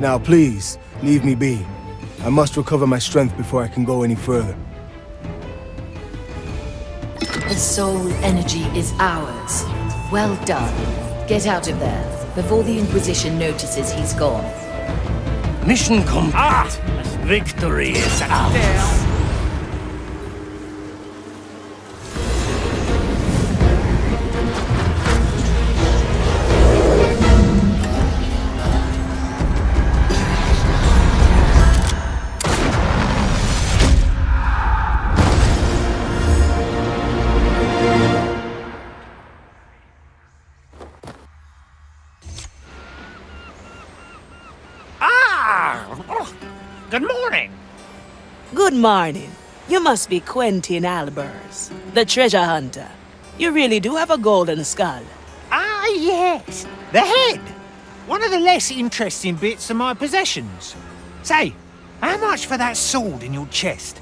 Now please, leave me be. I must recover my strength before I can go any further. The soul energy is ours. Well done. Get out of there, before the Inquisition notices he's gone. Mission complete. Victory is ours. Good morning. Good morning. You must be Quentin Albers, the treasure hunter. You really do have a golden skull. Ah, yes. The head. One of the less interesting bits of my possessions. Say, how much for that sword in your chest?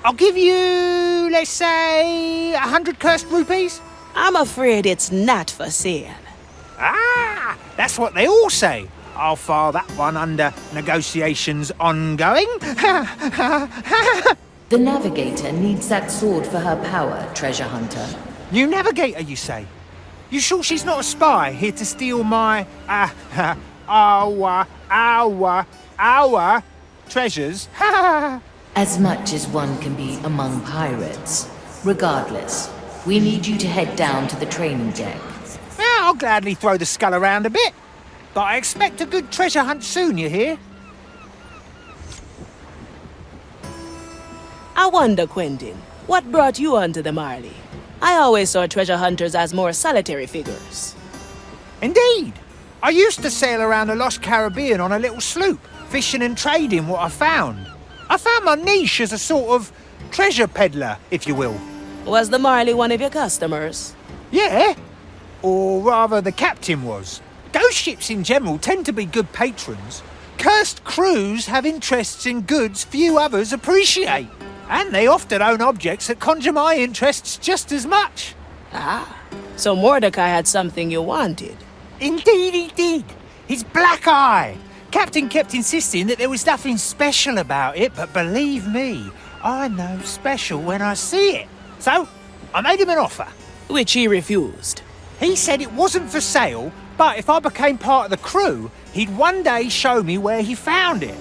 I'll give you, let's say, 100 cursed rupees? I'm afraid it's not for sale. Ah, that's what they all say. I'll file that one under negotiations ongoing. The Navigator needs that sword for her power, treasure hunter. New Navigator, you say? You sure she's not a spy here to steal my, our treasures? As much as one can be among pirates. Regardless, we need you to head down to the training deck. Yeah, I'll gladly throw the skull around a bit. But I expect a good treasure hunt soon, you hear? I wonder, Quentin, what brought you onto the Marley? I always saw treasure hunters as more solitary figures. Indeed. I used to sail around the lost Caribbean on a little sloop, fishing and trading what I found. I found my niche as a sort of treasure peddler, if you will. Was the Marley one of your customers? Yeah. Or rather, the captain was. Ghost ships in general tend to be good patrons. Cursed crews have interests in goods few others appreciate. And they often own objects that conjure my interests just as much. Ah, so Mordechai had something you wanted. Indeed he did. His black eye. Captain kept insisting that there was nothing special about it, but believe me, I know special when I see it. So, I made him an offer. Which he refused. He said it wasn't for sale, but if I became part of the crew, he'd one day show me where he found it.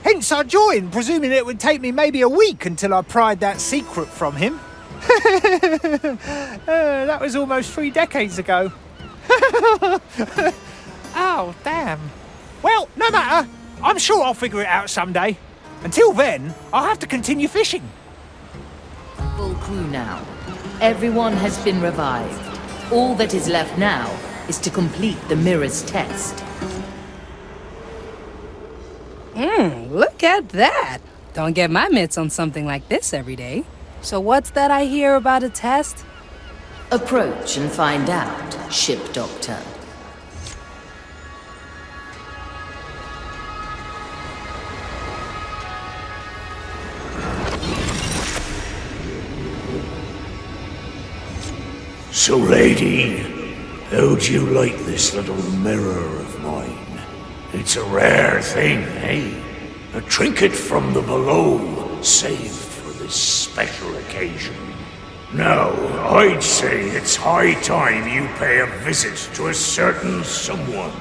Hence I joined, presuming it would take me maybe a week until I pried that secret from him. That was almost 3 decades ago. Oh, damn. Well, no matter. I'm sure I'll figure it out someday. Until then, I'll have to continue fishing. Full crew now. Everyone has been revived. All that is left now is to complete the mirror's test. Look at that. Don't get my mitts on something like this every day. So what's that I hear about a test? Approach and find out, ship doctor. So, lady, how'd you like this little mirror of mine? It's a rare thing, eh? A trinket from the below, saved for this special occasion. Now, I'd say it's high time you pay a visit to a certain someone.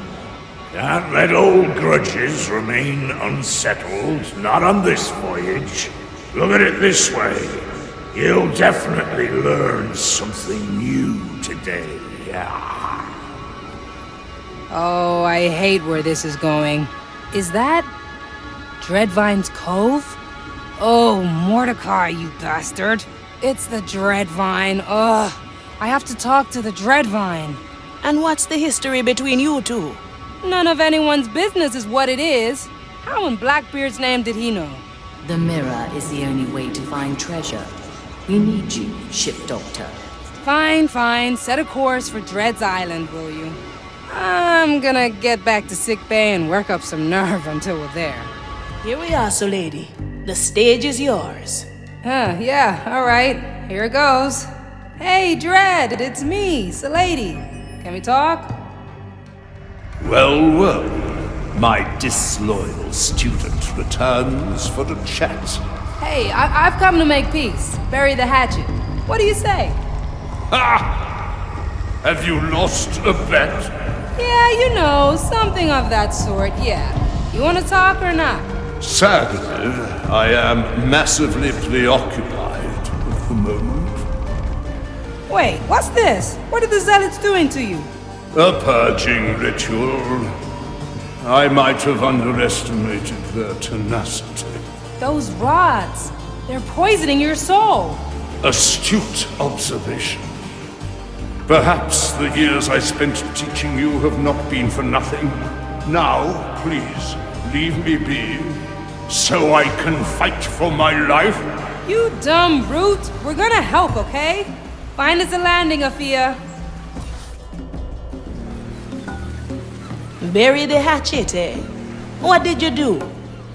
Can't let old grudges remain unsettled, not on this voyage. Look at it this way. You'll definitely learn something new today. Oh, I hate where this is going. Is that Dreadvine's Cove? Oh, Mordecai, you bastard. It's the Dreadvine. Ugh. I have to talk to the Dreadvine. And what's the history between you two? None of anyone's business is what it is. How in Blackbeard's name did he know? The mirror is the only way to find treasure. We need you, ship doctor. Fine, fine. Set a course for Dread's Island, will you? I'm gonna get back to sickbay and work up some nerve until we're there. Here we are, so lady. The stage is yours. Yeah, alright. Here it goes. Hey, Dread, it's me, Lady. Can we talk? Well, well. My disloyal student returns for a chat. Hey, I've come to make peace. Bury the hatchet. What do you say? Ha! Have you lost a bet? Yeah, you know, something of that sort, yeah. You want to talk or not? Sadly, I am massively preoccupied at the moment. Wait, what's this? What are the zealots doing to you? A purging ritual. I might have underestimated their tenacity. Those rods, they're poisoning your soul. Astute observation. Perhaps the years I spent teaching you have not been for nothing. Now, please, leave me be, so I can fight for my life. You dumb brute. We're gonna help, okay? Find us a landing, Afia. Bury the hatchet, eh? What did you do?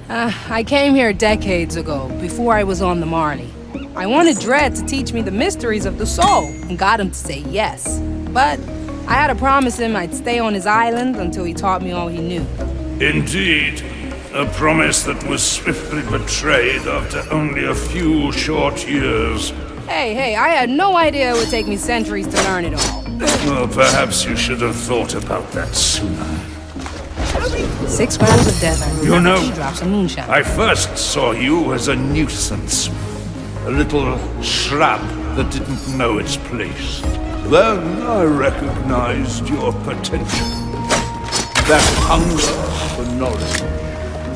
I came here decades ago, before I was on the Marley. I wanted Dread to teach me the mysteries of the soul, and got him to say yes. But I had to promise him I'd stay on his island until he taught me all he knew. Indeed. A promise that was swiftly betrayed after only a few short years. Hey, I had no idea it would take me centuries to learn it all. Well, perhaps you should have thought about that sooner. 6 grams of death. You know, 3 drops of moonshine. I first saw you as a nuisance. A little shrub that didn't know its place. Then I recognized your potential. That hunger for knowledge,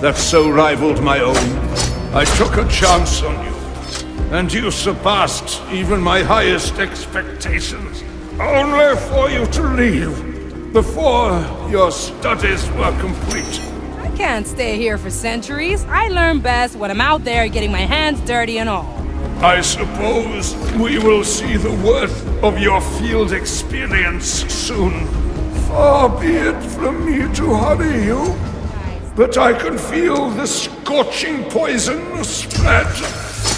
that so rivaled my own. I took a chance on you, and you surpassed even my highest expectations, only for you to leave, before your studies were complete. I can't stay here for centuries. I learn best when I'm out there getting my hands dirty and all. I suppose we will see the worth of your field experience soon. Far be it from me to hurry you, but I can feel the scorching poison spread.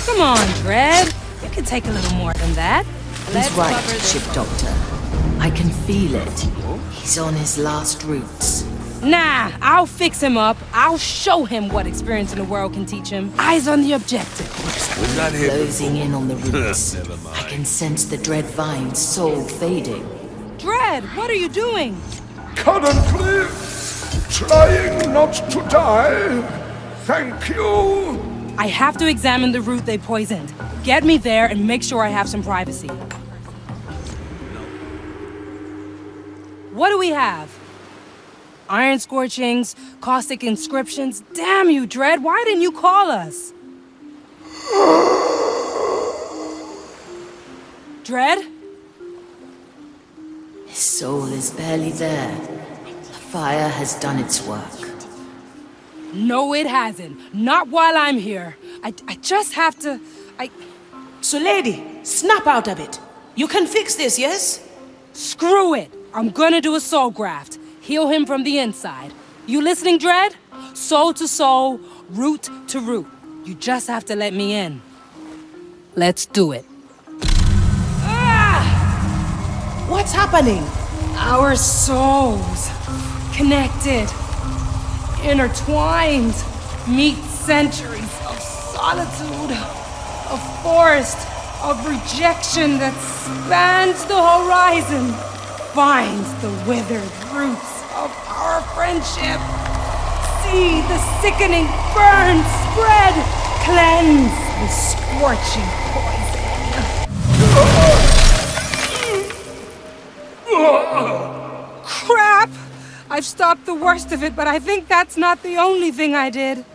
Come on, Dread. You can take a little more than that. He's right, Ship Doctor. I can feel it. He's on his last routes. Nah, I'll fix him up. I'll show him what experience in the world can teach him. Eyes on the objective. Closing in on the roots. I can sense the Dread Vine's soul fading. Dread, what are you doing? Currently, trying not to die. Thank you. I have to examine the root they poisoned. Get me there and make sure I have some privacy. What do we have? Iron scorchings, caustic inscriptions. Damn you, Dread, why didn't you call us? Dread? His soul is barely there. The fire has done its work. No, it hasn't. Not while I'm here. I just have to... So, lady, snap out of it. You can fix this, yes? Screw it. I'm gonna do a soul graft. Heal him from the inside. You listening, Dread? Soul to soul, root to root. You just have to let me in. Let's do it. What's happening? Our souls. Connected. Intertwined. Meet centuries of solitude. A forest of rejection that spans the horizon. Finds the withered roots of our friendship. See the sickening burn spread. Cleanse the scorching poison. Crap! I've stopped the worst of it, but I think that's not the only thing I did.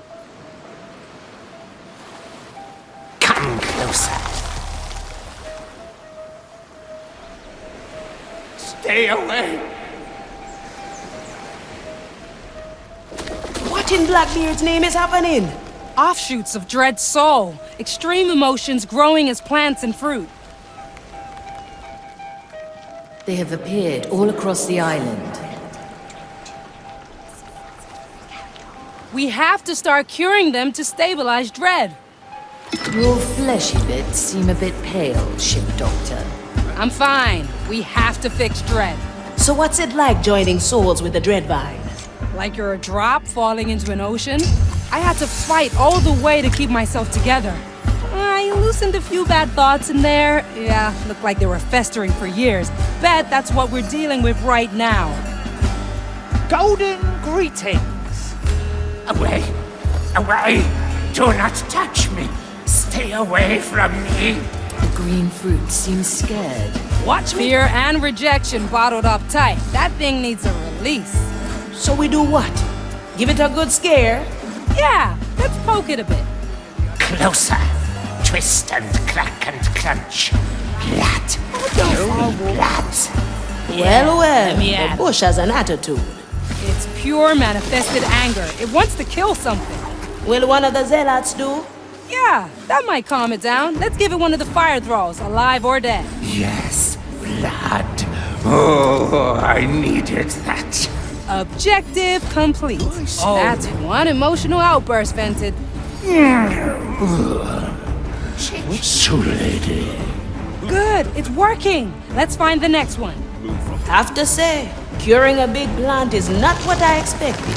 Come closer. Stay away! What in Blackbeard's name is happening? Offshoots of Dread's soul. Extreme emotions growing as plants and fruit. They have appeared all across the island. We have to start curing them to stabilize Dread. Your fleshy bits seem a bit pale, Ship Doctor. I'm fine. We have to fix Dread. So what's it like joining souls with the Dreadvine? Like you're a drop falling into an ocean? I had to fight all the way to keep myself together. I I loosened a few bad thoughts in there. Yeah, looked like they were festering for years. Bet that's what we're dealing with right now. Golden greetings. Away! Away! Do not touch me! Stay away from me! The green fruit seems scared. Watch me. Fear and rejection bottled up tight. That thing needs a release. So we do what? Give it a good scare? Yeah, let's poke it a bit. Closer! Twist and crack and crunch. Lat! Lat! Well, the bush has an attitude. It's pure manifested anger. It wants to kill something. Will one of the zealots do? Yeah, that might calm it down. Let's give it one of the fire throws, alive or dead. Yes, blood. Oh, I needed that. Objective complete. Oh. That's one emotional outburst vented. So lady. Good, it's working. Let's find the next one. Have to say, curing a big plant is not what I expected.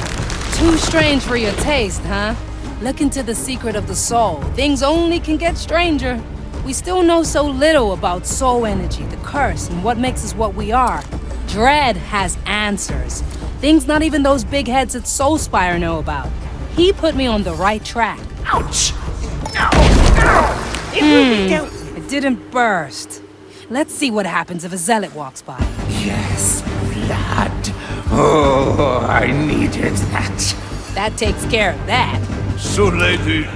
Too strange for your taste, huh? Look into the secret of the soul. Things only can get stranger. We still know so little about soul energy, the curse, and what makes us what we are. Dread has answers. Things not even those big heads at Soulspire know about. He put me on the right track. Ouch! It didn't burst. Let's see what happens if a zealot walks by. Yes, blood. Oh, I needed that. That takes care of that. So, lady,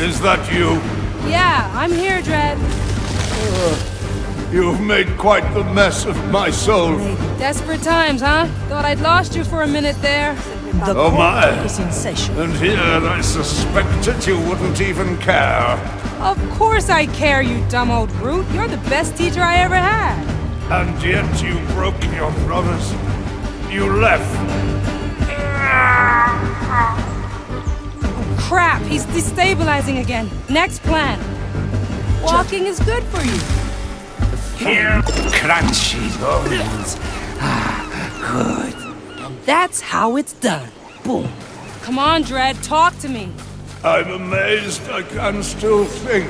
is that you? Yeah, I'm here, Dread. You've made quite the mess of my soul. Desperate times, huh? Thought I'd lost you for a minute there. Oh my! And here I suspected you wouldn't even care. Of course I care, you dumb old brute. You're the best teacher I ever had. And yet you broke your promise. You left. Crap, he's destabilizing again. Next plan. Walking is good for you. Here, crunchy bones. Good. And that's how it's done. Boom. Come on, Dread, talk to me. I'm amazed I can still think.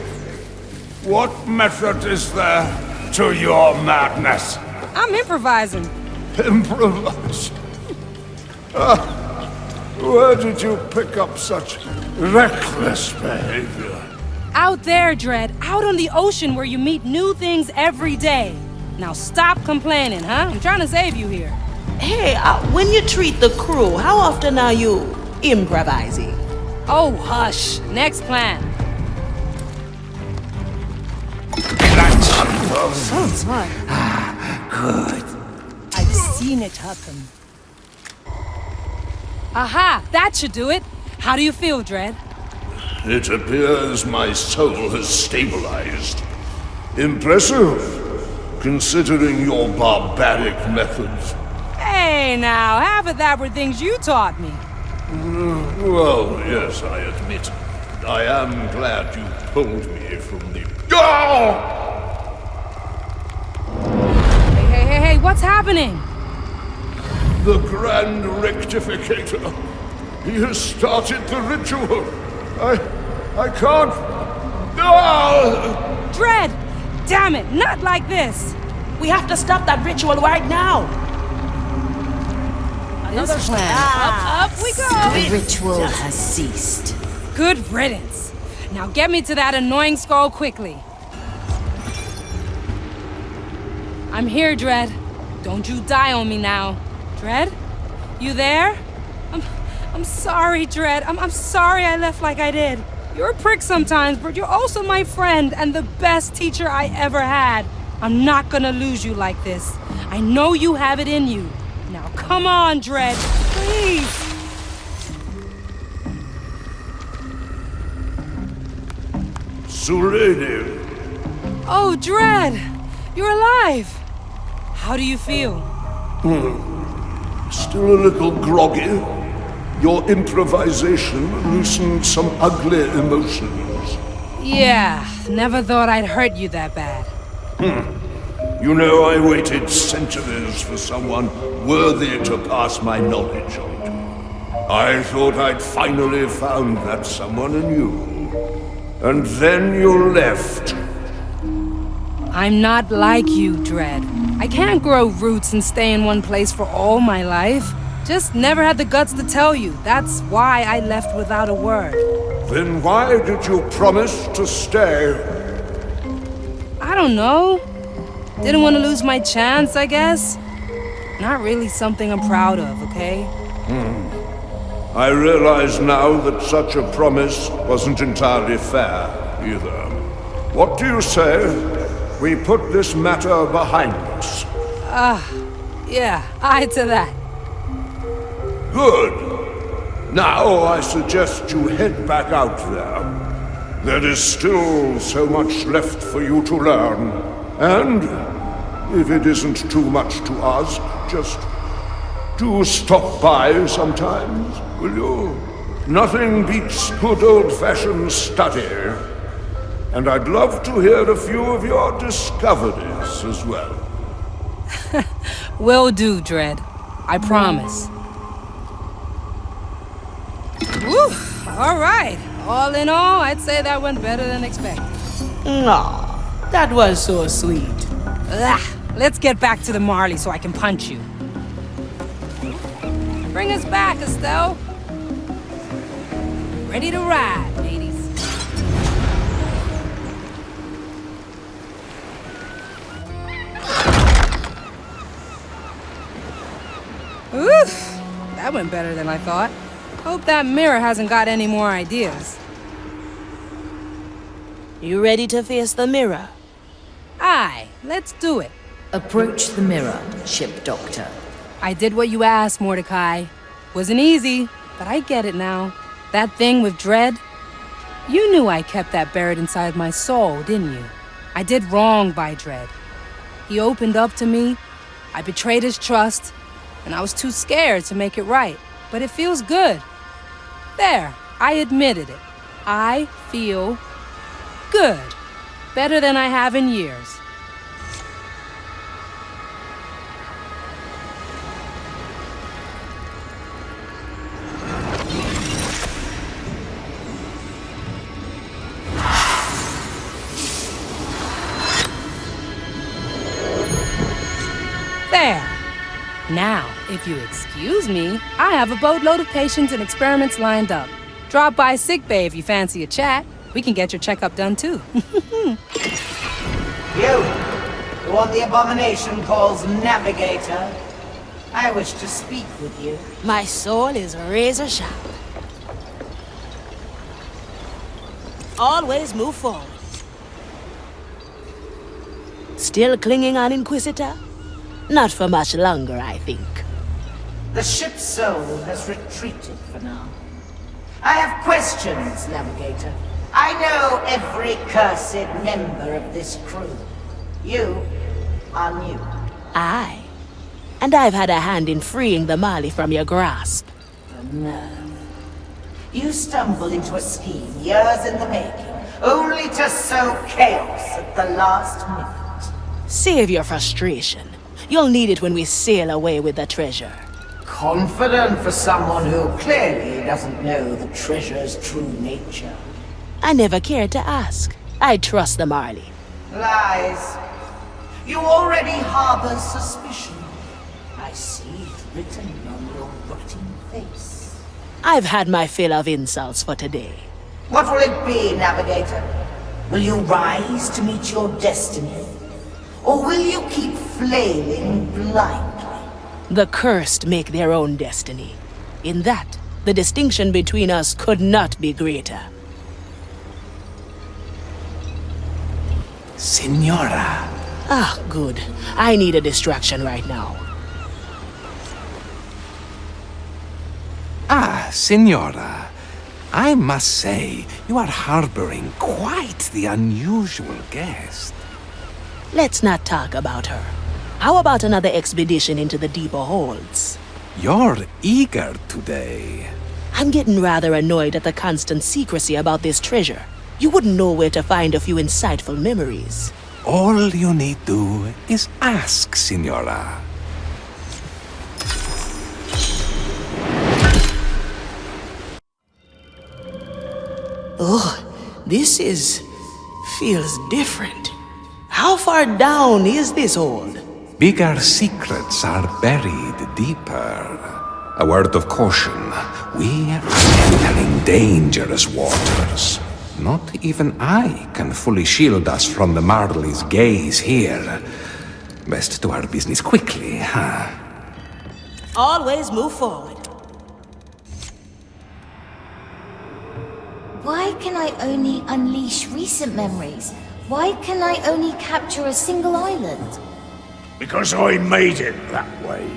What method is there to your madness? I'm improvising. Improvise? Where did you pick up such reckless behavior? Out there, Dread. Out on the ocean where you meet new things every day. Now stop complaining, huh? I'm trying to save you here. Hey, when you treat the crew, how often are you improvising? Oh, hush. Next plan. So smart. Good. I've seen it happen. Aha! That should do it. How do you feel, Dread? It appears my soul has stabilized. Impressive, considering your barbaric methods. Hey, now, half of that were things you taught me. Well, yes, I admit. I am glad you pulled me from the... Hey, what's happening? The Grand Rectificator. He has started the ritual. I can't... Dread! Damn it, not like this! We have to stop that ritual right now! Another plan. Up we go! The ritual has ceased. Good riddance. Now get me to that annoying skull quickly. I'm here, Dread. Don't you die on me now. Dread? You there? I'm sorry, Dread. I'm sorry I left like I did. You're a prick sometimes, but you're also my friend and the best teacher I ever had. I'm not gonna lose you like this. I know you have it in you. Now come on, Dread, please. Sulene. Oh, Dread, you're alive. How do you feel? Still a little groggy. Your improvisation loosened some ugly emotions. Yeah, never thought I'd hurt you that bad. You know, I waited centuries for someone worthy to pass my knowledge on to. I thought I'd finally found that someone in you. And then you left. I'm not like you, Dread. I can't grow roots and stay in one place for all my life. Just never had the guts to tell you. That's why I left without a word. Then why did you promise to stay? I don't know. Didn't want to lose my chance, I guess. Not really something I'm proud of, okay? I realize now that such a promise wasn't entirely fair, either. What do you say? We put this matter behind us. Yeah, aye to that. Good. Now I suggest you head back out there. There is still so much left for you to learn. And, if it isn't too much to ask, just do stop by sometimes, will you? Nothing beats good old-fashioned study. And I'd love to hear a few of your discoveries as well. Will do, Dread. I promise. Woo! All right. All in all, I'd say that went better than expected. Aw, that was so sweet. Let's get back to the Marley so I can punch you. Bring us back, Estelle. Ready to ride, ladies. Oof! That went better than I thought. Hope that mirror hasn't got any more ideas. You ready to face the mirror? Aye, let's do it. Approach the mirror, ship doctor. I did what you asked, Mordechai. Wasn't easy, but I get it now. That thing with Dread? You knew I kept that buried inside my soul, didn't you? I did wrong by Dread. He opened up to me, I betrayed his trust, and I was too scared to make it right. But it feels good. There, I admitted it. I feel good. Better than I have in years. There. Now, if you excuse me, I have a boatload of patients and experiments lined up. Drop by sickbay if you fancy a chat. We can get your checkup done too. You, the one the abomination calls Navigator. I wish to speak with you. My soul is razor sharp. Always move forward. Still clinging on, Inquisitor? Not for much longer, I think. The ship's soul has retreated for now. I have questions, Navigator. I know every cursed member of this crew. You are new. Aye. And I've had a hand in freeing the Marley from your grasp. The nerve. You stumbled into a scheme years in the making, only to sow chaos at the last minute. Save your frustration. You'll need it when we sail away with the treasure. Confident for someone who clearly doesn't know the treasure's true nature. I never cared to ask. I trust the Marley. Lies. You already harbor suspicion. I see it written on your rotting face. I've had my fill of insults for today. What will it be, Navigator? Will you rise to meet your destiny? Or will you keep flailing blindly? The cursed make their own destiny. In that, the distinction between us could not be greater. Signora. Ah, good. I need a distraction right now. Ah, Signora. I must say, you are harboring quite the unusual guest. Let's not talk about her. How about another expedition into the deeper holds? You're eager today. I'm getting rather annoyed at the constant secrecy about this treasure. You wouldn't know where to find a few insightful memories. All you need do is ask, Signora. Oh, feels different. How far down is this hold? Bigger secrets are buried deeper. A word of caution. We are entering dangerous waters. Not even I can fully shield us from the Marley's gaze here. Best do our business quickly, huh? Always move forward. Why can I only unleash recent memories? Why can I only capture a single island? Because I made it that way.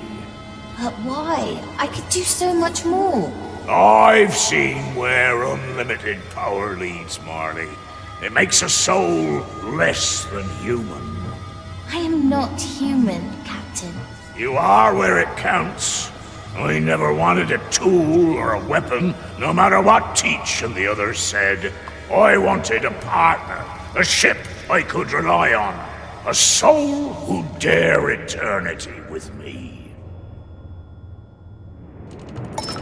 But why? I could do so much more. I've seen where unlimited power leads, Marley. It makes a soul less than human. I am not human, Captain. You are where it counts. I never wanted a tool or a weapon, no matter what Teach and the others said. I wanted a partner, a ship I could rely on, a soul who'd dare eternity with me.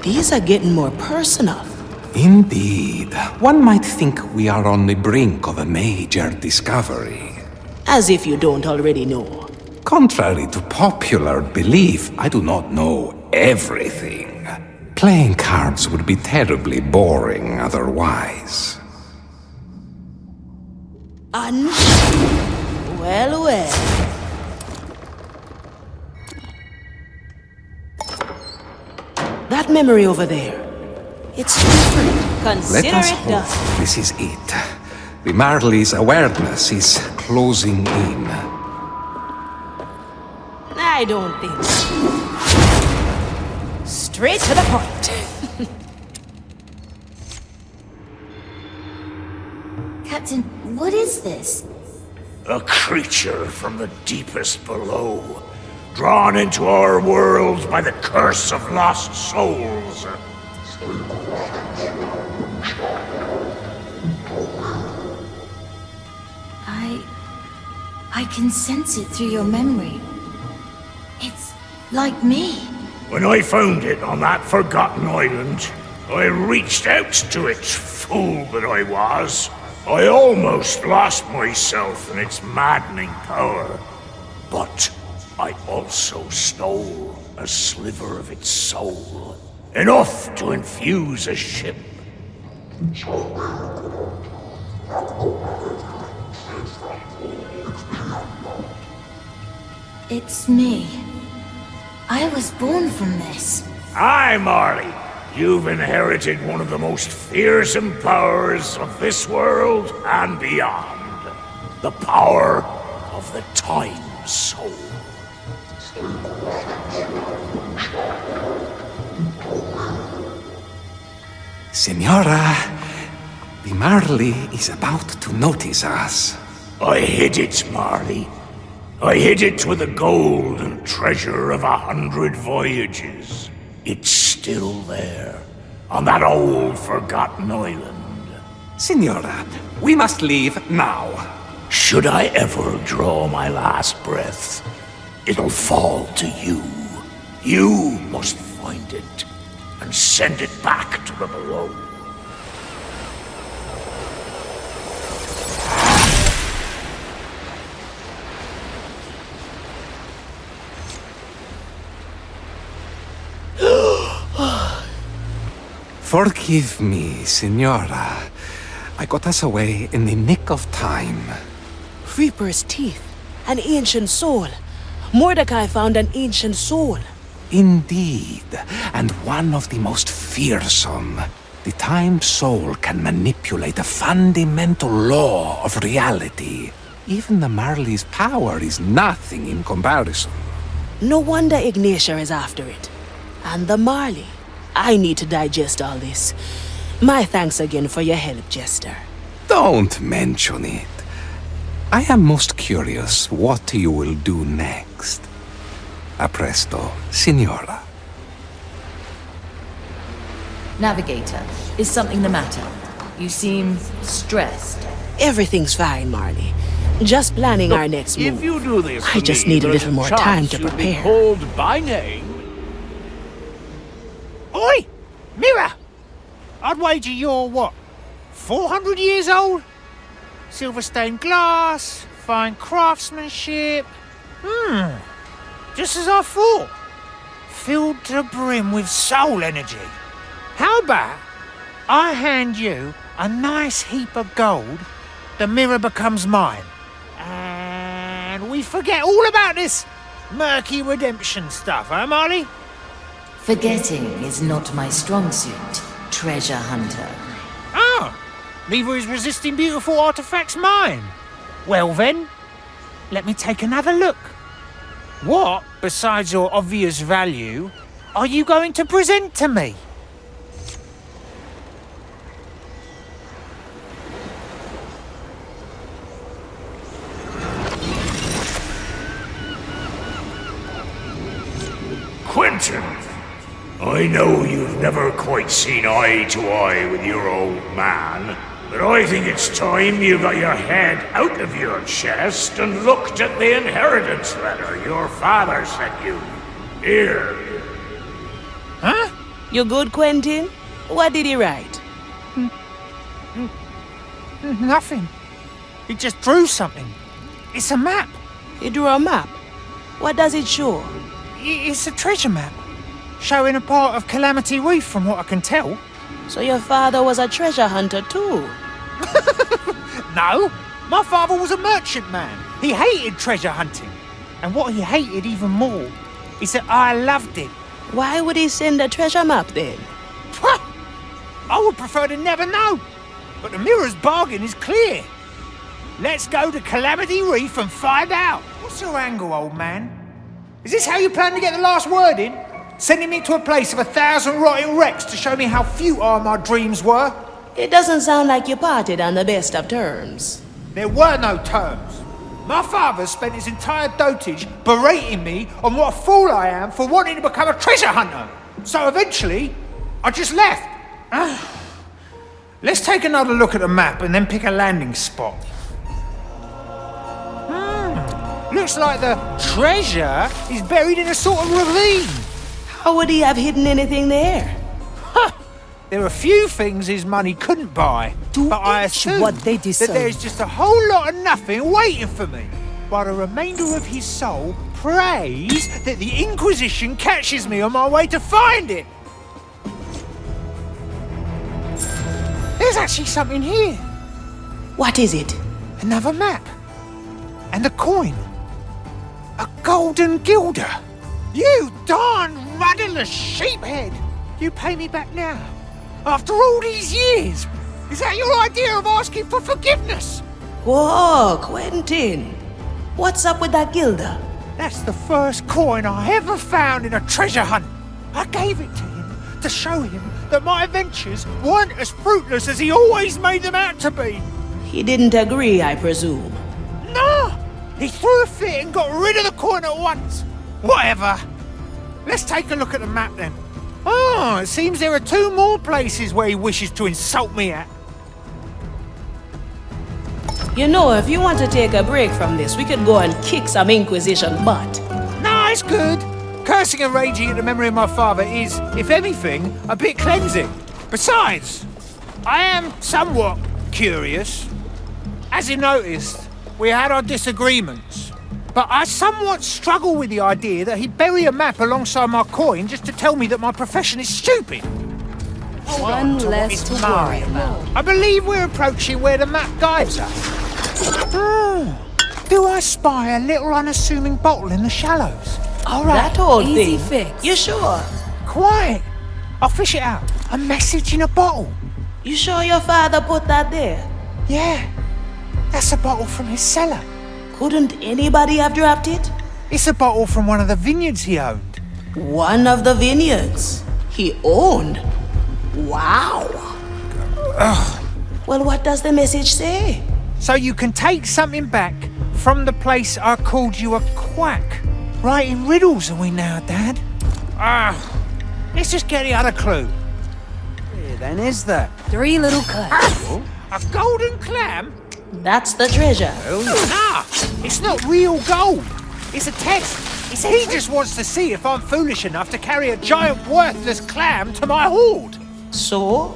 These are getting more personal. Indeed. One might think we are on the brink of a major discovery. As if you don't already know. Contrary to popular belief, I do not know everything. Playing cards would be terribly boring otherwise. Well, well. That memory over there. It's different. Consider Let us it done. hope this is it. The Marley's awareness is closing in. I don't think so. Straight to the point. Captain, what is this? A creature from the deepest below, drawn into our world by the curse of lost souls. I can sense it through your memory. It's like me. When I found it on that forgotten island, I reached out to it, fool that I was. I almost lost myself in its maddening power. But I also stole a sliver of its soul. Enough to infuse a ship. It's me. I was born from this. Aye, Marley. You've inherited one of the most fearsome powers of this world and beyond. The power of the Time Soul. Senora, the Marley is about to notice us. I hid it, Marley. I hid it with the gold and treasure of 100 voyages. It's still there, on that old forgotten island. Senora, we must leave now. Should I ever draw my last breath, it'll fall to you. You must find it and send it back to the below. Forgive me, Senora. I got us away in the nick of time. Reaper's teeth. An ancient soul. Mordechai found an ancient soul. Indeed, and one of the most fearsome. The Time Soul can manipulate a fundamental law of reality. Even the Marley's power is nothing in comparison. No wonder Ignatia is after it. And the Marley. I need to digest all this. My thanks again for your help, Jester. Don't mention it. I am most curious what you will do next. A presto, Signora. Navigator, is something the matter? You seem stressed. Everything's fine, Marley. Just planning our next move. If you do this I just need a little more time to You'll be prepare. called by name. Oi! Mirror! I'd wager you're what? 400 years old? Silver stained glass, fine craftsmanship. Just as I thought. Filled to the brim with soul energy. How about I hand you a nice heap of gold, the mirror becomes mine, and we forget all about this murky redemption stuff, huh, Marley? Forgetting is not my strong suit, treasure hunter. Oh, neither is resisting beautiful artifacts mine. Well then, let me take another look. What, besides your obvious value, are you going to present to me? Quentin, I know you've never quite seen eye to eye with your old man, but I think it's time you got your head out of your chest and looked at the inheritance letter your father sent you. Here. Huh? You good, Quentin? What did he write? Nothing. He just drew something. It's a map. He drew a map? What does it show? It's a treasure map, showing a part of Calamity Reef from what I can tell. So your father was a treasure hunter too? No, my father was a merchant man. He hated treasure hunting. And what he hated even more is that I loved it. Why would he send a treasure map then? I would prefer to never know. But the mirror's bargain is clear. Let's go to Calamity Reef and find out. What's your angle, old man? Is this how you plan to get the last word in? Sending me to a place of 1,000 rotting wrecks to show me how futile my dreams were? It doesn't sound like you parted on the best of terms. There were no terms. My father spent his entire dotage berating me on what a fool I am for wanting to become a treasure hunter. So eventually, I just left. Let's take another look at the map and then pick a landing spot. Looks like the treasure is buried in a sort of ravine. How would he have hidden anything there? There are a few things his money couldn't buy, but I assume what they deserve. that there's just a whole lot of nothing waiting for me, while the remainder of his soul prays that the Inquisition catches me on my way to find it. There's actually something here. What is it? Another map. And a coin. A golden guilder. You darn rudderless sheephead. You pay me back now. After all these years. Is that your idea of asking for forgiveness? Whoa, Quentin. What's up with that guilder? That's the first coin I ever found in a treasure hunt. I gave it to him to show him that my adventures weren't as fruitless as he always made them out to be. He didn't agree, I presume. No! He threw a fit and got rid of the coin at once. Whatever. Let's take a look at the map then. Oh, it seems there are 2 more places where he wishes to insult me at. You know, if you want to take a break from this, we could go and kick some Inquisition butt. No, it's good. Cursing and raging at the memory of my father is, if anything, a bit cleansing. Besides, I am somewhat curious. As you noticed, we had our disagreements. But I somewhat struggle with the idea that he'd bury a map alongside my coin just to tell me that my profession is stupid. One less to worry about. I believe we're approaching where the map guides us. Do I spy a little unassuming bottle in the shallows? All right, that old easy thing. fix. You sure? Quiet. I'll fish it out. A message in a bottle. You sure your father put that there? Yeah. That's a bottle from his cellar. Couldn't anybody have dropped it? It's a bottle from one of the vineyards he owned. One of the vineyards he owned? Wow. Well, what does the message say? So you can take something back from the place I called you a quack. Writing riddles are we now, Dad? Let's just get the other clue. Where then is that? 3 little cuts. A golden clam? That's the treasure. Nah, it's not real gold. It's a test. He just wants to see if I'm foolish enough to carry a giant worthless clam to my hoard. So,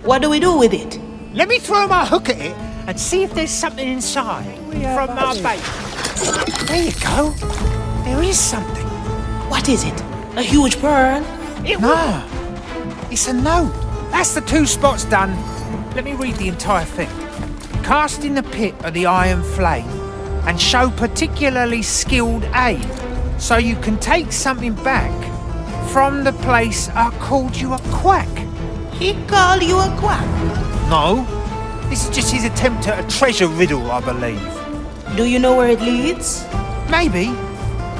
what do we do with it? Let me throw my hook at it and see if there's something inside from my bait. There you go. There is something. What is it? A huge pearl? No, it's a note. That's the 2 spots done. Let me read the entire thing. Cast in the pit of the iron flame and show particularly skilled aid, so you can take something back from the place I called you a quack. He called you a quack? No, this is just his attempt at a treasure riddle, I believe. Do you know where it leads? Maybe,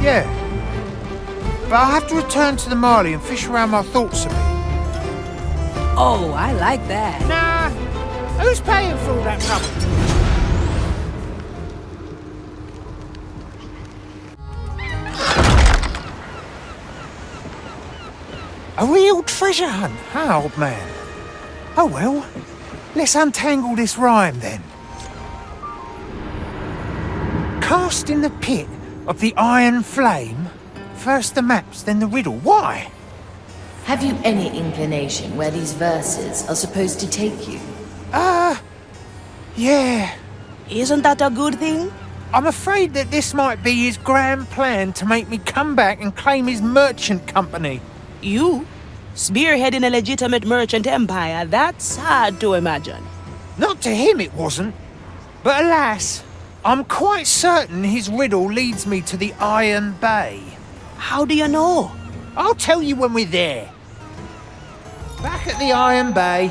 yeah. But I'll have to return to the Marley and fish around my thoughts a bit. Oh, I like that. Nah, who's paying for all that trouble? A real treasure hunt, huh, old man? Oh well, let's untangle this rhyme then. Cast in the pit of the iron flame, first the maps, then the riddle. Why? Have you any inclination where these verses are supposed to take you? Yeah. Isn't that a good thing? I'm afraid that this might be his grand plan to make me come back and claim his merchant company. You? Spearheading a legitimate merchant empire? That's hard to imagine. Not to him it wasn't. But alas, I'm quite certain his riddle leads me to the Iron Bay. How do you know? I'll tell you when we're there. Back at the Iron Bay.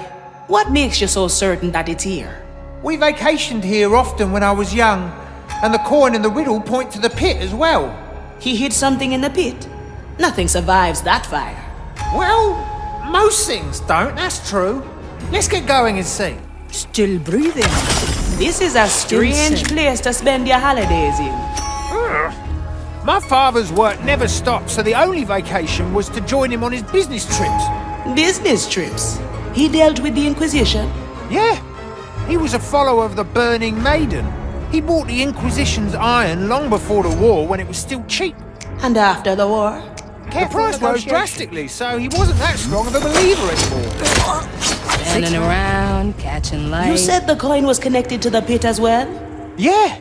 What makes you so certain that it's here? We vacationed here often when I was young, and the coin and the riddle point to the pit as well. He hid something in the pit? Nothing survives that fire. Well, most things don't, that's true. Let's get going and see. Still breathing. This is a strange place to spend your holidays in. My father's work never stopped, so the only vacation was to join him on his business trips. Business trips? He dealt with the Inquisition? Yeah. He was a follower of the Burning Maiden. He bought the Inquisition's iron long before the war when it was still cheap. And after the war? The price rose drastically, so he wasn't that strong of a believer anymore. Standing around, catching light. You said the coin was connected to the pit as well? Yeah.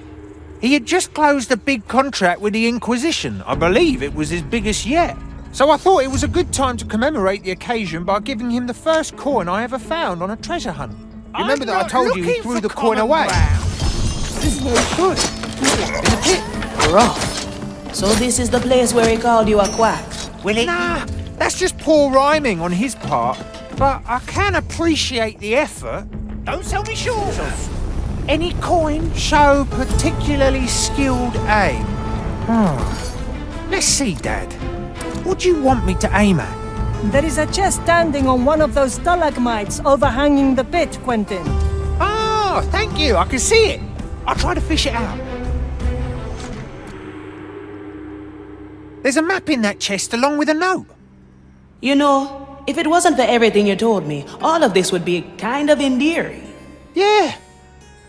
He had just closed a big contract with the Inquisition. I believe it was his biggest yet. So I thought it was a good time to commemorate the occasion by giving him the first coin I ever found on a treasure hunt. You remember that I told you he threw the coin away? This is no good. In the pit. Rough. So this is the place where he called you a quack? Will it? Nah, that's just poor rhyming on his part. But I can appreciate the effort. Don't sell me short. Any coin show particularly skilled aim. Let's see, Dad. What do you want me to aim at? There is a chest standing on one of those stalagmites overhanging the pit, Quentin. Oh, thank you. I can see it. I'll try to fish it out. There's a map in that chest along with a note. You know, if it wasn't for everything you told me, all of this would be kind of endearing. Yeah,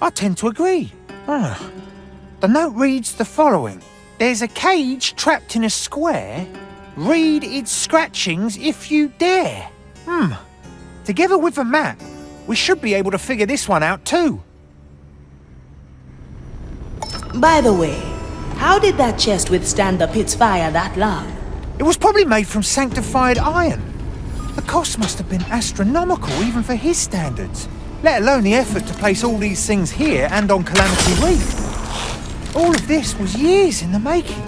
I tend to agree. The note reads the following. There's a cage trapped in a square. Read its scratchings if you dare. Together with the map, we should be able to figure this one out too. By the way, how did that chest withstand the pit's fire that long? It was probably made from sanctified iron. The cost must have been astronomical even for his standards, let alone the effort to place all these things here and on Calamity Reef. All of this was years in the making.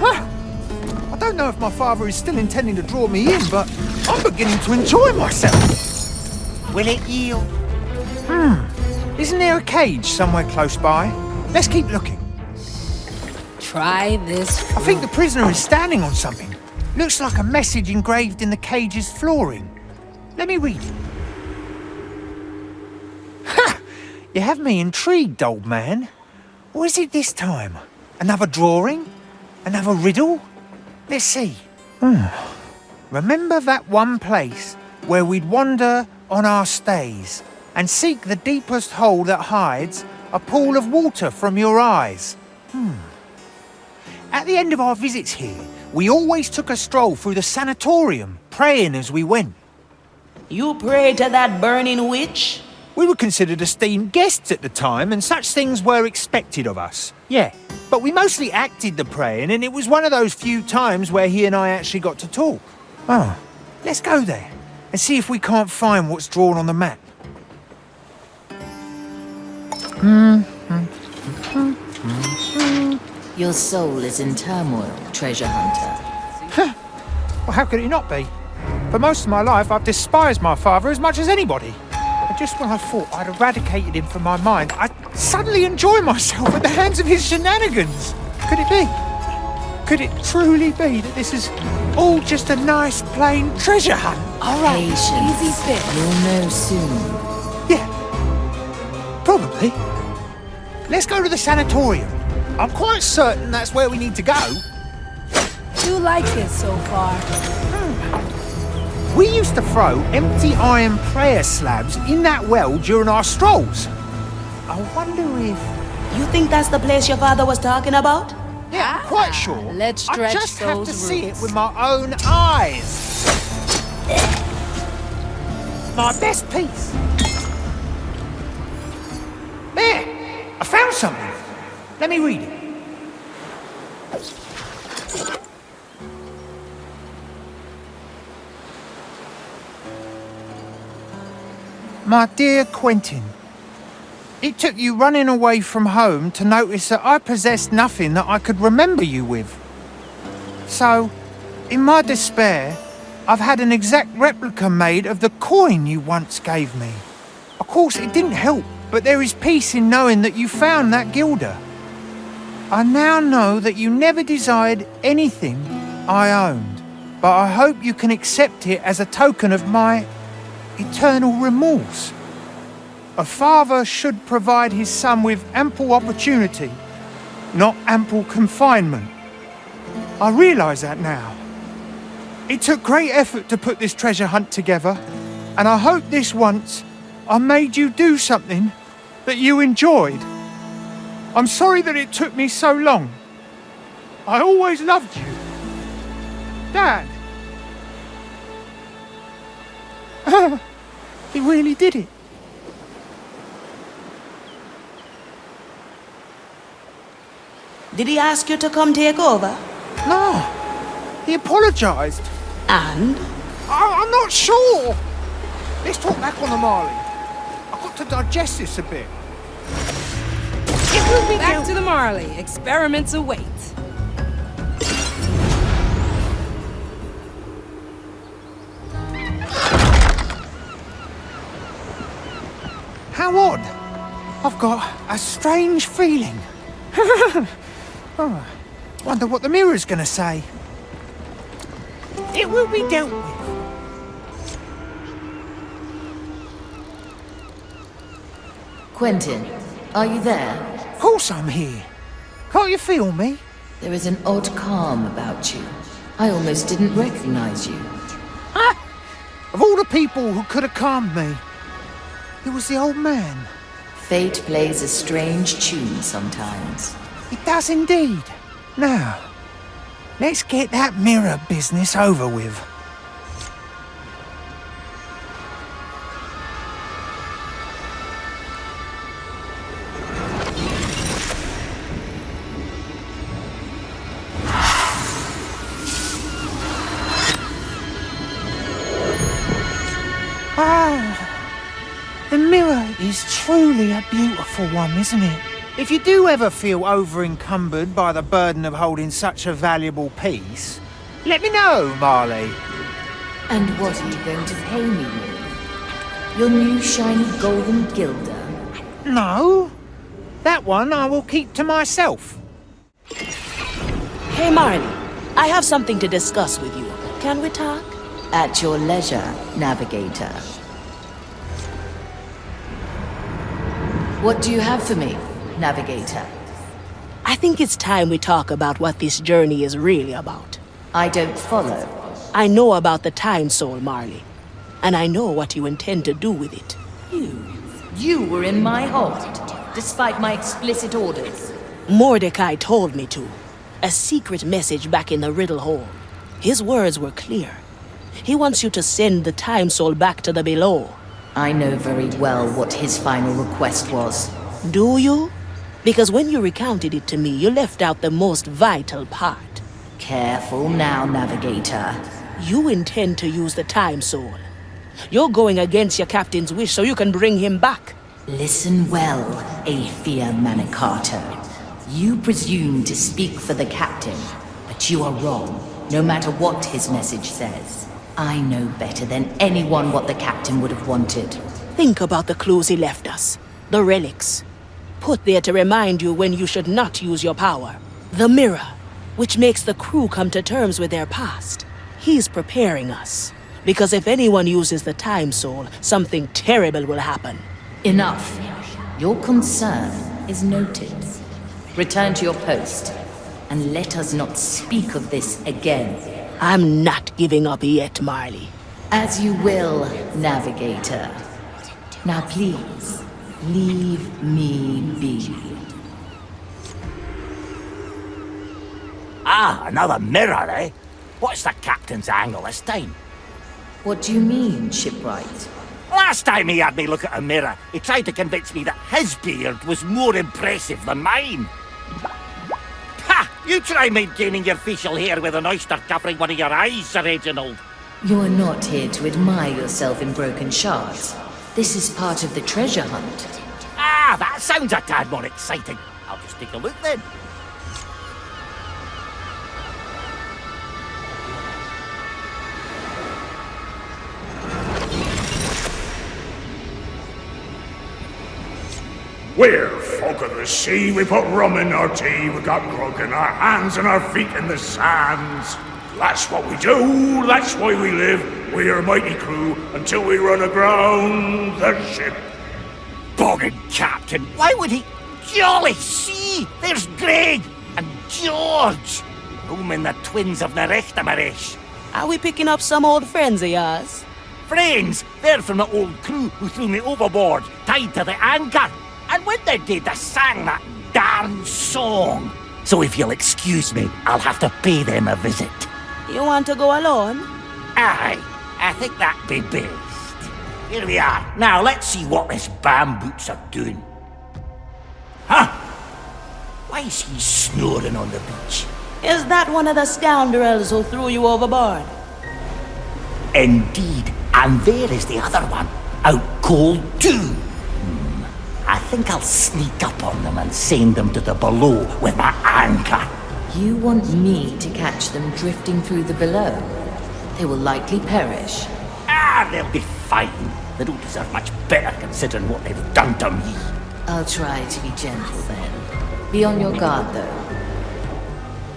I don't know if my father is still intending to draw me in, but I'm beginning to enjoy myself. Will it yield? Isn't there a cage somewhere close by? Let's keep looking. Try this. I think the prisoner is standing on something. Looks like a message engraved in the cage's flooring. Let me read it. Ha! You have me intrigued, old man. What is it this time? Another drawing? Another riddle? Let's see. Remember that one place where we'd wander on our stays and seek the deepest hole that hides a pool of water from your eyes? At the end of our visits here, we always took a stroll through the sanatorium, praying as we went. You prayed to that burning witch? We were considered esteemed guests at the time, and such things were expected of us. Yeah, but we mostly acted the praying, and it was one of those few times where he and I actually got to talk. Oh, let's go there and see if we can't find what's drawn on the map. Your soul is in turmoil, treasure hunter. Well, how could it not be? For most of my life, I've despised my father as much as anybody. And just when I thought I'd eradicated him from my mind, I suddenly enjoy myself at the hands of his shenanigans. Could it be? Could it truly be that this is all just a nice, plain treasure hunt? All right, easy fit. You'll know soon. Yeah, probably. Let's go to the sanatorium. I'm quite certain that's where we need to go. Do like it so far. We used to throw empty iron prayer slabs in that well during our strolls. I wonder if... You think that's the place your father was talking about? Yeah, I'm quite sure. Let's stretch I just have to those see it roots. with my own eyes. My best piece. There! I found something. Let me read it. My dear Quentin, it took you running away from home to notice that I possessed nothing that I could remember you with. So, in my despair, I've had an exact replica made of the coin you once gave me. Of course, it didn't help, but there is peace in knowing that you found that guilder. I now know that you never desired anything I owned, but I hope you can accept it as a token of my eternal remorse. A father should provide his son with ample opportunity, not ample confinement. I realise that now. It took great effort to put this treasure hunt together, and I hope this once I made you do something that you enjoyed. I'm sorry that it took me so long. I always loved you. Dad. He really did it. Did he ask you to come take over? No. He apologised. And? I'm not sure. Let's talk back on the Marley. I've got to digest this a bit. It will be Back to the Marley. Experiments await. How odd. I've got a strange feeling. Oh, wonder what the mirror's gonna say. It will be dealt with. Quentin, are you there? Of course I'm here. Can't you feel me? There is an odd calm about you. I almost didn't recognize you. Of all the people who could have calmed me, it was the old man. Fate plays a strange tune sometimes. It does indeed. Now, let's get that mirror business over with. The mirror is truly a beautiful one, isn't it? If you do ever feel over-encumbered by the burden of holding such a valuable piece, let me know, Marley. And what are you going to pay me with? Your new shiny golden gilder? No. That one I will keep to myself. Hey, Marley. I have something to discuss with you. Can we talk? At your leisure, navigator. What do you have for me, navigator? I think it's time we talk about what this journey is really about. I don't follow. I know about the Time Soul, Marley. And I know what you intend to do with it. You were in my hold, despite my explicit orders. Mordechai told me to. A secret message back in the Riddle Hole. His words were clear. He wants you to send the Time Soul back to the below. I know very well what his final request was. Do you? Because when you recounted it to me, you left out the most vital part. Careful now, Navigator. You intend to use the Time Soul. You're going against your captain's wish so you can bring him back. Listen well, Aethia Manicato. You presume to speak for the captain, but you are wrong, no matter what his message says. I know better than anyone what the captain would have wanted. Think about the clues he left us. The relics. Put there to remind you when you should not use your power. The mirror, which makes the crew come to terms with their past. He's preparing us. Because if anyone uses the Time Soul, something terrible will happen. Enough. Your concern is noted. Return to your post, and let us not speak of this again. I'm not giving up yet, Marley. As you will, Navigator. Now please, leave me be. Ah, another mirror, eh? What's the captain's angle this time? What do you mean, shipwright? Last time he had me look at a mirror, he tried to convince me that his beard was more impressive than mine. Ha! You try maintaining your facial hair with an oyster covering one of your eyes, Sir Reginald. You are not here to admire yourself in broken shards. This is part of the treasure hunt. Ah, that sounds a tad more exciting. I'll just take a look then. We're folk of the sea, we put rum in our tea, we got grog in our hands and our feet in the sands. That's what we do, that's why we live, we're a mighty crew, until we run aground the ship. Boggin' captain, why would he? Jolly see, there's Greg and George. Roaming the twins of Nerechtamarish. Are we picking up some old friends of yours? Friends, they're from the old crew who threw me overboard, tied to the anchor. And when they did, they sang that darn song. So if you'll excuse me, I'll have to pay them a visit. You want to go alone? Aye, I think that'd be best. Here we are. Now let's see what this bamboots are doing. Huh? Why is he snoring on the beach? Is that one of the scoundrels who threw you overboard? Indeed, and there is the other one, out cold too. I think I'll sneak up on them and send them to the below with my anchor. You want me to catch them drifting through the below? They will likely perish. Ah, they'll be fine. They don't deserve much better considering what they've done to me. I'll try to be gentle then. Be on your guard though.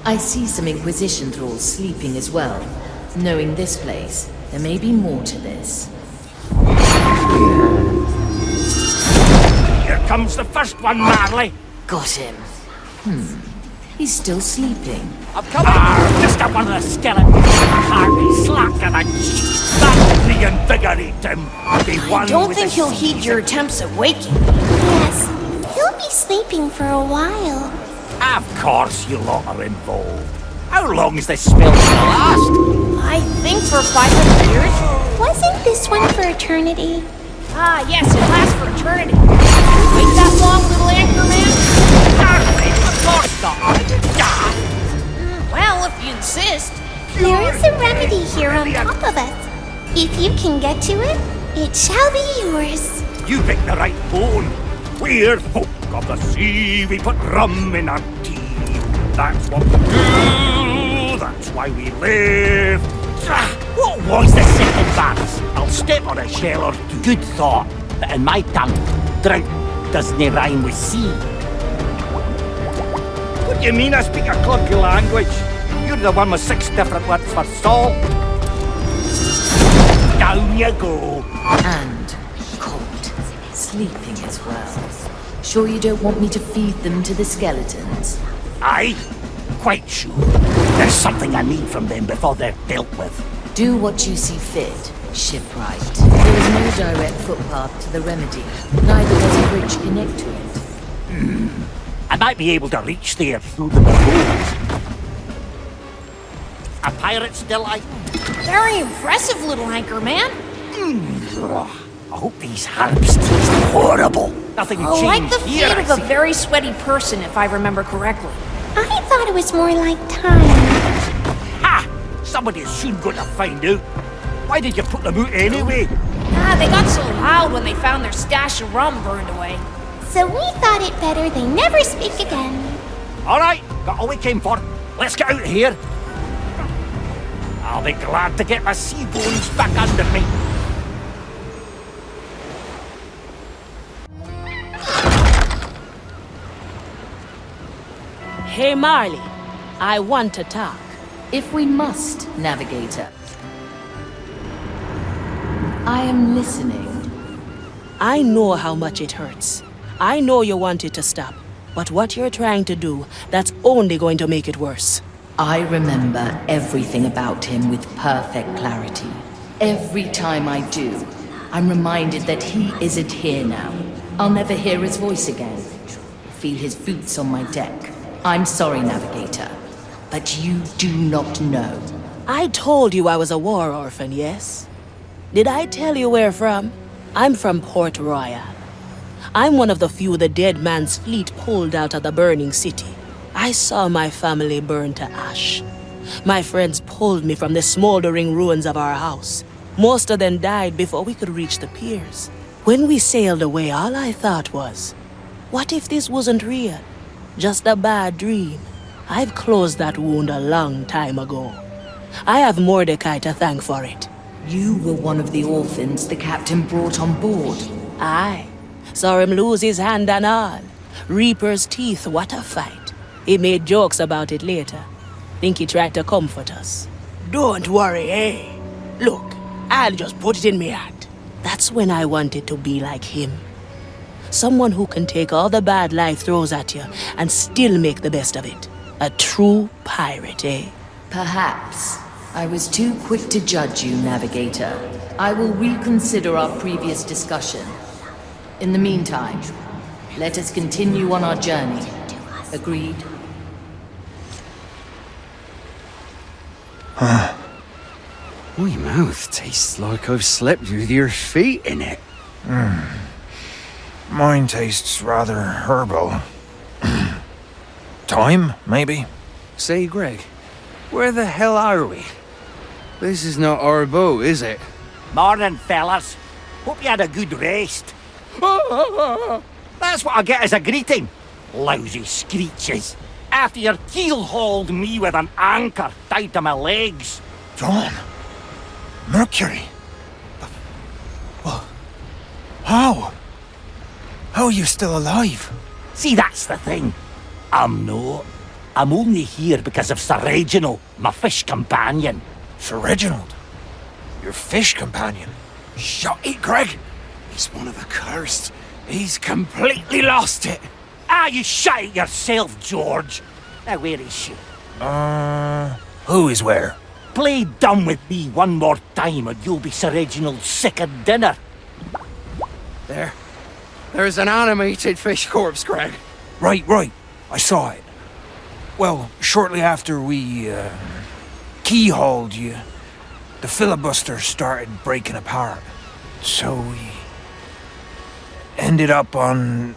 I see some Inquisition thralls sleeping as well. Knowing this place, there may be more to this. Here comes the first one, Marley. Got him. He's still sleeping. I'm coming. Just got one of the skeletons. Harvey slapped him and that reinvigorate him. I don't think he'll heed your attempts at waking. Yes, he'll be sleeping for a while. Of course you lot are involved. How long is this spell gonna last? I think for 500 years. Wasn't this one for eternity? Ah, yes, it lasts for eternity. Wait that long, little anchor man? Of course not. Well, if you insist. There is a remedy here on top of us. If you can get to it, it shall be yours. You picked the right bone. We're folk of the sea. We put rum in our tea. That's what we do. That's why we live. What was the second verse? I'll step on a shell or two. Good thought, but in my tongue, drink doesn't rhyme with sea. What do you mean I speak a clunky language? You're the one with 6 different words for salt. Down you go. And cold, sleeping as well. Sure you don't want me to feed them to the skeletons? Aye, quite sure. There's something I need from them before they're dealt with. Do what you see fit, shipwright. There is no direct footpath to the remedy. Neither does a bridge connect to it. I might be able to reach there through the below. A pirate's delight. Very impressive, little anchor man. I hope these herbs taste horrible. Nothing changed Like the here, feet I of a see. very sweaty person, if I remember correctly. I thought it was more like time. Ha! Somebody's soon going to find out. Why did you put them out anyway? They got so loud when they found their stash of rum burned away. So we thought it better they never speak again. All right, got all we came for. Let's get out of here. I'll be glad to get my sea bones back under me. Hey, Marley. I want to talk. If we must, Navigator. I am listening. I know how much it hurts. I know you want it to stop. But what you're trying to do, that's only going to make it worse. I remember everything about him with perfect clarity. Every time I do, I'm reminded that he isn't here now. I'll never hear his voice again. Feel his boots on my deck. I'm sorry, Navigator, but you do not know. I told you I was a war orphan, yes? Did I tell you where from? I'm from Port Royal. I'm one of the few the dead man's fleet pulled out of the burning city. I saw my family burn to ash. My friends pulled me from the smoldering ruins of our house. Most of them died before we could reach the piers. When we sailed away, all I thought was, what if this wasn't real? Just a bad dream. I've closed that wound a long time ago. I have Mordechai to thank for it. You were one of the orphans the captain brought on board. Aye. Saw him lose his hand and all. Reaper's teeth, what a fight. He made jokes about it later. Think he tried to comfort us. Don't worry, eh? Look, I'll just put it in me heart. That's when I wanted to be like him. Someone who can take all the bad life throws at you and still make the best of it. A true pirate, eh? Perhaps. I was too quick to judge you, Navigator. I will reconsider our previous discussion. In the meantime, let us continue on our journey. Agreed? My mouth tastes like I've slept with your feet in it. Mine tastes rather herbal. Thyme, maybe? Say, Greg, where the hell are we? This is not our boat, is it? Morning, fellas. Hope you had a good rest. That's what I get as a greeting. Lousy screeches. After your keel-hauled me with an anchor tied to my legs. John. Mercury. Well, how? How are you still alive? See, that's the thing. I'm not. I'm only here because of Sir Reginald, my fish companion. Sir Reginald? Your fish companion? Shut it, Greg. He's one of the cursed. He's completely lost it. Ah, you shut it yourself, George. Now, where is she? Who is where? Play dumb with me one more time and you'll be Sir Reginald's second dinner. There's an animated fish corpse, Greg. Right. I saw it. Well, shortly after we, keyhauled you, the filibuster started breaking apart. So we ended up on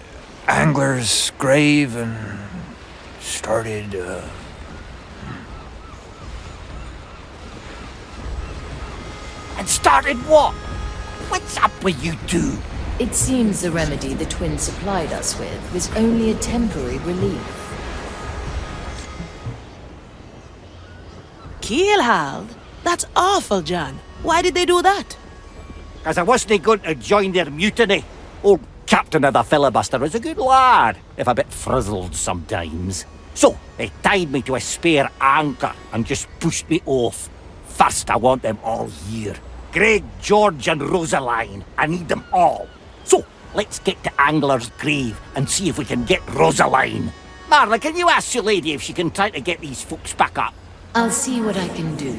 Angler's grave and started, And started what? What's up with you two? It seems the remedy the twins supplied us with was only a temporary relief. Keelhauled? That's awful, John. Why did they do that? Because I wasn't going to join their mutiny. Old captain of the filibuster was a good lad, if a bit frizzled sometimes. So, they tied me to a spare anchor and just pushed me off. First, I want them all here. Greg, George and Rosaline. I need them all. So, let's get to Angler's grave and see if we can get Rosaline. Marla, can you ask your lady if she can try to get these folks back up? I'll see what I can do.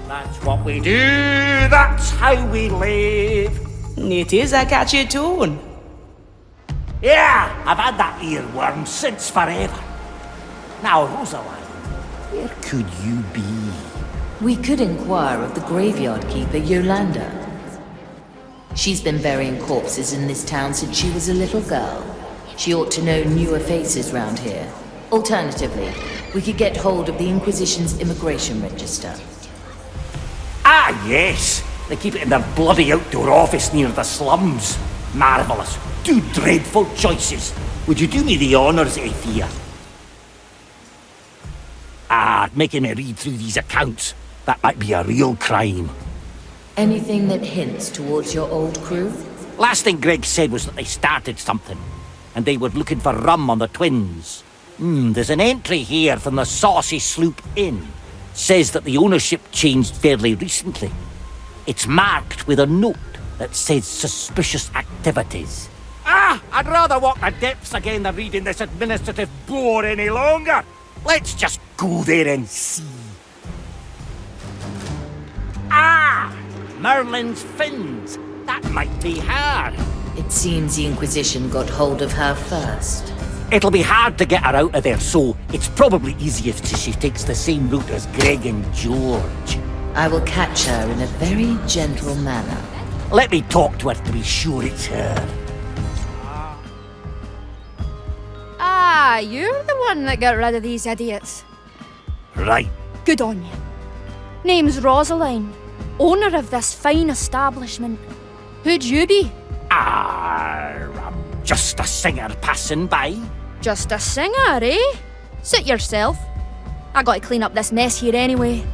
That's what we do. That's how we live. It is a catchy tune. Yeah, I've had that earworm since forever. Now, Rosaline, where could you be? We could inquire of the graveyard keeper, Yolanda. She's been burying corpses in this town since she was a little girl. She ought to know newer faces round here. Alternatively, we could get hold of the Inquisition's immigration register. Ah, yes! They keep it in their bloody outdoor office near the slums. Marvellous. 2 dreadful choices. Would you do me the honours, Athea? Making me read through these accounts. That might be a real crime. Anything that hints towards your old crew? Last thing Greg said was that they started something, and they were looking for rum on the Twins. There's an entry here from the Saucy Sloop Inn. Says that the ownership changed fairly recently. It's marked with a note that says suspicious activities. I'd rather walk the depths again than reading this administrative bore any longer. Let's just go there and see. Merlin's fins. That might be her. It seems the Inquisition got hold of her first. It'll be hard to get her out of there, so it's probably easiest if she takes the same route as Greg and George. I will catch her in a very gentle manner. Let me talk to her to be sure it's her. You're the one that got rid of these idiots. Right. Good on you. Name's Rosaline, owner of this fine establishment. Who'd you be? I'm just a singer passing by. Just a singer, eh? Suit yourself. I gotta clean up this mess here anyway.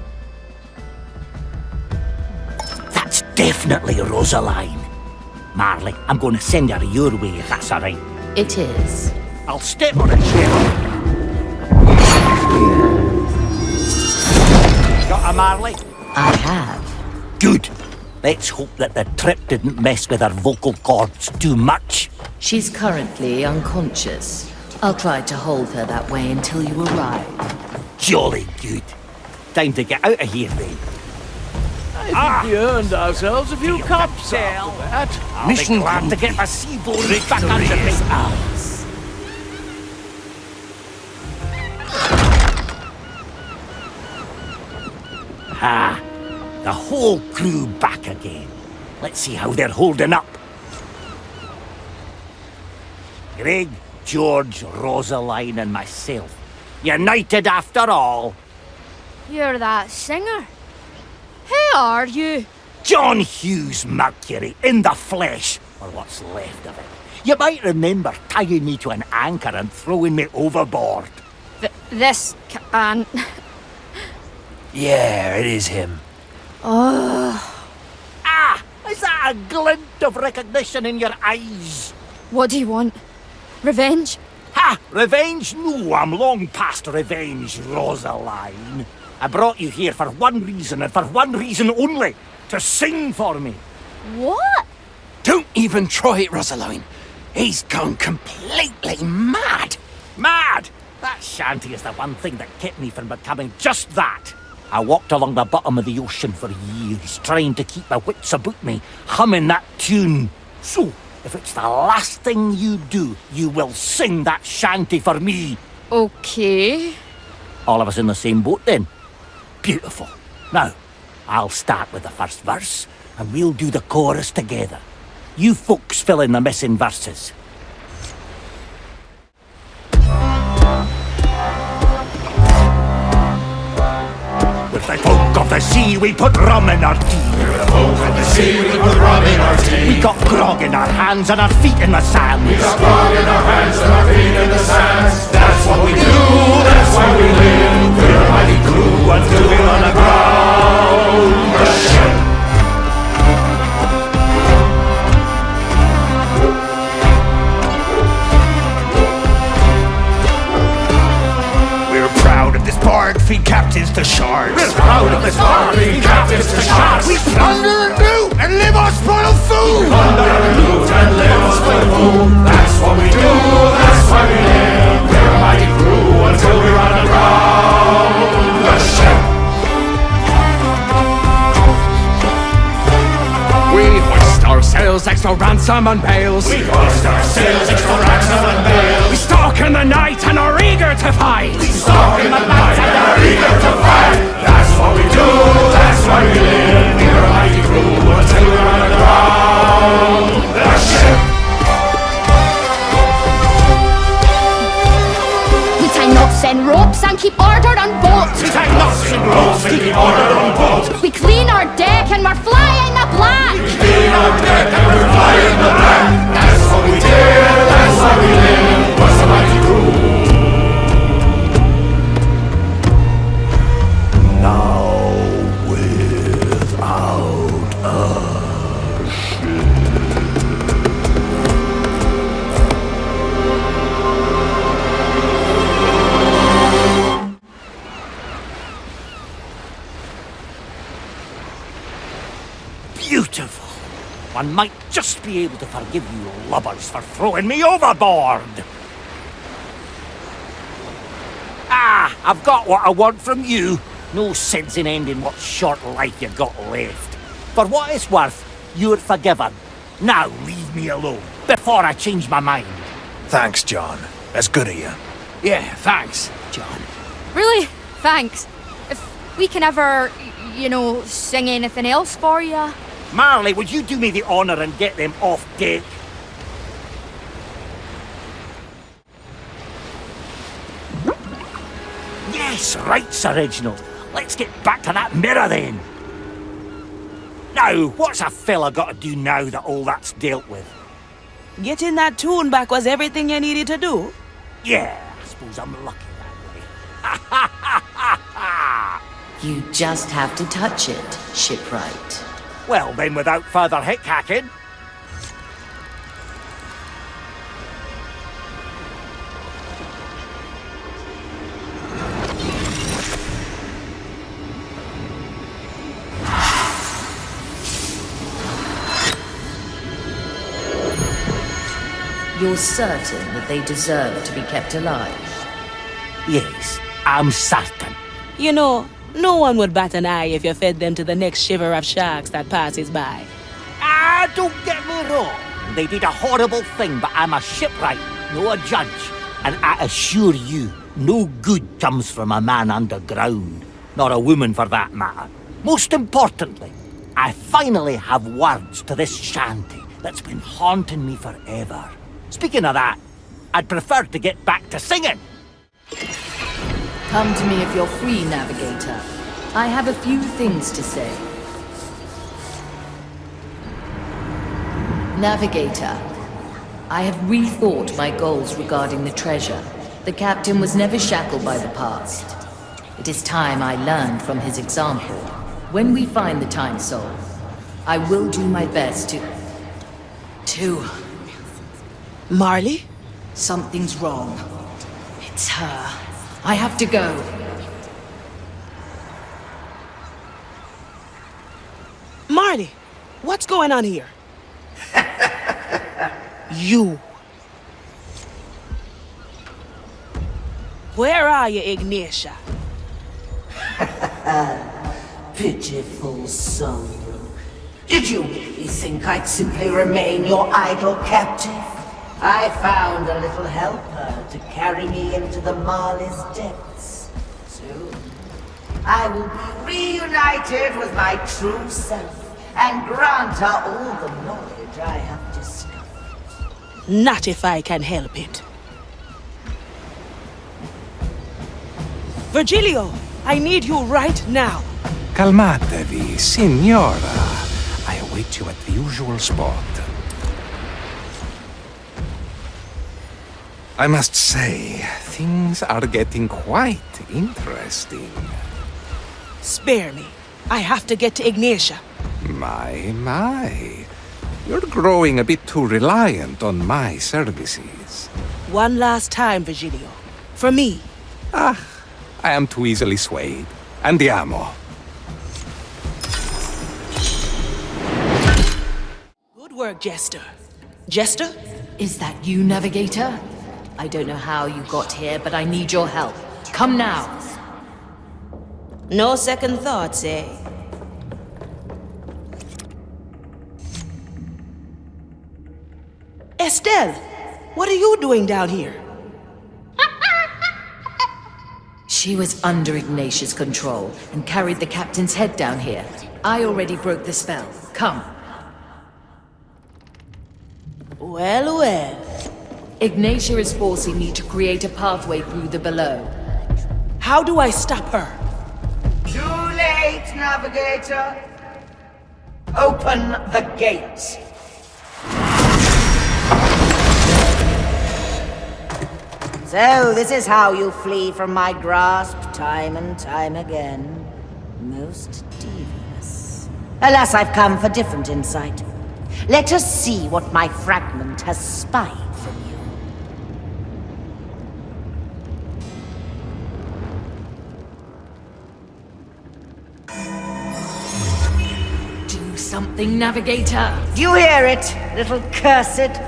That's definitely Rosaline. Marley, I'm going to send her your way if that's alright. It is. I'll step on a chair. Got a Marley? I have. Good. Let's hope that the trip didn't mess with her vocal cords too much. She's currently unconscious. I'll try to hold her that way until you arrive. Jolly good. Time to get out of here then. I think we earned ourselves a few cups after that. I'll be glad to get my seaboard back under my eyes. The whole crew back again. Let's see how they're holding up. Greg, George, Rosaline and myself. United after all. You're that singer. Who are you? John Hughes Mercury, in the flesh, or what's left of it. You might remember tying me to an anchor and throwing me overboard. This can... Yeah, it is him. Is that a glint of recognition in your eyes? What do you want? Revenge? Revenge? No, I'm long past revenge, Rosaline. I brought you here for one reason, and for one reason only. To sing for me. What? Don't even try it, Rosaline. He's gone completely mad. Mad? That shanty is the one thing that kept me from becoming just that. I walked along the bottom of the ocean for years, trying to keep my wits about me, humming that tune. So, if it's the last thing you do, you will sing that shanty for me. Okay. All of us in the same boat then? Beautiful. Now, I'll start with the first verse, and we'll do the chorus together. You folks fill in the missing verses. With the folk of the sea, we put rum in our tea. With the folk of the sea, we put rum in our tea. We got grog in our hands and our feet in the sand. We got grog in our hands and our feet in the sands. That's what we do, that's why we live. We're a mighty crew until we run aground the ship. Proud of this bark, feed captains to sharks. We're proud of this bark, feed captains to sharks. We plunder and loot and live on spoiled food. We plunder and loot and live on spoiled food. That's what we do, that's why we live. We're a mighty crew until we run aground the ship. We hoist our sails, extra ransom and bales. We hoist our sails, extra ransom and bales. We stalk in the night and are eager to fight. We stalk in the night and are eager to fight. That's what we do, that's why we live. We're a mighty crew until we run aground ordered on board. We clean our deck and we're flying the black! We clean our deck and we're flying the black. That's what we did, that's why we live. Was the mighty crew. Now without a ship. Beautiful. One might just be able to forgive you lubbers for throwing me overboard. Ah, I've got what I want from you. No sense in ending what short life you've got left. For what it's worth, you're forgiven. Now leave me alone, before I change my mind. Thanks, John. That's good of you. Yeah, thanks, John. Really? Thanks. If we can ever, you know, sing anything else for you. Marley, would you do me the honour and get them off deck? Yes, right, Sir Reginald. Let's get back to that mirror then. Now, what's a fella got to do now that all that's dealt with? Getting that tune back was everything you needed to do? Yeah, I suppose I'm lucky that way. You just have to touch it, shipwright. Well, then, without further hick-hacking. You're certain that they deserve to be kept alive? Yes, I'm certain. You know, no one would bat an eye if you fed them to the next shiver of sharks that passes by. Ah, don't get me wrong. They did a horrible thing, but I'm a shipwright, no a judge. And I assure you, no good comes from a man underground, nor a woman for that matter. Most importantly, I finally have words to this shanty that's been haunting me forever. Speaking of that, I'd prefer to get back to singing. Come to me if you're free, Navigator. I have a few things to say. Navigator, I have rethought my goals regarding the treasure. The captain was never shackled by the past. It is time I learned from his example. When we find the Time Soul, I will do my best to... Marley? Something's wrong. It's her. I have to go. Marley, what's going on here? You. Where are you, Ignatia? Pitiful soul. Did you really think I'd simply remain your idle captive? I found a little helper to carry me into the Marley's depths. Soon, I will be reunited with my true self and grant her all the knowledge I have discovered. Not if I can help it. Virgilio, I need you right now. Calmatevi, signora. I await you at the usual spot. I must say, things are getting quite interesting. Spare me. I have to get to Ignatia. My. You're growing a bit too reliant on my services. One last time, Virgilio. For me. I am too easily swayed. Andiamo. Good work, Jester. Jester? Is that you, Navigator? I don't know how you got here, but I need your help. Come now. No second thoughts, eh? Estelle, what are you doing down here? She was under Ignatius' control and carried the captain's head down here. I already broke the spell. Come. Well, well. Ignatia is forcing me to create a pathway through the below. How do I stop her? Too late! navigator. Open the gates. So, this is how you flee from my grasp time and time again. Most devious. Alas, I've come for different insight. Let us see what my fragment has spied from you. Do something, Navigator! Do you hear it, little cursed?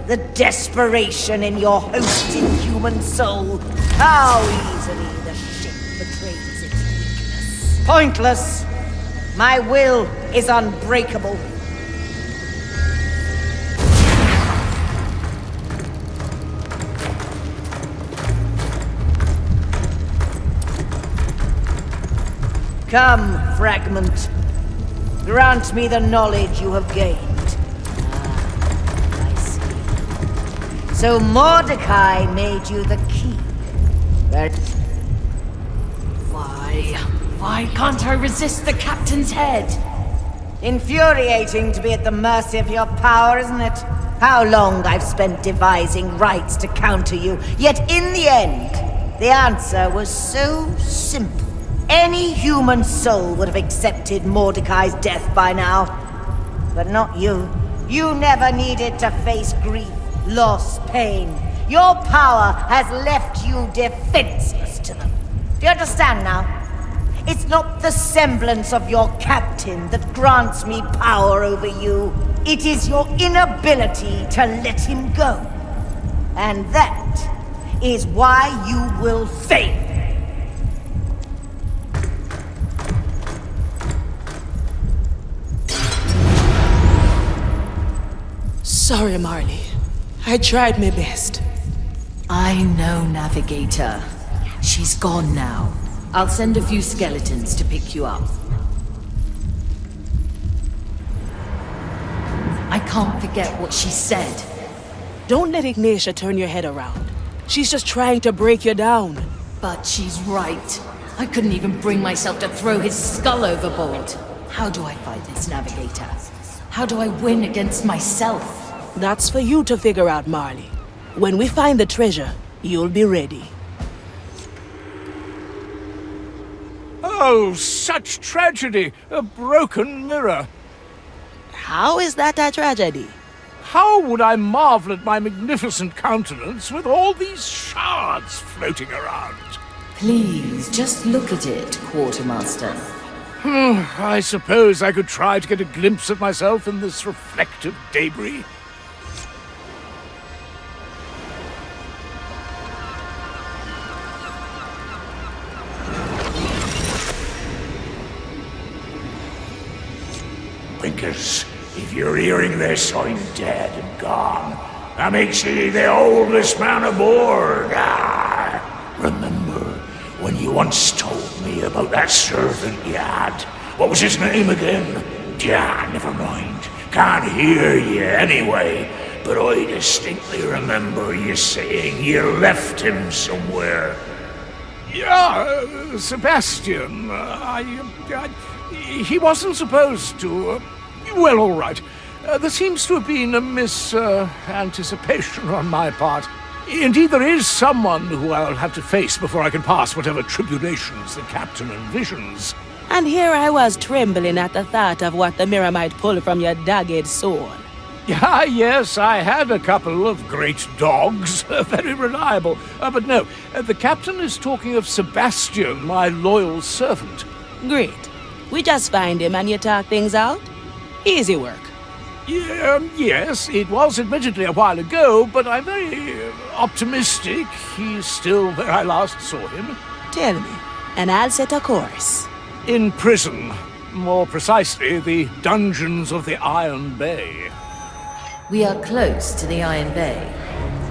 The desperation in your hosted human soul. How easily the ship betrays its weakness. Pointless. My will is unbreakable. Come, fragment. Grant me the knowledge you have gained. So Mordechai made you the key. Why can't I resist the captain's head? Infuriating to be at the mercy of your power, isn't it? How long I've spent devising rites to counter you, yet in the end, the answer was so simple. Any human soul would have accepted Mordecai's death by now. But not you. You never needed to face grief. Loss, pain. Your power has left you defenseless to them. Do you understand now? It's not the semblance of your captain that grants me power over you. It is your inability to let him go. And that is why you will fail. Sorry, Marley. I tried my best. I know, Navigator. She's gone now. I'll send a few skeletons to pick you up. I can't forget what she said. Don't let Ignatia turn your head around. She's just trying to break you down. But she's right. I couldn't even bring myself to throw his skull overboard. How do I fight this, Navigator? How do I win against myself? That's for you to figure out, Marley. When we find the treasure, you'll be ready. Oh, such tragedy! A broken mirror! How is that a tragedy? How would I marvel at my magnificent countenance with all these shards floating around? Please, just look at it, Quartermaster. I suppose I could try to get a glimpse of myself in this reflective debris. Winkers, if you're hearing this, I'm dead and gone. That makes you the oldest man aboard. Remember when you once told me about that servant you had? What was his name again? Never mind. Can't hear you anyway. But I distinctly remember you saying you left him somewhere. Yeah, Sebastian. He wasn't supposed to. Well, all right. There seems to have been a anticipation on my part. Indeed, there is someone who I'll have to face before I can pass whatever tribulations the captain envisions. And here I was trembling at the thought of what the mirror might pull from your dogged sword. Yes, I had a couple of great dogs, very reliable. But no, the captain is talking of Sebastian, my loyal servant. Great. We just find him and you talk things out? Easy work. Yes, it was admittedly a while ago, but I'm very optimistic he's still where I last saw him. Tell me, and I'll set a course. In prison. More precisely, the dungeons of the Iron Bay. We are close to the Iron Bay.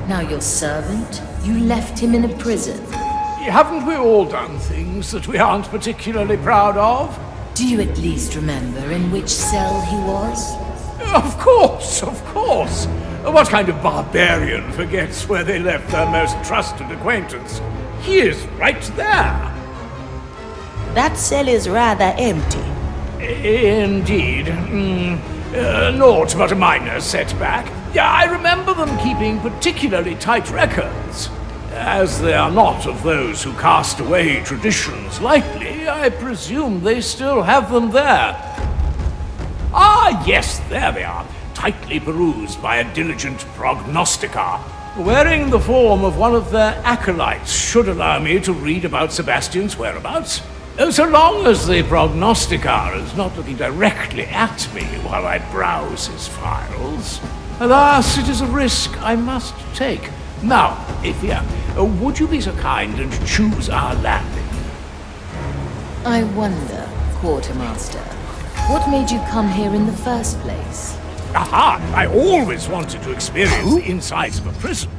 Now your servant, you left him in a prison. Haven't we all done things that we aren't particularly proud of? Do you at least remember in which cell he was? Of course, of course. What kind of barbarian forgets where they left their most trusted acquaintance? He is right there. That cell is rather empty. Indeed. Naught but a minor setback. Yeah, I remember them keeping particularly tight records. As they are not of those who cast away traditions lightly, I presume they still have them there. Ah, yes, there they are, tightly perused by a diligent prognosticar. Wearing the form of one of their acolytes should allow me to read about Sebastian's whereabouts. So long as the prognosticar is not looking directly at me while I browse his files. Alas, it is a risk I must take. Now, Ifia, would you be so kind and choose our landing? I wonder, Quartermaster, what made you come here in the first place? Aha! I always wanted to experience the insides of a prison.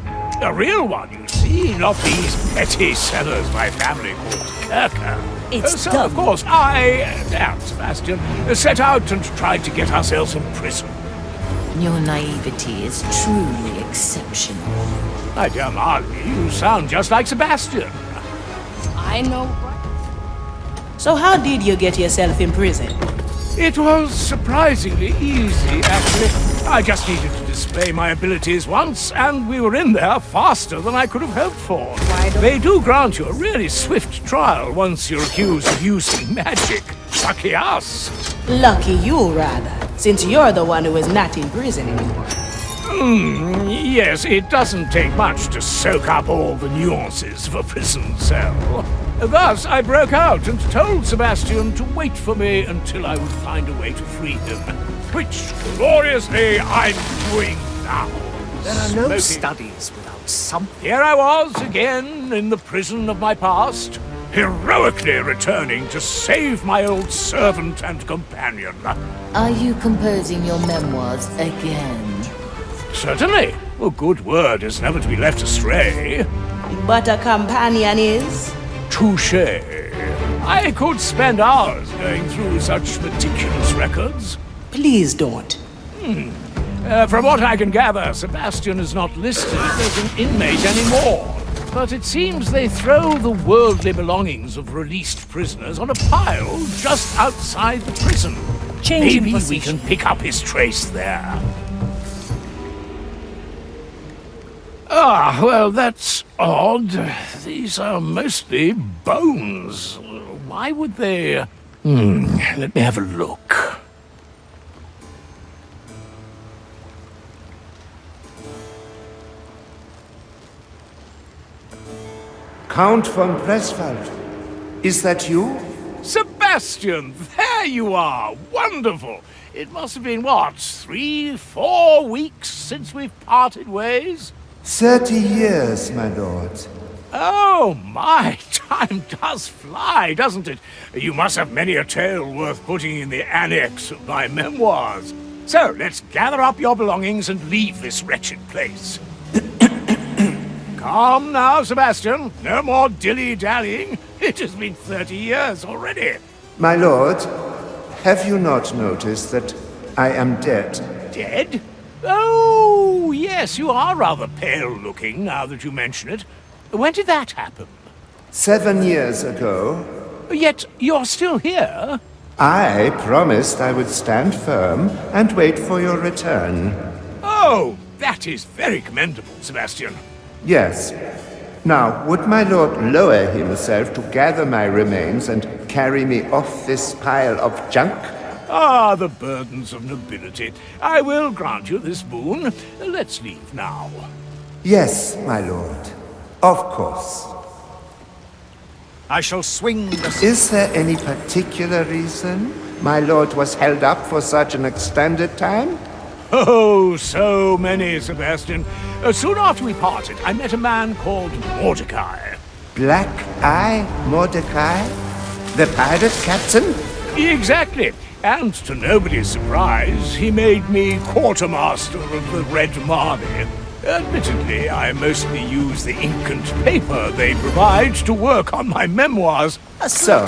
A real one, you see, not these petty cellars my family called Kirker. It's so, done. of course, I and Sebastian set out and tried to get ourselves in prison. Your naivety is truly exceptional. My dear Marley, you sound just like Sebastian. I know. So how did you get yourself in prison? It was surprisingly easy, actually. I just needed to display my abilities once, and we were in there faster than I could have hoped for. They do grant you a really swift trial once you're accused of using magic. Lucky us. Lucky you, rather, since you're the one who is not in prison anymore. Yes, it doesn't take much to soak up all the nuances of a prison cell. Thus, I broke out and told Sebastian to wait for me until I would find a way to free him. Which, gloriously, I'm doing now. There are no studies without something. Here I was again in the prison of my past, heroically returning to save my old servant and companion. Are you composing your memoirs again? Certainly. A good word is never to be left astray. But a companion is? Touché. I could spend hours going through such meticulous records. Please don't. From what I can gather, Sebastian is not listed as an inmate anymore. But it seems they throw the worldly belongings of released prisoners on a pile just outside the prison. Maybe we can pick up his trace there. Ah, well, that's odd. These are mostly bones. Why would they... let me have a look. Count von Presswald, is that you? Sebastian, there you are! Wonderful! It must have been, what, 3-4 weeks since we've parted ways? 30 years, my lord. Oh, my! Time does fly, doesn't it? You must have many a tale worth putting in the annex of my memoirs. So, let's gather up your belongings and leave this wretched place. Calm now, Sebastian. No more dilly-dallying. It has been 30 years already. My lord, have you not noticed that I am dead? Dead? Oh, yes, you are rather pale-looking now that you mention it. When did that happen? 7 years ago. Yet you're still here? I promised I would stand firm and wait for your return. Oh, that is very commendable, Sebastian. Yes. Now, would my lord lower himself to gather my remains and carry me off this pile of junk? Ah, the burdens of nobility. I will grant you this boon. Let's leave now. Yes, my lord. Of course. I shall swing the... Is there any particular reason my lord was held up for such an extended time? Oh, so many, Sebastian. Soon after we parted, I met a man called Mordechai. Black Eye Mordechai? The pirate captain? Exactly. And to nobody's surprise, he made me quartermaster of the Red Marley. Admittedly, I mostly use the ink and paper they provide to work on my memoirs. So,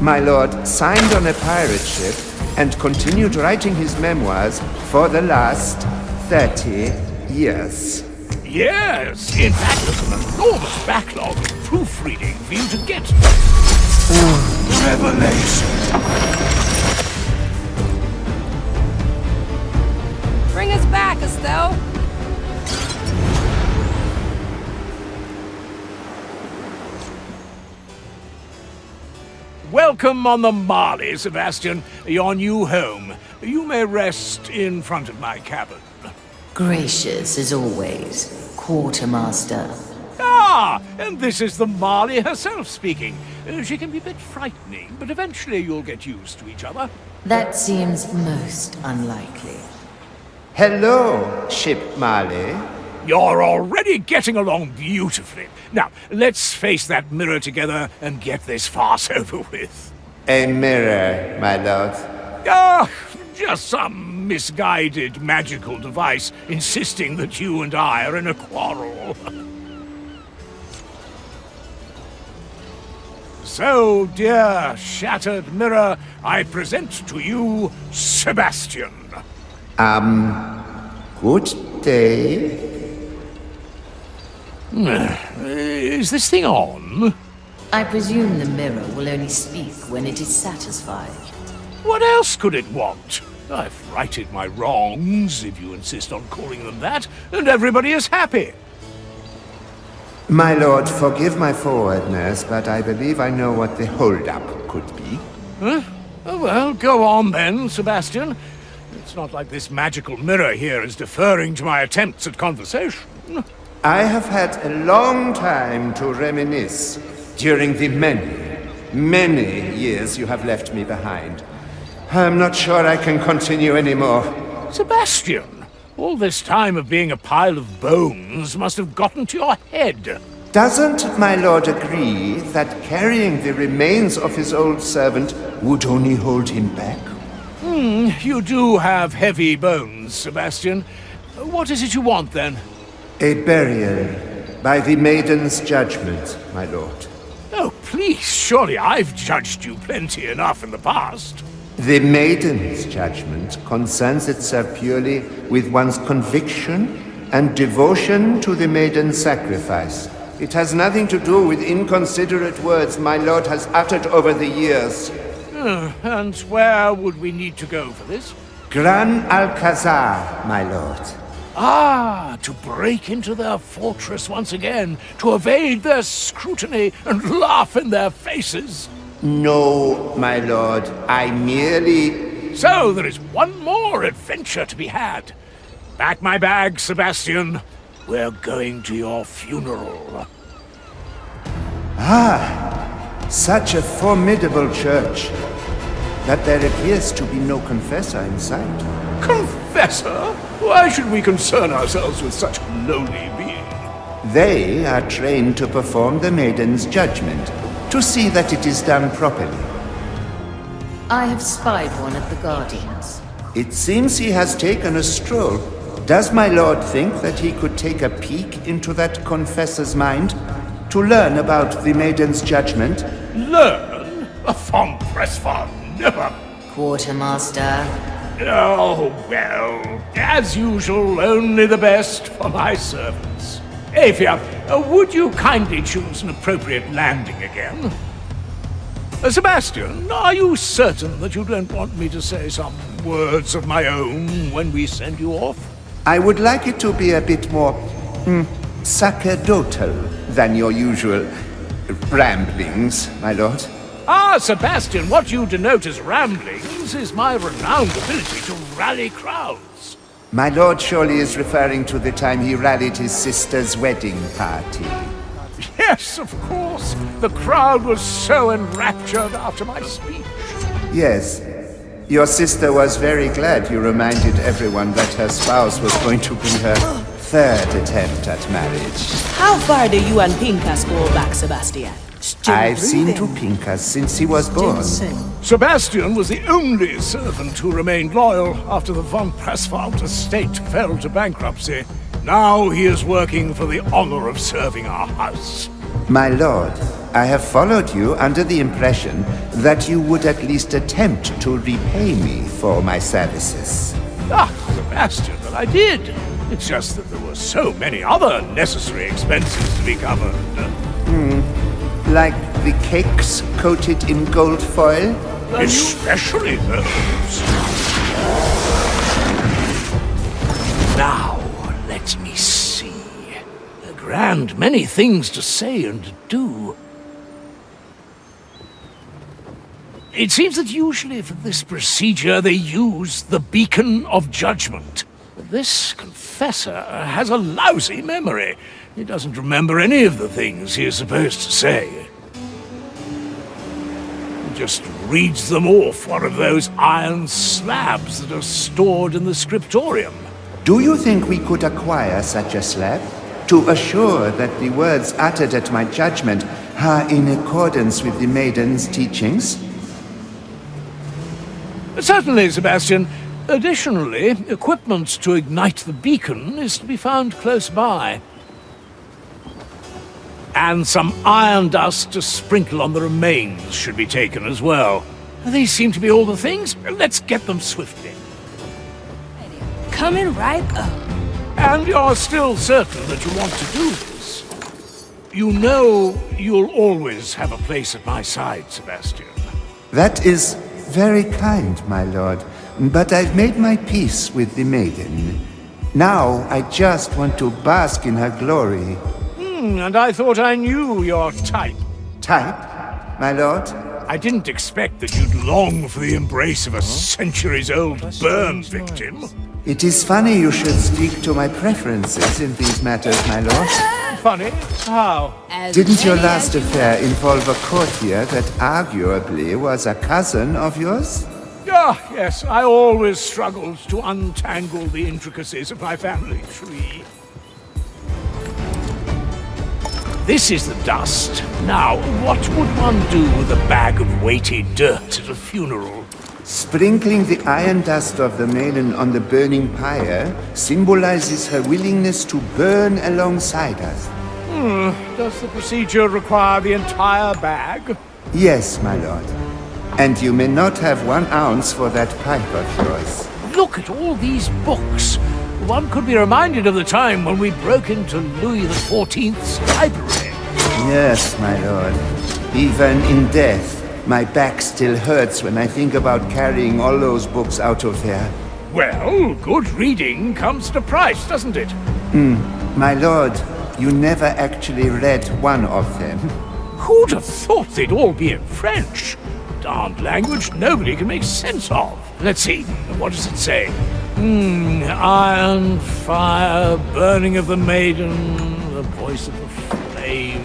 my lord signed on a pirate ship and continued writing his memoirs for the last 30 years. Yes, in fact, there's an enormous backlog of proofreading for you to get. Revelation. Welcome on the Marley, Sebastian. Your new home. You may rest in front of my cabin. Gracious as always, Quartermaster. Ah, and this is the Marley herself speaking. She can be a bit frightening, but eventually you'll get used to each other. That seems most unlikely. Hello, Ship Marley. You're already getting along beautifully. Now, let's face that mirror together and get this farce over with. A mirror, my lord. Ah, just some misguided magical device insisting that you and I are in a quarrel. So, dear shattered mirror, I present to you Sebastian. Good day. Is this thing on? I presume the mirror will only speak when it is satisfied. What else could it want? I've righted my wrongs, if you insist on calling them that, and everybody is happy. My lord, forgive my forwardness, but I believe I know what the hold-up could be. Huh? Oh, well, go on then, Sebastian. It's not like this magical mirror here is deferring to my attempts at conversation. I have had a long time to reminisce during the many years you have left me behind. I'm not sure I can continue anymore. Sebastian, all this time of being a pile of bones must have gotten to your head. Doesn't my lord agree that carrying the remains of his old servant would only hold him back? You do have heavy bones, Sebastian. What is it you want, then? A burial by the Maiden's judgment, my lord. Oh, please, surely I've judged you plenty enough in the past. The Maiden's judgment concerns itself purely with one's conviction and devotion to the Maiden's sacrifice. It has nothing to do with inconsiderate words my lord has uttered over the years. And where would we need to go for this? Gran Alcazar, my lord. Ah, to break into their fortress once again, to evade their scrutiny and laugh in their faces. No, my lord, I merely... So there is one more adventure to be had. Pack my bag, Sebastian. We're going to your funeral. Ah, such a formidable church that there appears to be no confessor in sight. Confessor? Why should we concern ourselves with such lowly being? They are trained to perform the Maiden's judgment, to see that it is done properly. I have spied one at the Guardians. It seems he has taken a stroll. Does my lord think that he could take a peek into that confessor's mind to learn about the Maiden's judgment? Learn? A von Pressfall, never! Quartermaster. Oh, well, as usual, only the best for my servants. Aethia, would you kindly choose an appropriate landing again? Sebastian, are you certain that you don't want me to say some words of my own when we send you off? I would like it to be a bit more sacerdotal than your usual ramblings, my lord. Ah, Sebastian, what you denote as ramblings is my renowned ability to rally crowds. My lord surely is referring to the time he rallied his sister's wedding party. Yes, of course. The crowd was so enraptured after my speech. Yes. Your sister was very glad you reminded everyone that her spouse was going to be her third attempt at marriage. How far do you and Pincus go back, Sebastian? I've seen to Pincus since he was born. Sebastian was the only servant who remained loyal after the von Pressfeld estate fell to bankruptcy. Now he is working for the honor of serving our house. My lord, I have followed you under the impression that you would at least attempt to repay me for my services. Ah, Sebastian, but I did. It's just that there were so many other necessary expenses to be covered. Like the cakes coated in gold foil? Especially those. Now, let me see. A grand many things to say and do. It seems that usually for this procedure they use the Beacon of Judgment. This confessor has a lousy memory. He doesn't remember any of the things he is supposed to say. He just reads them off one of those iron slabs that are stored in the scriptorium. Do you think we could acquire such a slab? To assure that the words uttered at my judgment are in accordance with the maiden's teachings? Certainly, Sebastian. Additionally, equipment to ignite the beacon is to be found close by. And some iron dust to sprinkle on the remains should be taken as well. These seem to be all the things. Let's get them swiftly. Coming right up. And you're still certain that you want to do this? You know you'll always have a place at my side, Sebastian. That is very kind, my lord. But I've made my peace with the maiden. Now I just want to bask in her glory. And I thought I knew your type. Type, my lord? I didn't expect that you'd long for the embrace of a centuries-old burn victim. It is funny you should speak to my preferences in these matters, my lord. Funny? How? Didn't your last affair involve a courtier that arguably was a cousin of yours? Ah, yes, I always struggled to untangle the intricacies of my family tree. This is the dust. Now, what would one do with a bag of weighty dirt at a funeral? Sprinkling the iron dust of the maiden on the burning pyre symbolizes her willingness to burn alongside us. Does the procedure require the entire bag? Yes, my lord. And you may not have 1 ounce for that pipe of yours. Look at all these books. One could be reminded of the time when we broke into Louis XIV's library. Yes, my lord. Even in death, my back still hurts when I think about carrying all those books out of there. Well, good reading comes at a price, doesn't it? My lord, you never actually read one of them. Who'd have thought they'd all be in French? Darned language nobody can make sense of. Let's see, what does it say? Iron, fire, burning of the maiden, the voice of the flame,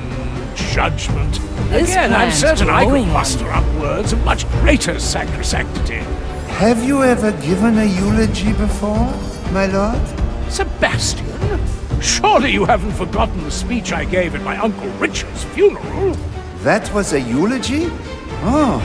judgment. Again, I'm certain I could muster up words of much greater sacrosanctity. Have you ever given a eulogy before, my lord? Sebastian, surely you haven't forgotten the speech I gave at my Uncle Richard's funeral? That was a eulogy? Oh,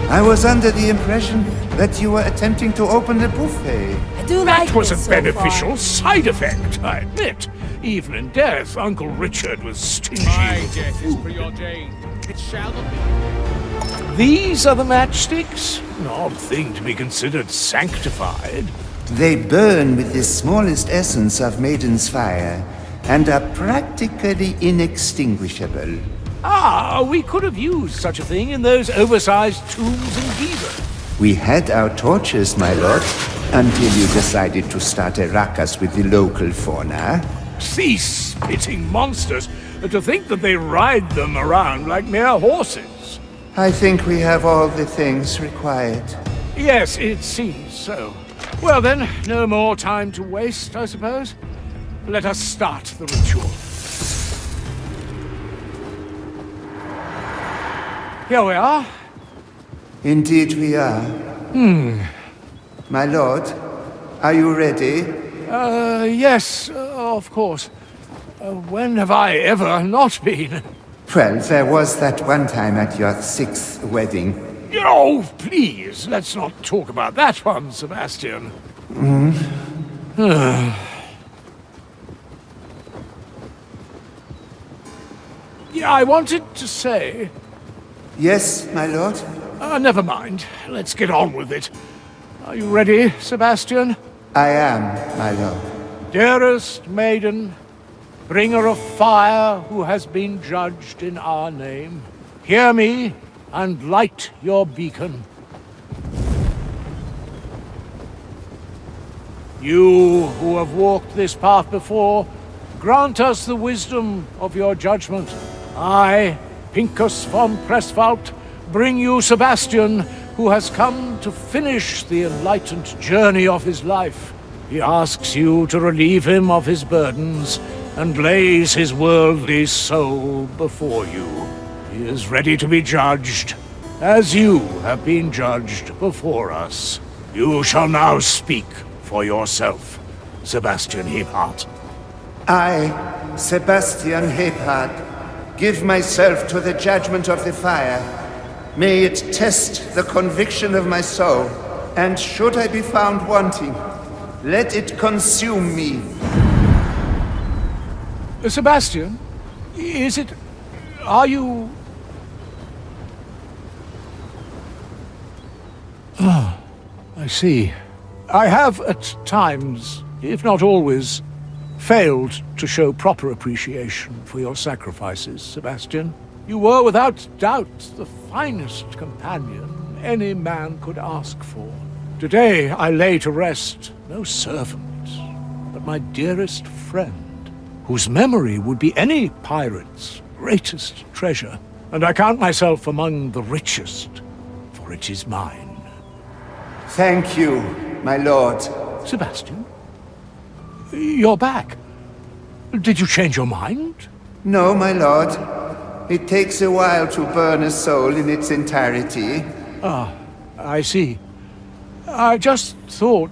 I was under the impression that you were attempting to open a buffet. I do like That was this a so beneficial far. side effect, I admit. Even in death, Uncle Richard was stingy. My death is preordained. It shall not be. These are the matchsticks? An odd thing to be considered sanctified. They burn with the smallest essence of maiden's fire and are practically inextinguishable. Ah, we could have used such a thing in those oversized tombs in Giza. We had our torches, my lord, until you decided to start a ruckus with the local fauna. These spitting monsters, to think that they ride them around like mere horses. I think we have all the things required. Yes, it seems so. Well then, no more time to waste, I suppose. Let us start the ritual. Here we are. Indeed we are. My lord, are you ready? Yes, of course. When have I ever not been? Well, there was that one time at your 6th wedding. Oh, please, let's not talk about that one, Sebastian. Yeah, I wanted to say... Yes, my lord? Never mind. Let's get on with it. Are you ready, Sebastian? I am, my lord. Dearest maiden, bringer of fire who has been judged in our name, hear me and light your beacon. You who have walked this path before, grant us the wisdom of your judgment. I, Pincus von Presswald, bring you Sebastian, who has come to finish the enlightened journey of his life. He asks you to relieve him of his burdens and lays his worldly soul before you. He is ready to be judged, as you have been judged before us. You shall now speak for yourself, Sebastian Hephart. I, Sebastian Hephart, give myself to the judgment of the fire. May it test the conviction of my soul, and should I be found wanting, let it consume me. Sebastian, is it... are you... Ah, I see. I have at times, if not always, failed to show proper appreciation for your sacrifices, Sebastian. You were without doubt the finest companion any man could ask for. Today I lay to rest no servant, but my dearest friend, whose memory would be any pirate's greatest treasure, and I count myself among the richest, for it is mine. Thank you, my lord. Sebastian? You're back. Did you change your mind? No, my lord. It takes a while to burn a soul in its entirety. Ah, I see. I just thought...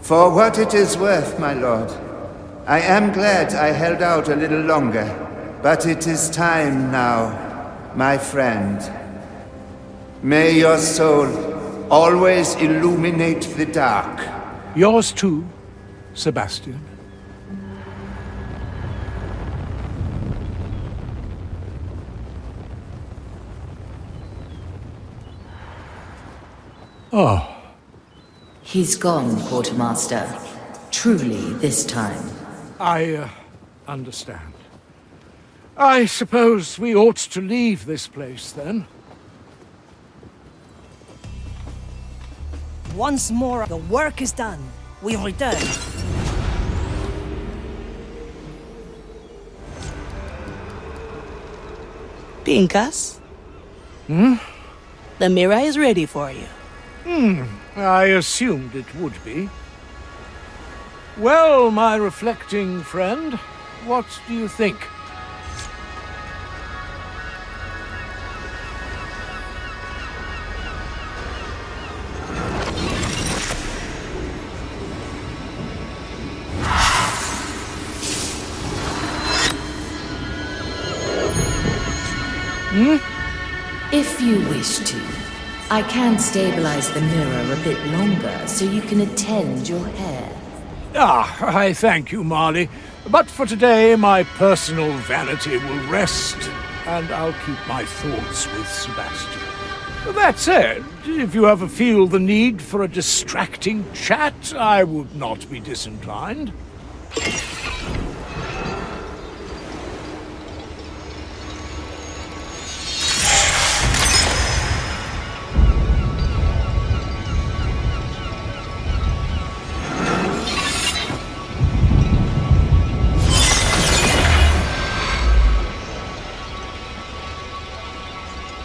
For what it is worth, my lord. I am glad I held out a little longer, but it is time now, my friend. May your soul always illuminate the dark. Yours too, Sebastian. Oh. He's gone, Quartermaster. Truly, this time. I understand. I suppose we ought to leave this place, then. Once more, the work is done. We return. Pincus? Hmm? The mirror is ready for you. I assumed it would be. Well, my reflecting friend, what do you think? If you wish to, I can stabilize the mirror a bit longer so you can attend your hair. Ah, I thank you, Marley. But for today, my personal vanity will rest, and I'll keep my thoughts with Sebastian. That said, if you ever feel the need for a distracting chat, I would not be disinclined.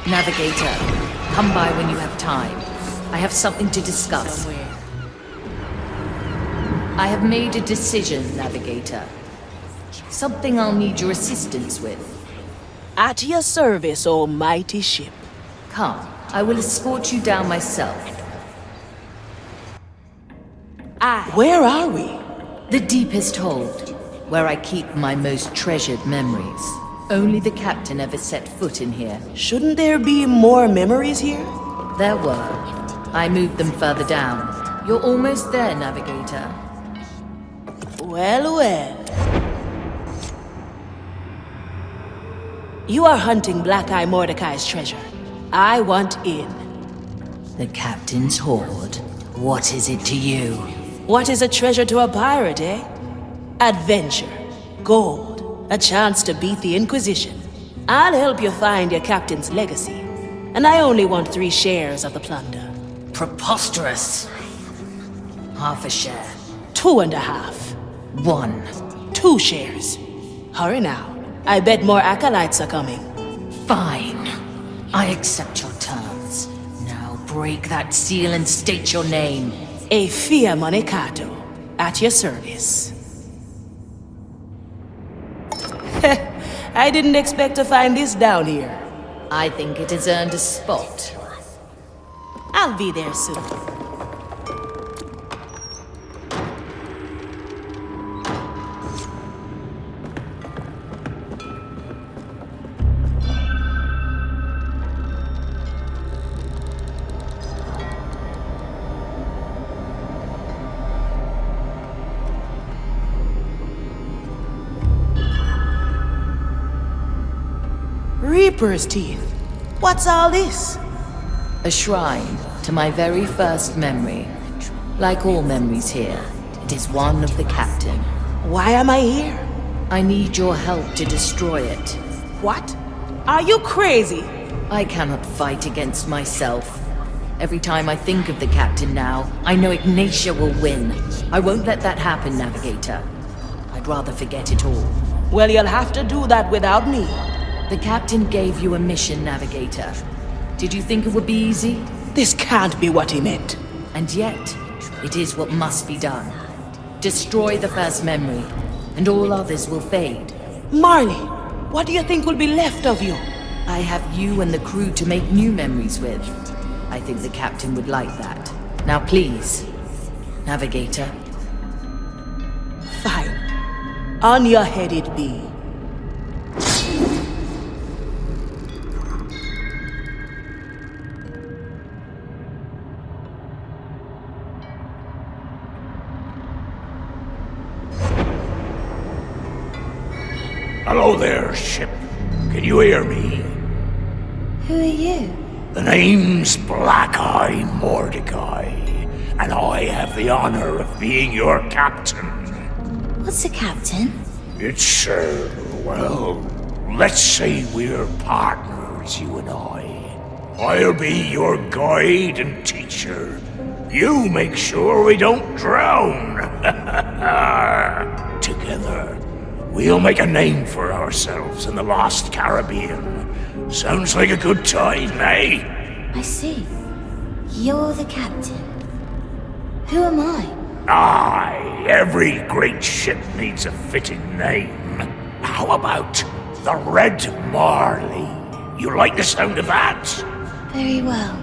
Navigator, come by when you have time. I have something to discuss. I have made a decision, Navigator. Something I'll need your assistance with. At your service, O mighty ship. Come, I will escort you down myself. Where are we? The deepest hold, where I keep my most treasured memories. Only the captain ever set foot in here. Shouldn't there be more memories here? There were. I moved them further down. You're almost there, Navigator. Well, well. You are hunting Black Eye Mordechai's treasure. I want in. The captain's hoard. What is it to you? What is a treasure to a pirate, eh? Adventure. Gold. A chance to beat the Inquisition. I'll help you find your captain's legacy. And I only want 3 shares of the plunder. Preposterous. Half a share. 2.5. 1. 2 shares. Hurry now. I bet more acolytes are coming. Fine. I accept your terms. Break that seal and state your name. Afia Monecato, at your service. I didn't expect to find this down here. I think it has earned a spot. I'll be there soon. Reaper's teeth. What's all this? A shrine to my very first memory. Like all memories here, it is one of the Captain. Why am I here? I need your help to destroy it. What? Are you crazy? I cannot fight against myself. Every time I think of the Captain now, I know Ignatia will win. I won't let that happen, Navigator. I'd rather forget it all. Well, you'll have to do that without me. The Captain gave you a mission, Navigator. Did you think it would be easy? This can't be what he meant. And yet, it is what must be done. Destroy the first memory, and all others will fade. Marley, what do you think will be left of you? I have you and the crew to make new memories with. I think the Captain would like that. Now please, Navigator. Fine. On your head it be. Hello there, ship. Can you hear me? Who are you? The name's Black-Eye Mordechai, and I have the honor of being your captain. What's a captain? It's, well, let's say we're partners, you and I. I'll be your guide and teacher. You make sure we don't drown. Together, we'll make a name for ourselves in the lost Caribbean. Sounds like a good time, eh? I see. You're the captain. Who am I? Aye, every great ship needs a fitting name. How about the Red Marley? You like the sound of that? Very well.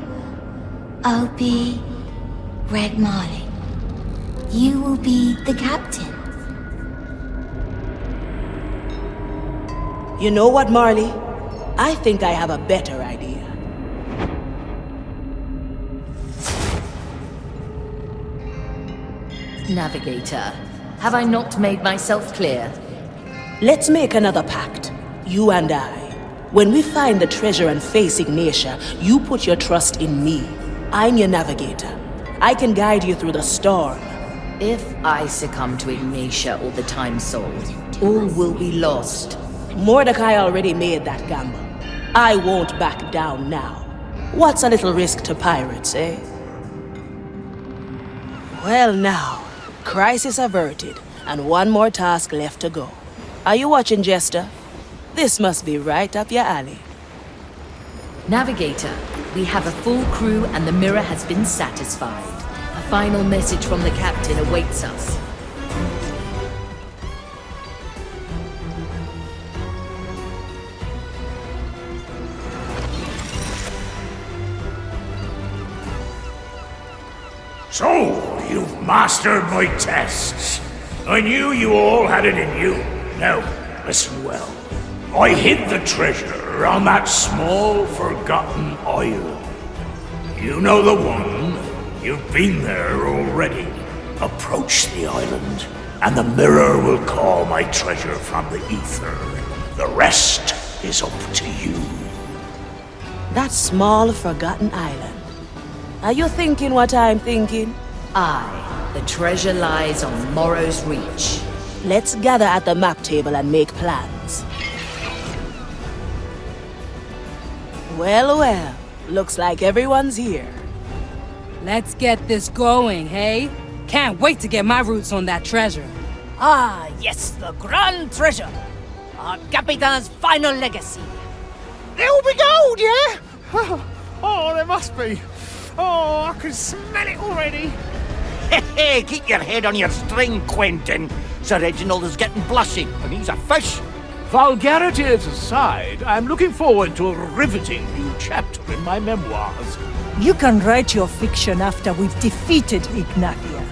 I'll be Red Marley. You will be the captain. You know what, Marley? I think I have a better idea. Navigator, have I not made myself clear? Let's make another pact, you and I. When we find the treasure and face Ignatia, you put your trust in me. I'm your navigator. I can guide you through the storm. If I succumb to Ignatia or the Time Soul, all will be lost. Mordecai already made that gamble. I won't back down now. What's a little risk to pirates, eh? Well now, crisis averted, and one more task left to go. Are you watching, Jester? This must be right up your alley. Navigator, we have a full crew and the mirror has been satisfied. A final message from the Captain awaits us. So, you've mastered my tests. I knew you all had it in you. Now, listen well. I hid the treasure on that small, forgotten island. You know the one. You've been there already. Approach the island, and the mirror will call my treasure from the ether. The rest is up to you. That small, forgotten island. Are you thinking what I'm thinking? Aye, the treasure lies on Morrow's Reach. Let's gather at the map table and make plans. Well, well, looks like everyone's here. Let's get this going, hey? Can't wait to get my roots on that treasure. Ah, yes, the grand treasure. Our Capitan's final legacy. There'll be gold, yeah? Oh, there must be. Oh, I can smell it already. Hey, keep your head on your string, Quentin. Sir Reginald is getting blushing, and he's a fish. Vulgarities aside, I'm looking forward to a riveting new chapter in my memoirs. You can write your fiction after we've defeated Ignatia.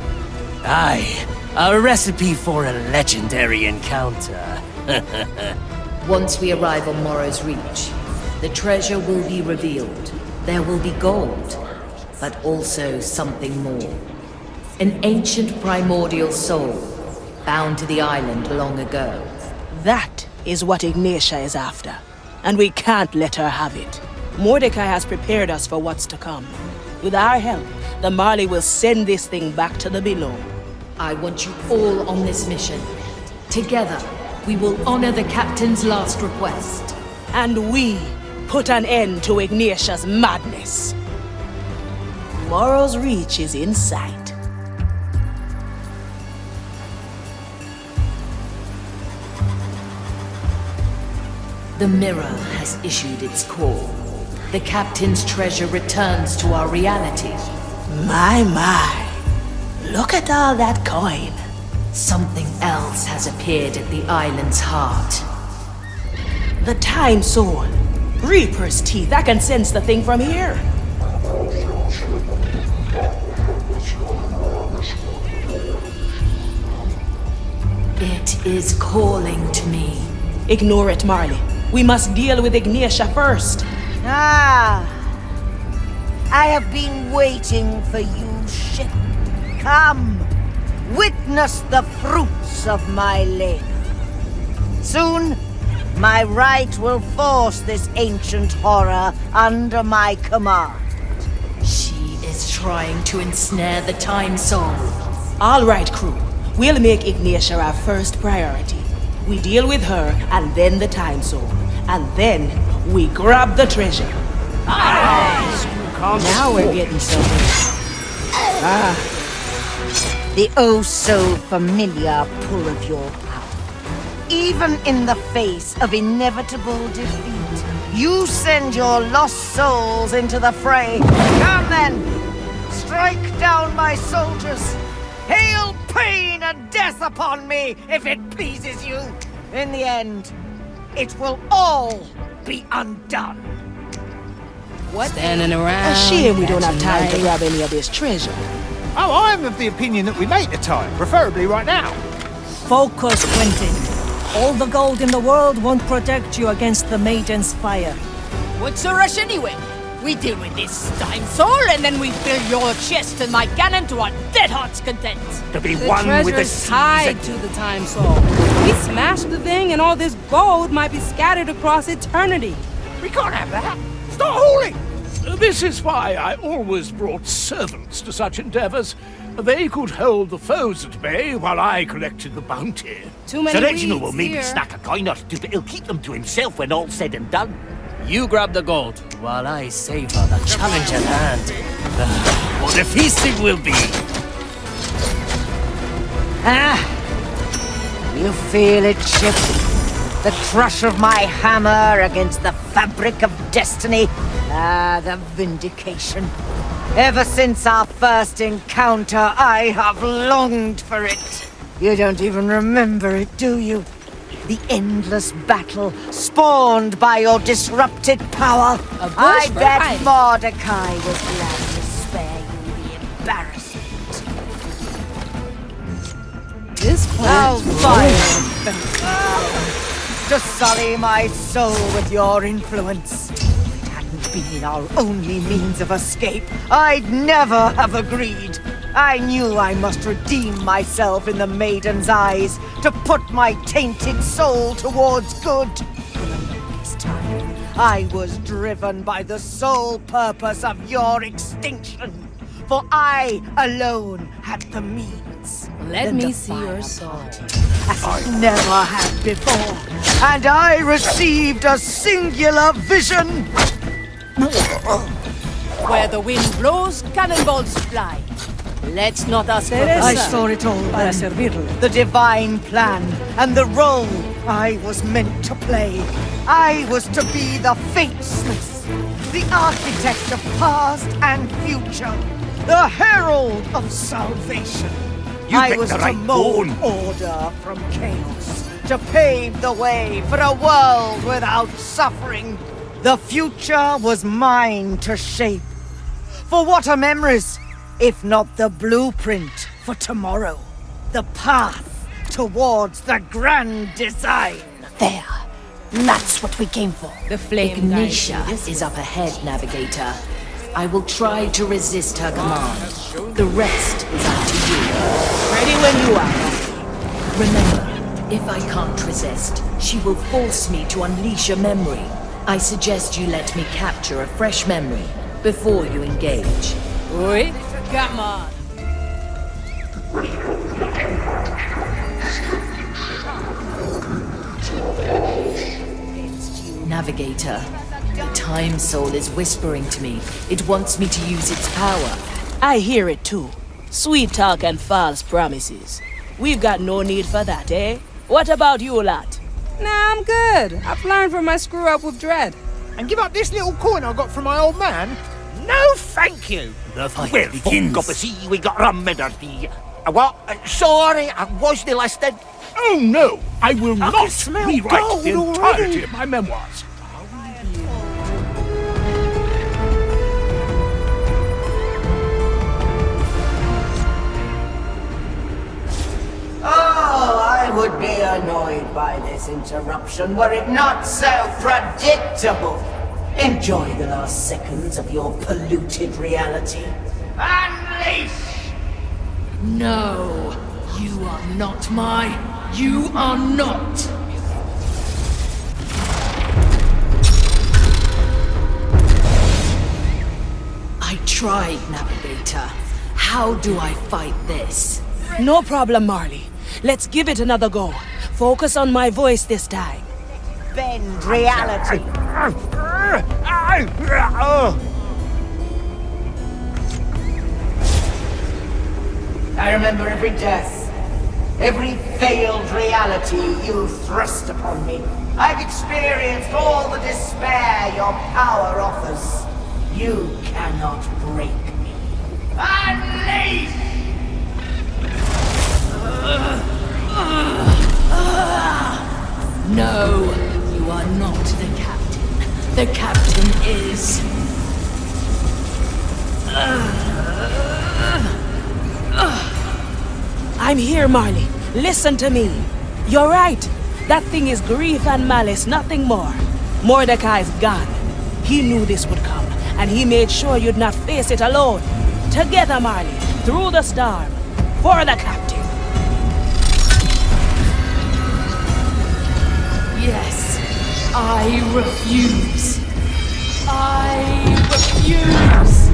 Aye, a recipe for a legendary encounter. Once we arrive on Morrow's Reach, the treasure will be revealed. There will be gold, but also something more. An ancient primordial soul, bound to the island long ago. That is what Ignatia is after, and we can't let her have it. Mordechai has prepared us for what's to come. With our help, the Marley will send this thing back to the below. I want you all on this mission. Together, we will honor the Captain's last request. And we put an end to Ignatia's madness. Morrow's Reach is in sight. The mirror has issued its call. The Captain's treasure returns to our reality. My. Look at all that coin. Something else has appeared at the island's heart. The Time Soul. Reaper's teeth. I can sense the thing from here. It is calling to me. Ignore it, Marley. We must deal with Ignatia first. Ah, I have been waiting for you, ship. Come, witness the fruits of my labor. Soon, my right will force this ancient horror under my command. She is trying to ensnare the Time Soul. All right, crew. We'll make Ignatia our first priority. We deal with her, and then the Time Soul. And then, we grab the treasure. Now we're getting somewhere. The oh-so-familiar pull of your power. Even in the face of inevitable defeat, you send your lost souls into the fray. Come then! Strike down my soldiers! Hail pain and death upon me, if it pleases you! In the end, it will all be undone. What? Standing around. A shame we don't have time to grab any of this treasure. Oh, I'm of the opinion that we make the time, preferably right now. Focus, Quentin. All the gold in the world won't protect you against the Maiden's fire. What's the rush anyway? We deal with this Time Soul, and then we fill your chest and my cannon to our dead heart's content. To be one with the treasure's tied to the Time Soul. We smash the thing, and all this gold might be scattered across eternity. We can't have that. It's not holy. This is why I always brought servants to such endeavors. They could hold the foes at bay while I collected the bounty. Sir Reginald will maybe snack a coin or two, but he'll keep them to himself when all's said and done. You grab the gold, while I savor the challenge at hand. What a feasting will be! You feel it, ship? The crush of my hammer against the fabric of destiny? The vindication. Ever since our first encounter, I have longed for it. You don't even remember it, do you? The endless battle spawned by your disrupted power. I bet Mordechai was glad to spare you the embarrassment. This How vile to sully my soul with your influence. If it hadn't been our only means of escape, I'd never have agreed. I knew I must redeem myself in the Maiden's eyes to put my tainted soul towards good. This time, I was driven by the sole purpose of your extinction, for I alone had the means. Let me see your soul. As I never had before, and I received a singular vision. Where the wind blows, cannonballs fly. Let's not ask for I saw it all then. The divine plan and the role I was meant to play. I was to be the faceless, the architect of past and future, the herald of salvation. I was to mold order from chaos, to pave the way for a world without suffering. The future was mine to shape. For what are memories, if not the blueprint for tomorrow? The path towards the grand design. There. That's what we came for. The flame Ignitia is up ahead, Navigator. I will try to resist her command. The rest is up to you. Ready when you are. Remember, if I can't resist, she will force me to unleash a memory. I suggest you let me capture a fresh memory before you engage. Oi, come on. Navigator, the Time Soul is whispering to me. It wants me to use its power. I hear it too. Sweet talk and false promises. We've got no need for that, eh? What about you lot? Nah, I'm good. I've learned from my screw-up with Dread. And give up this little coin I got from my old man? No, thank you. The fight begins. Well, see, we got remembered the... What? Sorry, I wasn't listening. Oh no! I will I not can smell rewrite gold the entirety already. of my memoirs. Oh, I would be annoyed by this interruption were it not so predictable. Enjoy the last seconds of your polluted reality. Unleash! No, you are not You are not! I tried, Navigator. How do I fight this? No problem, Marley. Let's give it another go. Focus on my voice this time. Bend reality. I remember every death, every failed reality you thrust upon me. I've experienced all the despair your power offers. You cannot break me. Unleash! No, you are not the captain. The captain is... I'm here, Marley. Listen to me. You're right. That thing is grief and malice, nothing more. Mordechai's gone. He knew this would come, and he made sure you'd not face it alone. Together, Marley, through the storm, for the captain. Yes, I refuse. I refuse.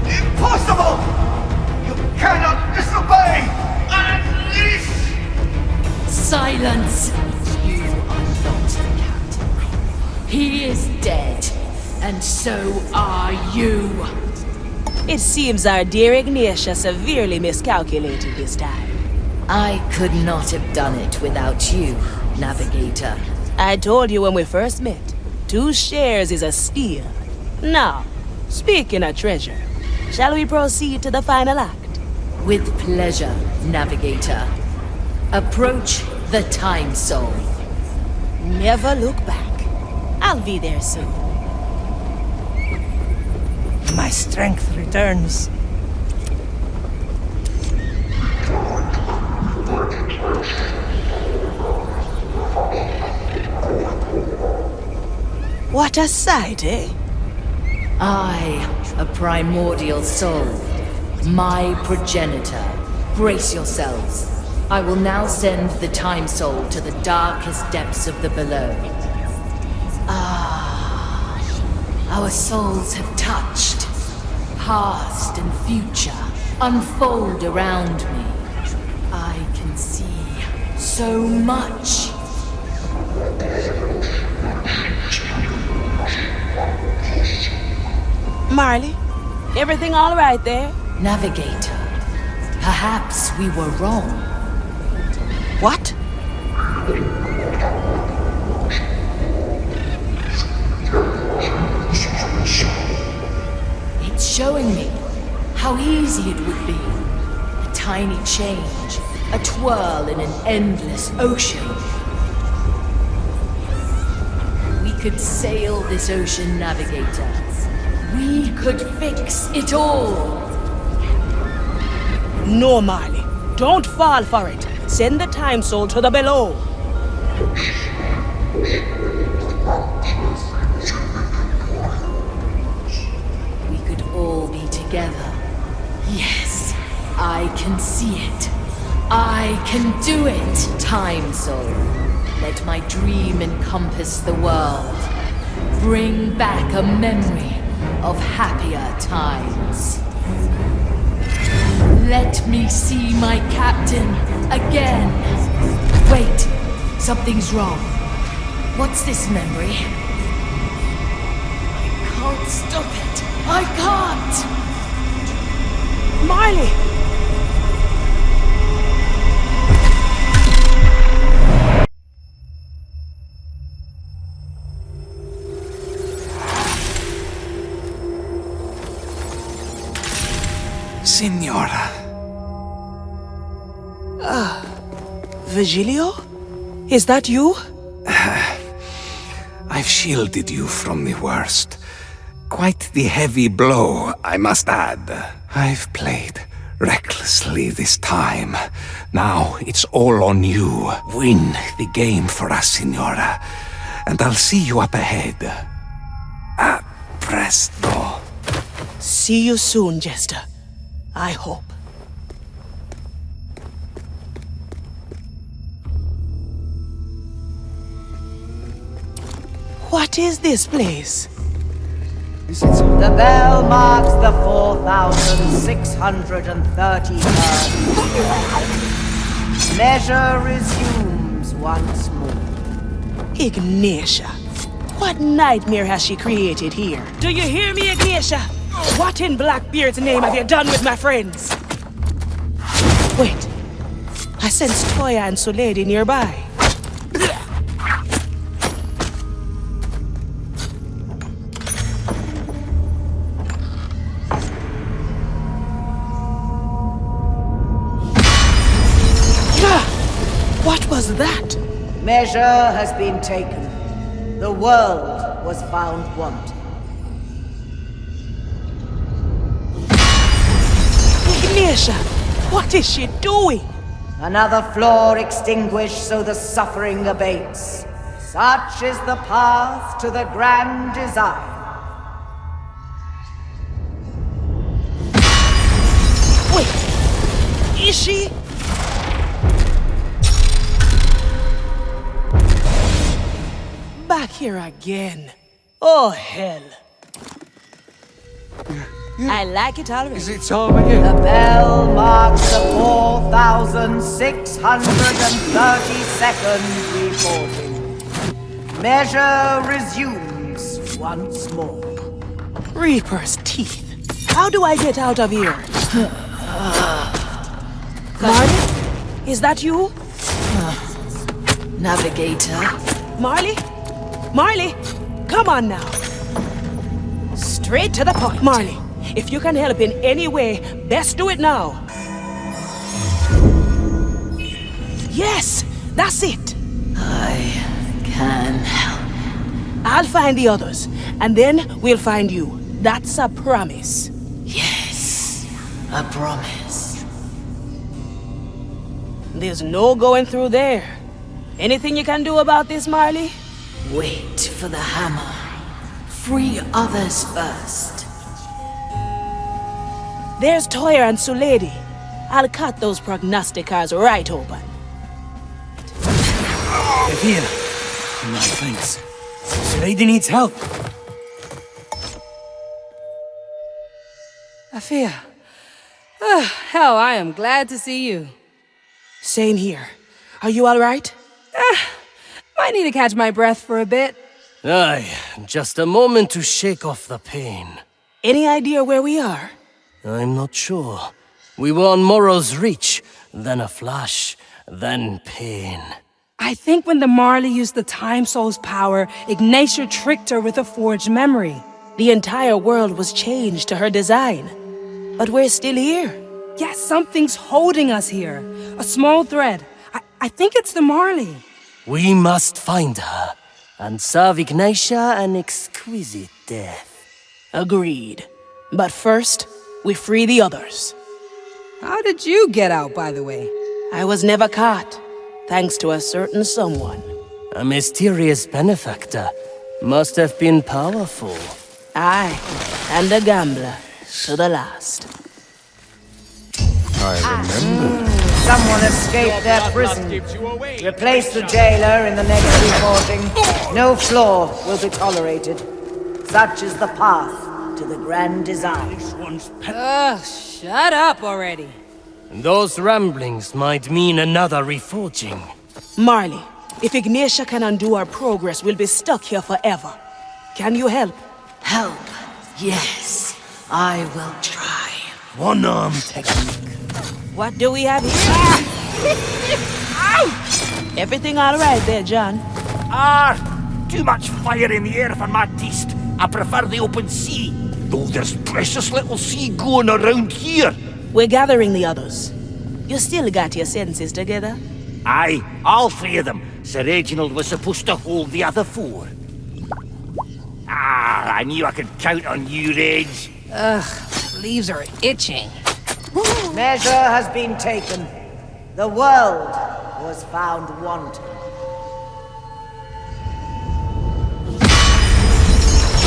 Impossible! You cannot disobey! Unleash! Silence! You are not the captain. He is dead, and so are you. It seems our dear Ignitia severely miscalculated this time. I could not have done it without you, Navigator. I told you when we first met, 2 shares is a steal. Now, speaking of treasure, shall we proceed to the final act? With pleasure, Navigator. Approach the Time Soul. Never look back. I'll be there soon. My strength returns. What a sight, eh? I, a primordial soul, my progenitor. Brace yourselves. I will now send the Time Soul to the darkest depths of the below. Our souls have touched. Past and future unfold around me. I can see so much. Marley, everything all right there? Navigator, perhaps we were wrong. What? showing me how easy it would be. A tiny change, a twirl in an endless ocean. We could sail this ocean, Navigator. We could fix it all. No, Marley. Don't fall for it. Send the time soul to the below. We could all be together. Yes, I can see it. I can do it. Time soul. Let my dream encompass the world. Bring back a memory of happier times. Let me see my captain again. Wait, something's wrong. What's this memory? I can't stop it. I can't! Marley! Signora. Virgilio? Is that you? I've shielded you from the worst. Quite the heavy blow, I must add. I've played recklessly this time. Now it's all on you. Win the game for us, Signora. And I'll see you up ahead. Presto. See you soon, Jester. I hope. What is this place? The bell marks the 4,630 turns. Measure resumes once more. Ignatia. What nightmare has she created here? Do you hear me, Ignatia? What in Blackbeard's name have you done with my friends? Wait. I sense Toya and Sulady nearby. What was that? Measure has been taken. The world was found wanting. Ignatia, what is she doing? Another floor extinguished so the suffering abates. Such is the path to the grand design. Wait, is she? Back here again. Oh, hell. I like it already. Is it time again? The bell marks the 4,630 seconds reporting. Measure resumes once more. Reaper's teeth. How do I get out of here? Marley? Is that you? Navigator. Marley? Marley? Come on now. Straight to the point. Marley, if you can help in any way, best do it now. Yes, that's it. I can help. I'll find the others, and then we'll find you. That's a promise. Yes, a promise. There's no going through there. Anything you can do about this, Marley? Wait for the hammer. Free others first. There's Toya and Sulady. I'll cut those prognosticars right open. Here. No thanks. This lady needs help. Afia. Hell, I am glad to see you. Same here. Are you all right? Might need to catch my breath for a bit. Aye, just a moment to shake off the pain. Any idea where we are? I'm not sure. We were on Morrow's Reach, then a flash, then pain. I think when the Marley used the Time Soul's power, Ignatia tricked her with a forged memory. The entire world was changed to her design. But we're still here. Yes, something's holding us here. A small thread. I think it's the Marley. We must find her and serve Ignatia an exquisite death. Agreed. But first, we free the others. How did you get out, by the way? I was never caught, thanks to a certain someone. A mysterious benefactor. Must have been powerful. Aye, and a gambler, to the last. I remember. Someone escaped their prison. Replace the jailer in the next reforging. No flaw will be tolerated. Such is the path to the grand design. Ugh, shut up already. Those ramblings might mean another reforging. Marley, if Ignatia can undo our progress, we'll be stuck here forever. Can you help? Help? Yes, I will try. One-arm technique. What do we have here? Ouch! Everything all right there, John? Too much fire in the air for my taste. I prefer the open sea, though there's precious little sea going around here. We're gathering the others. You still got your senses together? Aye, all three of them. Sir Reginald was supposed to hold the other four. I knew I could count on you, Reg. Ugh, leaves are itching. Measure has been taken. The world was found wanting.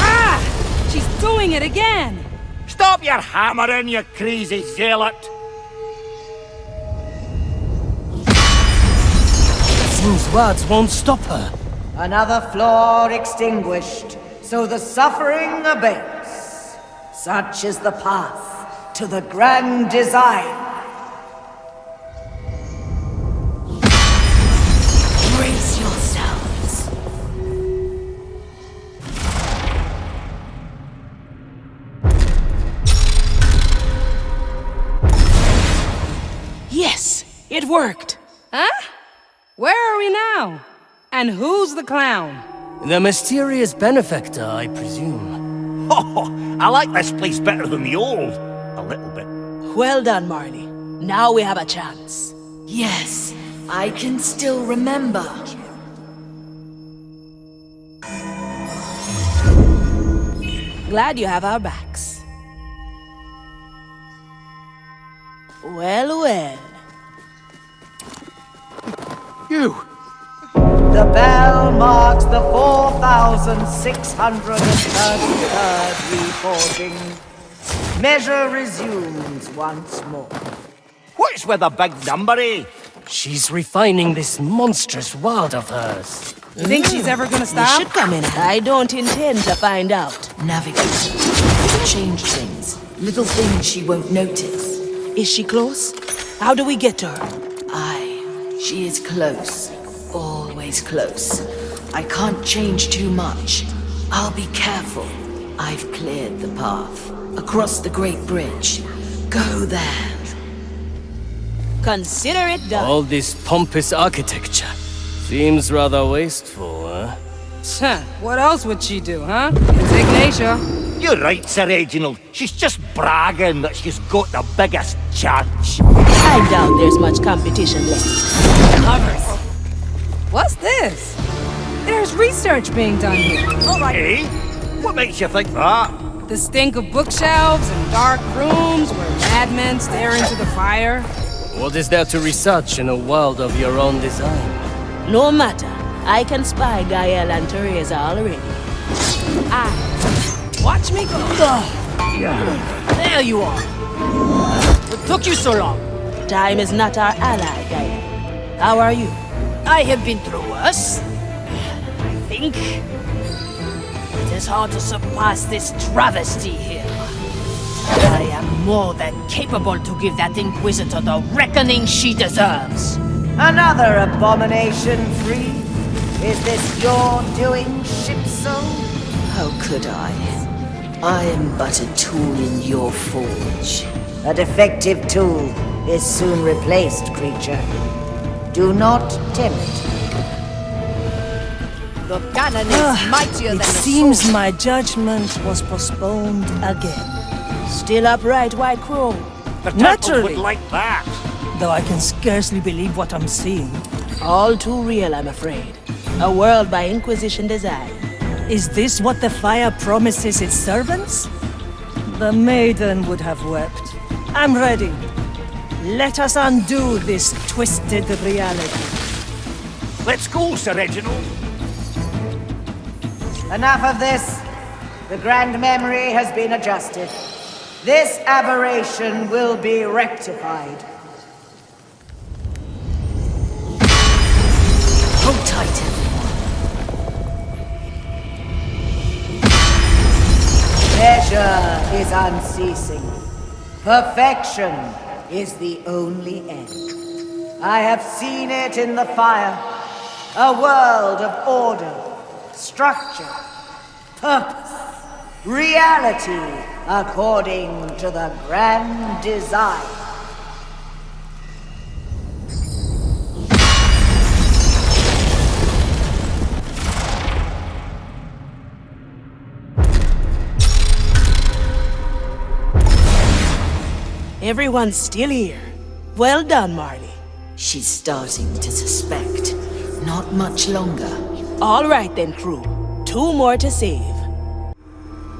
Ah! She's doing it again! Stop your hammering, you crazy zealot! Seems words won't stop her. Another flaw extinguished, so the suffering abates. Such is the path to the grand design. Brace yourselves. Yes, it worked. Huh? Where are we now? And who's the clown? The mysterious benefactor, I presume. Oh, I like this place better than the old. A little bit. Well done, Marley. Now we have a chance. Yes, I can still remember. Glad you have our backs. Well, well. You! The bell marks the 4,633rd reforging. Measure resumes once more. What's with the big number, eh? She's refining this monstrous world of hers. You think she's ever gonna You stop? should come in. I don't intend to find out. Navigate. Change things. Little things she won't notice. Is she close? How do we get to her? Aye, she is close. Always close. I can't change too much. I'll be careful. I've cleared the path. Across the Great Bridge. Go there. Consider it done. All this pompous architecture seems rather wasteful, huh? What else would she do, huh? It's Ignatia. You're right, Sir Reginald. She's just bragging that she's got the biggest church. I doubt there's much competition left. Covers. What's this? There's research being done here. Eh? What makes you think that? The stink of bookshelves and dark rooms where madmen stare into the fire. What is there to research in a world of your own design? No matter. I can spy Gael and Teresa already. Watch me go. There you are. What took you so long? Time is not our ally, Gael. How are you? I have been through worse. I think it is hard to surpass this travesty here. I am more than capable to give that Inquisitor the reckoning she deserves. Another abomination free? Is this your doing, shipsoul? How could I? I am but a tool in your forge. A defective tool is soon replaced, creature. Do not tempt. The cannon is mightier than It the seems sword. my judgment was postponed again. Still upright, White Crow. The turtles Naturally. would like that. Though I can scarcely believe what I'm seeing. All too real, I'm afraid. A world by Inquisition design. Is this what the fire promises its servants? The maiden would have wept. I'm ready. Let us undo this twisted reality. Let's go, Sir Reginald. Enough of this. The grand memory has been adjusted. This aberration will be rectified. Hold tight, Pleasure is unceasing. Perfection is the only end. I have seen it in the fire. A world of order, structure, purpose, reality according to the grand design. Everyone's still here. Well done, Marley. She's starting to suspect. Not much longer. All right then, crew. 2 more to save.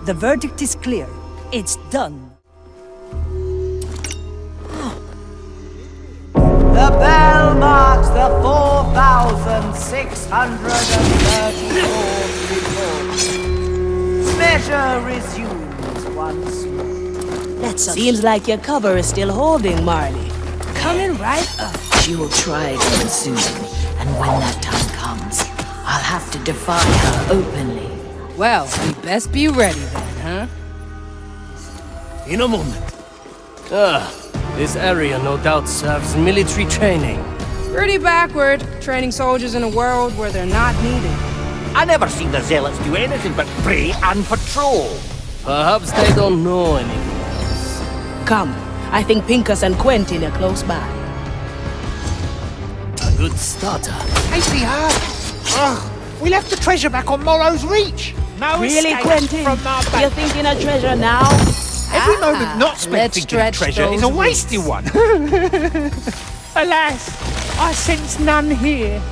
The verdict is clear. It's done. The bell marks the 4,634 Measure resumes once more. Seems like your cover is still holding, Marley. Coming right up. She will try again soon, and when that time comes, I'll have to defy her openly. Well, we best be ready then, huh? In a moment. This area no doubt serves military training. Pretty backward, training soldiers in a world where they're not needed. I never seen the zealots do anything but pray and patrol. Perhaps they don't know anything. Come, I think Pincus and Quentin are close by. A good starter. Hasty hard. Ugh, we left the treasure back on Morrow's Reach. No Really, escape Quentin? from our You're thinking of treasure now? Every moment not spent let's thinking of stretch treasure is a those wasted one. Alas, I sense none here.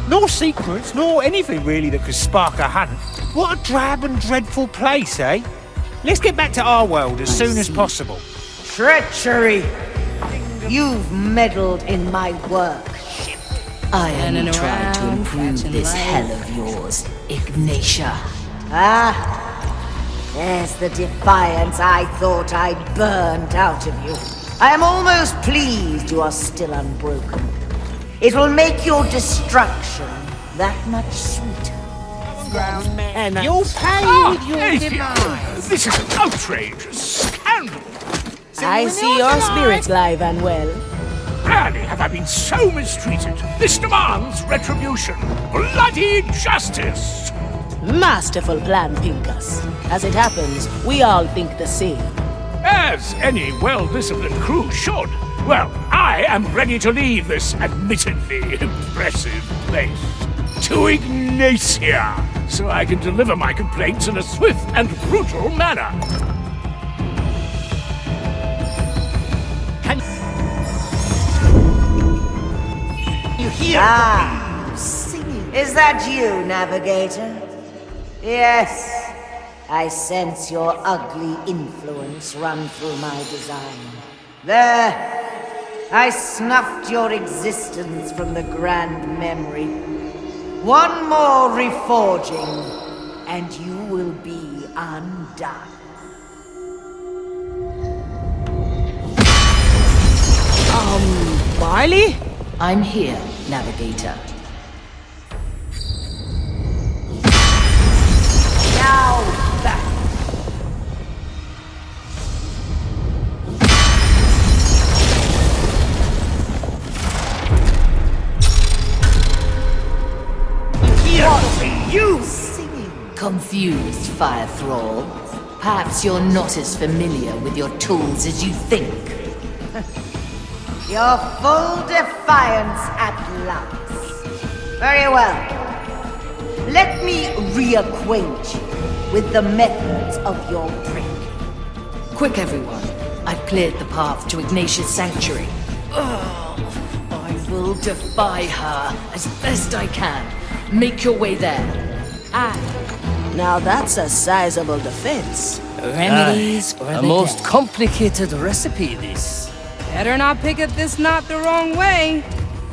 Nor secrets, nor anything really that could spark a hunt. What a drab and dreadful place, eh? Let's get back to our world as soon as possible. Treachery! You've meddled in my work. I am Running trying to around, improve catching this light. hell of yours, Ignatia. Ah, there's the defiance I thought I burned out of you. I am almost pleased you are still unbroken. It will make your destruction that much sweeter. And you'll pay with your demise. This is an outrageous scandal. I see your spirits live and well. Rarely have I been so mistreated. This demands retribution. Bloody justice! Masterful plan, Pincus. As it happens, we all think the same. As any well-disciplined crew should. Well, I am ready to leave this admittedly impressive place to Ignatia, so I can deliver my complaints in a swift and brutal manner. You hear Is that you, Navigator? Yes. I sense your ugly influence run through my design. There. I snuffed your existence from the grand memory. One more reforging, and you will be undone. Marley? I'm here, Navigator. Now back. you! Confused, Fire Thrall. Perhaps you're not as familiar with your tools as you think. Your full defiance at last. Very well. let me reacquaint you with the methods of your break. Quick, everyone. I've cleared the path to Ignatius' sanctuary. I will defy her as best I can. Make your way there. Now that's a sizable defense. Remedies for the most complicated recipe, this. Better not pick at this knot the wrong way.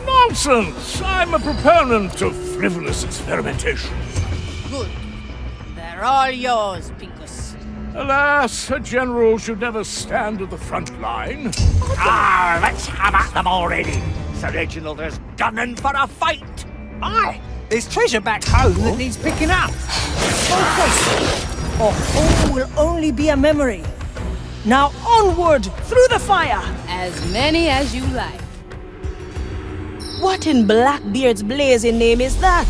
Nonsense! I'm a proponent of frivolous experimentation. Good. They're all yours, Pincus. Alas, a general should never stand at the front line. Let's have at them already. Sir Reginald is gunning for a fight. Aye, there's treasure back home that needs picking up. Focus! Or all will only be a memory. Now onward, through the fire! As many as you like. What in Blackbeard's blazing name is that?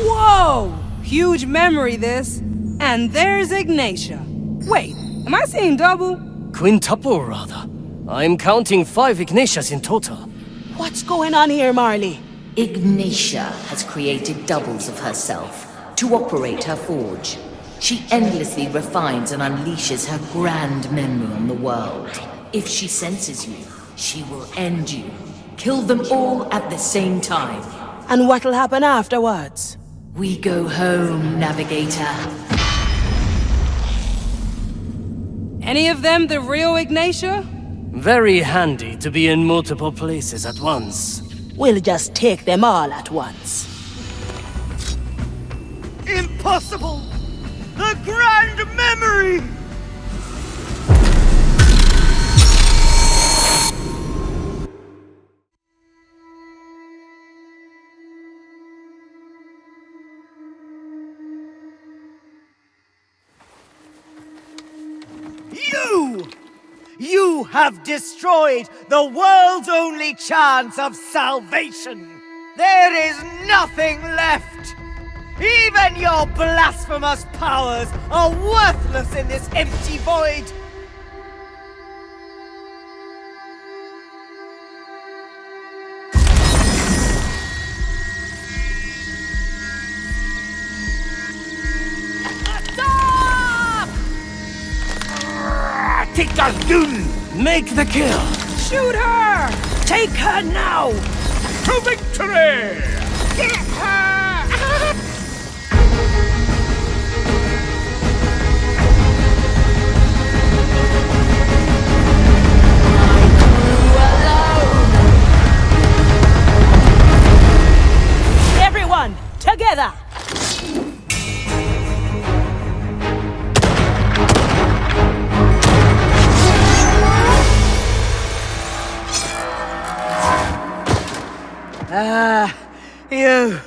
Whoa! Huge memory, this. And there's Ignatia. Wait, am I seeing double? Quintuple, rather. I'm counting 5 Ignatius in total. What's going on here, Marley? Ignatia has created doubles of herself to operate her forge. She endlessly refines and unleashes her grand memory on the world. If she senses you, she will end you. Kill them all at the same time. And what'll happen afterwards? We go home, Navigator. Any of them the real Ignatia? Very handy to be in multiple places at once. We'll just take them all at once. Impossible! The grand memory! You have destroyed the world's only chance of salvation. There is nothing left. Even your blasphemous powers are worthless in this empty void. Take her down! Make the kill! Shoot her! Take her now! To victory! Get her! Everyone, together! You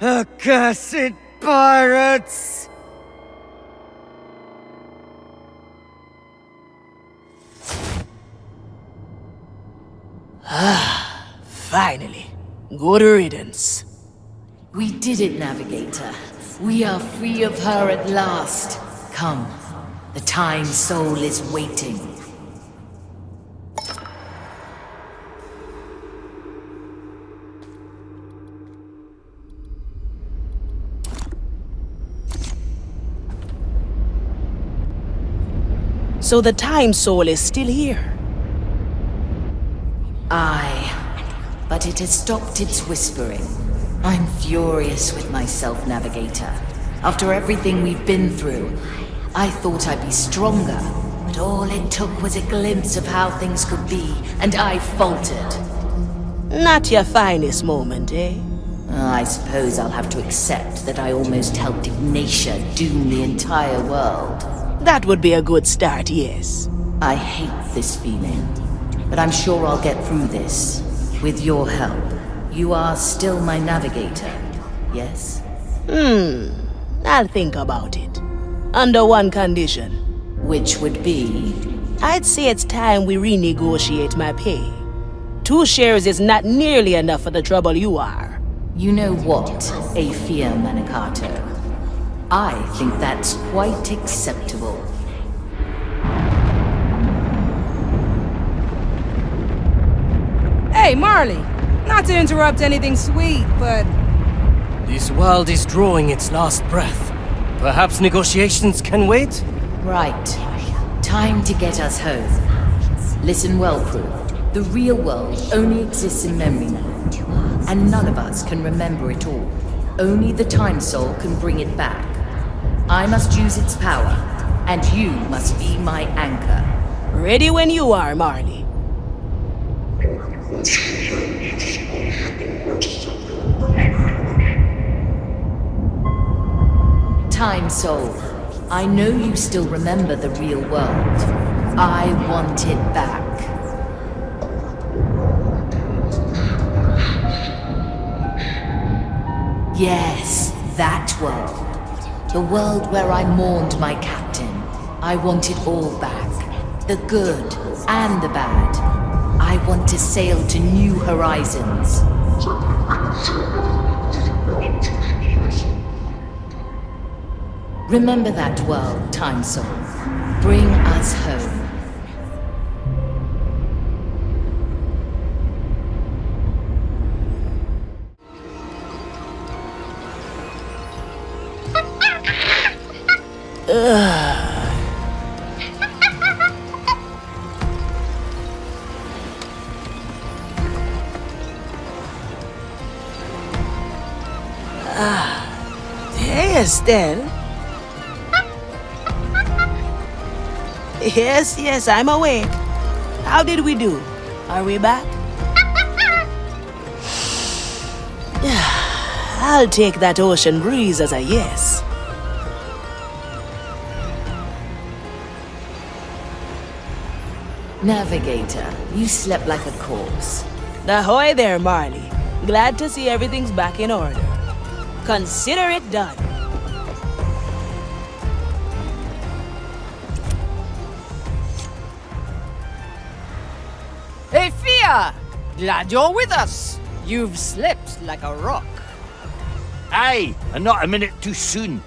accursed pirates! Finally. Good riddance. We did it, Navigator. We are free of her at last. Come, the Time Soul is waiting. So the Time Soul is still here? Aye, but it has stopped its whispering. I'm furious with myself, Navigator. After everything we've been through, I thought I'd be stronger, but all it took was a glimpse of how things could be, and I faltered. Not your finest moment, eh? I suppose I'll have to accept that I almost helped Ignatia doom the entire world. That would be a good start, yes. I hate this feeling, but I'm sure I'll get through this. With your help. You are still my navigator, yes? I'll think about it. Under one condition. Which would be? I'd say it's time we renegotiate my pay. 2 shares is not nearly enough for the trouble you are. You know what, Aphia Manicato? I think that's quite acceptable. Hey, Marley! Not to interrupt anything sweet, but This world is drawing its last breath. Perhaps negotiations can wait? Right. Time to get us home. Listen well, crew. The real world only exists in memory now. And none of us can remember it all. Only the Time Soul can bring it back. I must use its power, and you must be my anchor. Ready when you are, Marley. Time Soul, I know you still remember the real world. I want it back. Yes, that world. The world where I mourned my captain. I want it all back. The good and the bad. I want to sail to new horizons. Remember that world, Time Soul. Bring us home. Hey, Estelle. Yes, I'm awake. How did we do? Are we back? I'll take that ocean breeze as a yes. Navigator, you slept like a corpse. Ahoy there, Marley. Glad to see everything's back in order. Consider it done. Hey, Fia! Glad you're with us. You've slept like a rock. Aye, and not a minute too soon.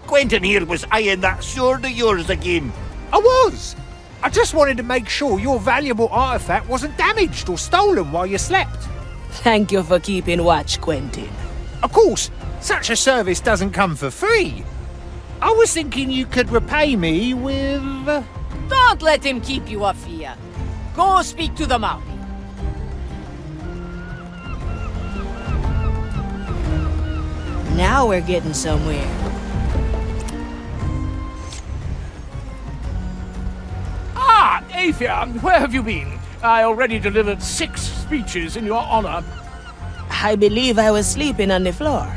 Quentin here was eyeing that sword of yours again. I was! I just wanted to make sure your valuable artifact wasn't damaged or stolen while you slept. Thank you for keeping watch, Quentin. Of course, such a service doesn't come for free. I was thinking you could repay me with... Don't let him keep you up, Fia. Go speak to the Maui. Now we're getting somewhere. Ah, Athia, where have you been? I already delivered 6 speeches in your honor. I believe I was sleeping on the floor.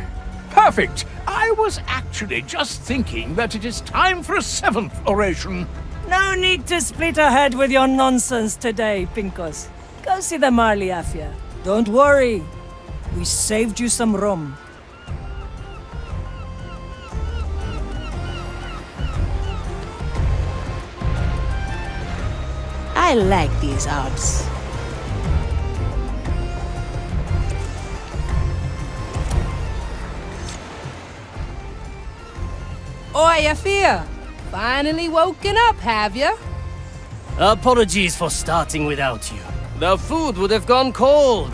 Perfect. I was actually just thinking that it is time for a 7th oration. No need to split ahead with your nonsense today, Pinkos. Go see the Marley Afia. Don't worry. We saved you some rum. I like these odds. Oi, Afia! Finally woken up, have ya? Apologies for starting without you. The food would have gone cold.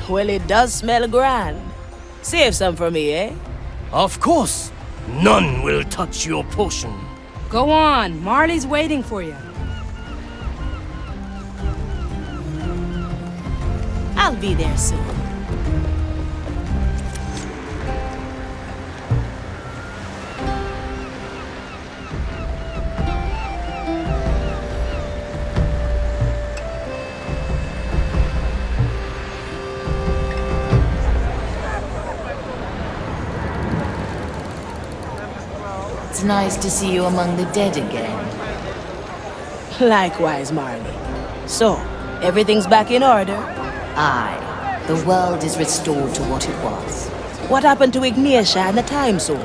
Well, it does smell grand. Save some for me, eh? Of course. None will touch your potion. Go on, Marley's waiting for you. I'll be there soon. It's nice to see you among the dead again. Likewise, Marley. So, everything's back in order? Aye. The world is restored to what it was. What happened to Ignatia and the Time Soul?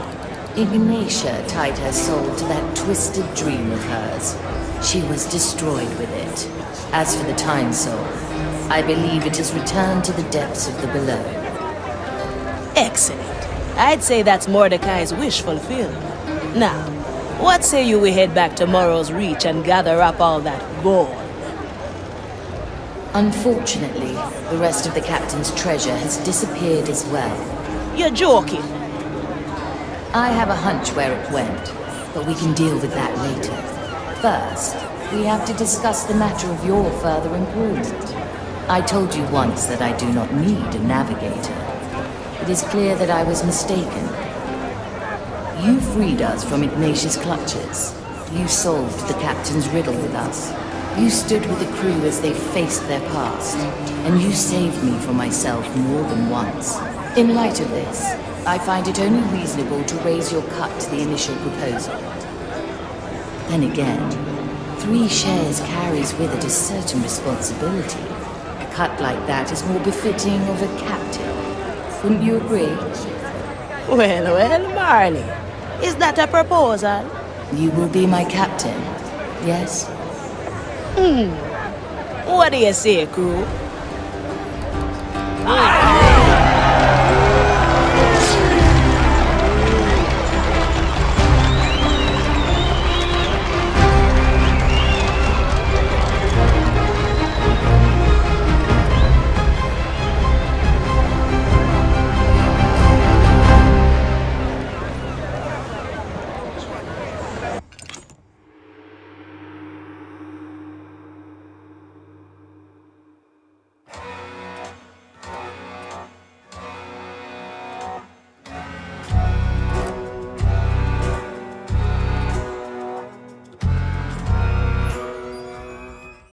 Ignatia tied her soul to that twisted dream of hers. She was destroyed with it. As for the Time Soul, I believe it has returned to the depths of the below. Excellent. I'd say that's Mordechai's wish fulfilled. Now, what say you we head back to Morrow's Reach and gather up all that gold? Unfortunately, the rest of the captain's treasure has disappeared as well. You're joking. I have a hunch where it went, but we can deal with that later. First, we have to discuss the matter of your further improvement. I told you once that I do not need a navigator. It is clear that I was mistaken. You freed us from Ignatius' clutches. You solved the captain's riddle with us. You stood with the crew as they faced their past, and you saved me from myself more than once. In light of this, I find it only reasonable to raise your cut to the initial proposal. Then again, 3 shares carries with it a certain responsibility. A cut like that is more befitting of a captain. Wouldn't you agree? Well, Marley. Is that a proposal? You will be my captain, yes? What do you say, crew?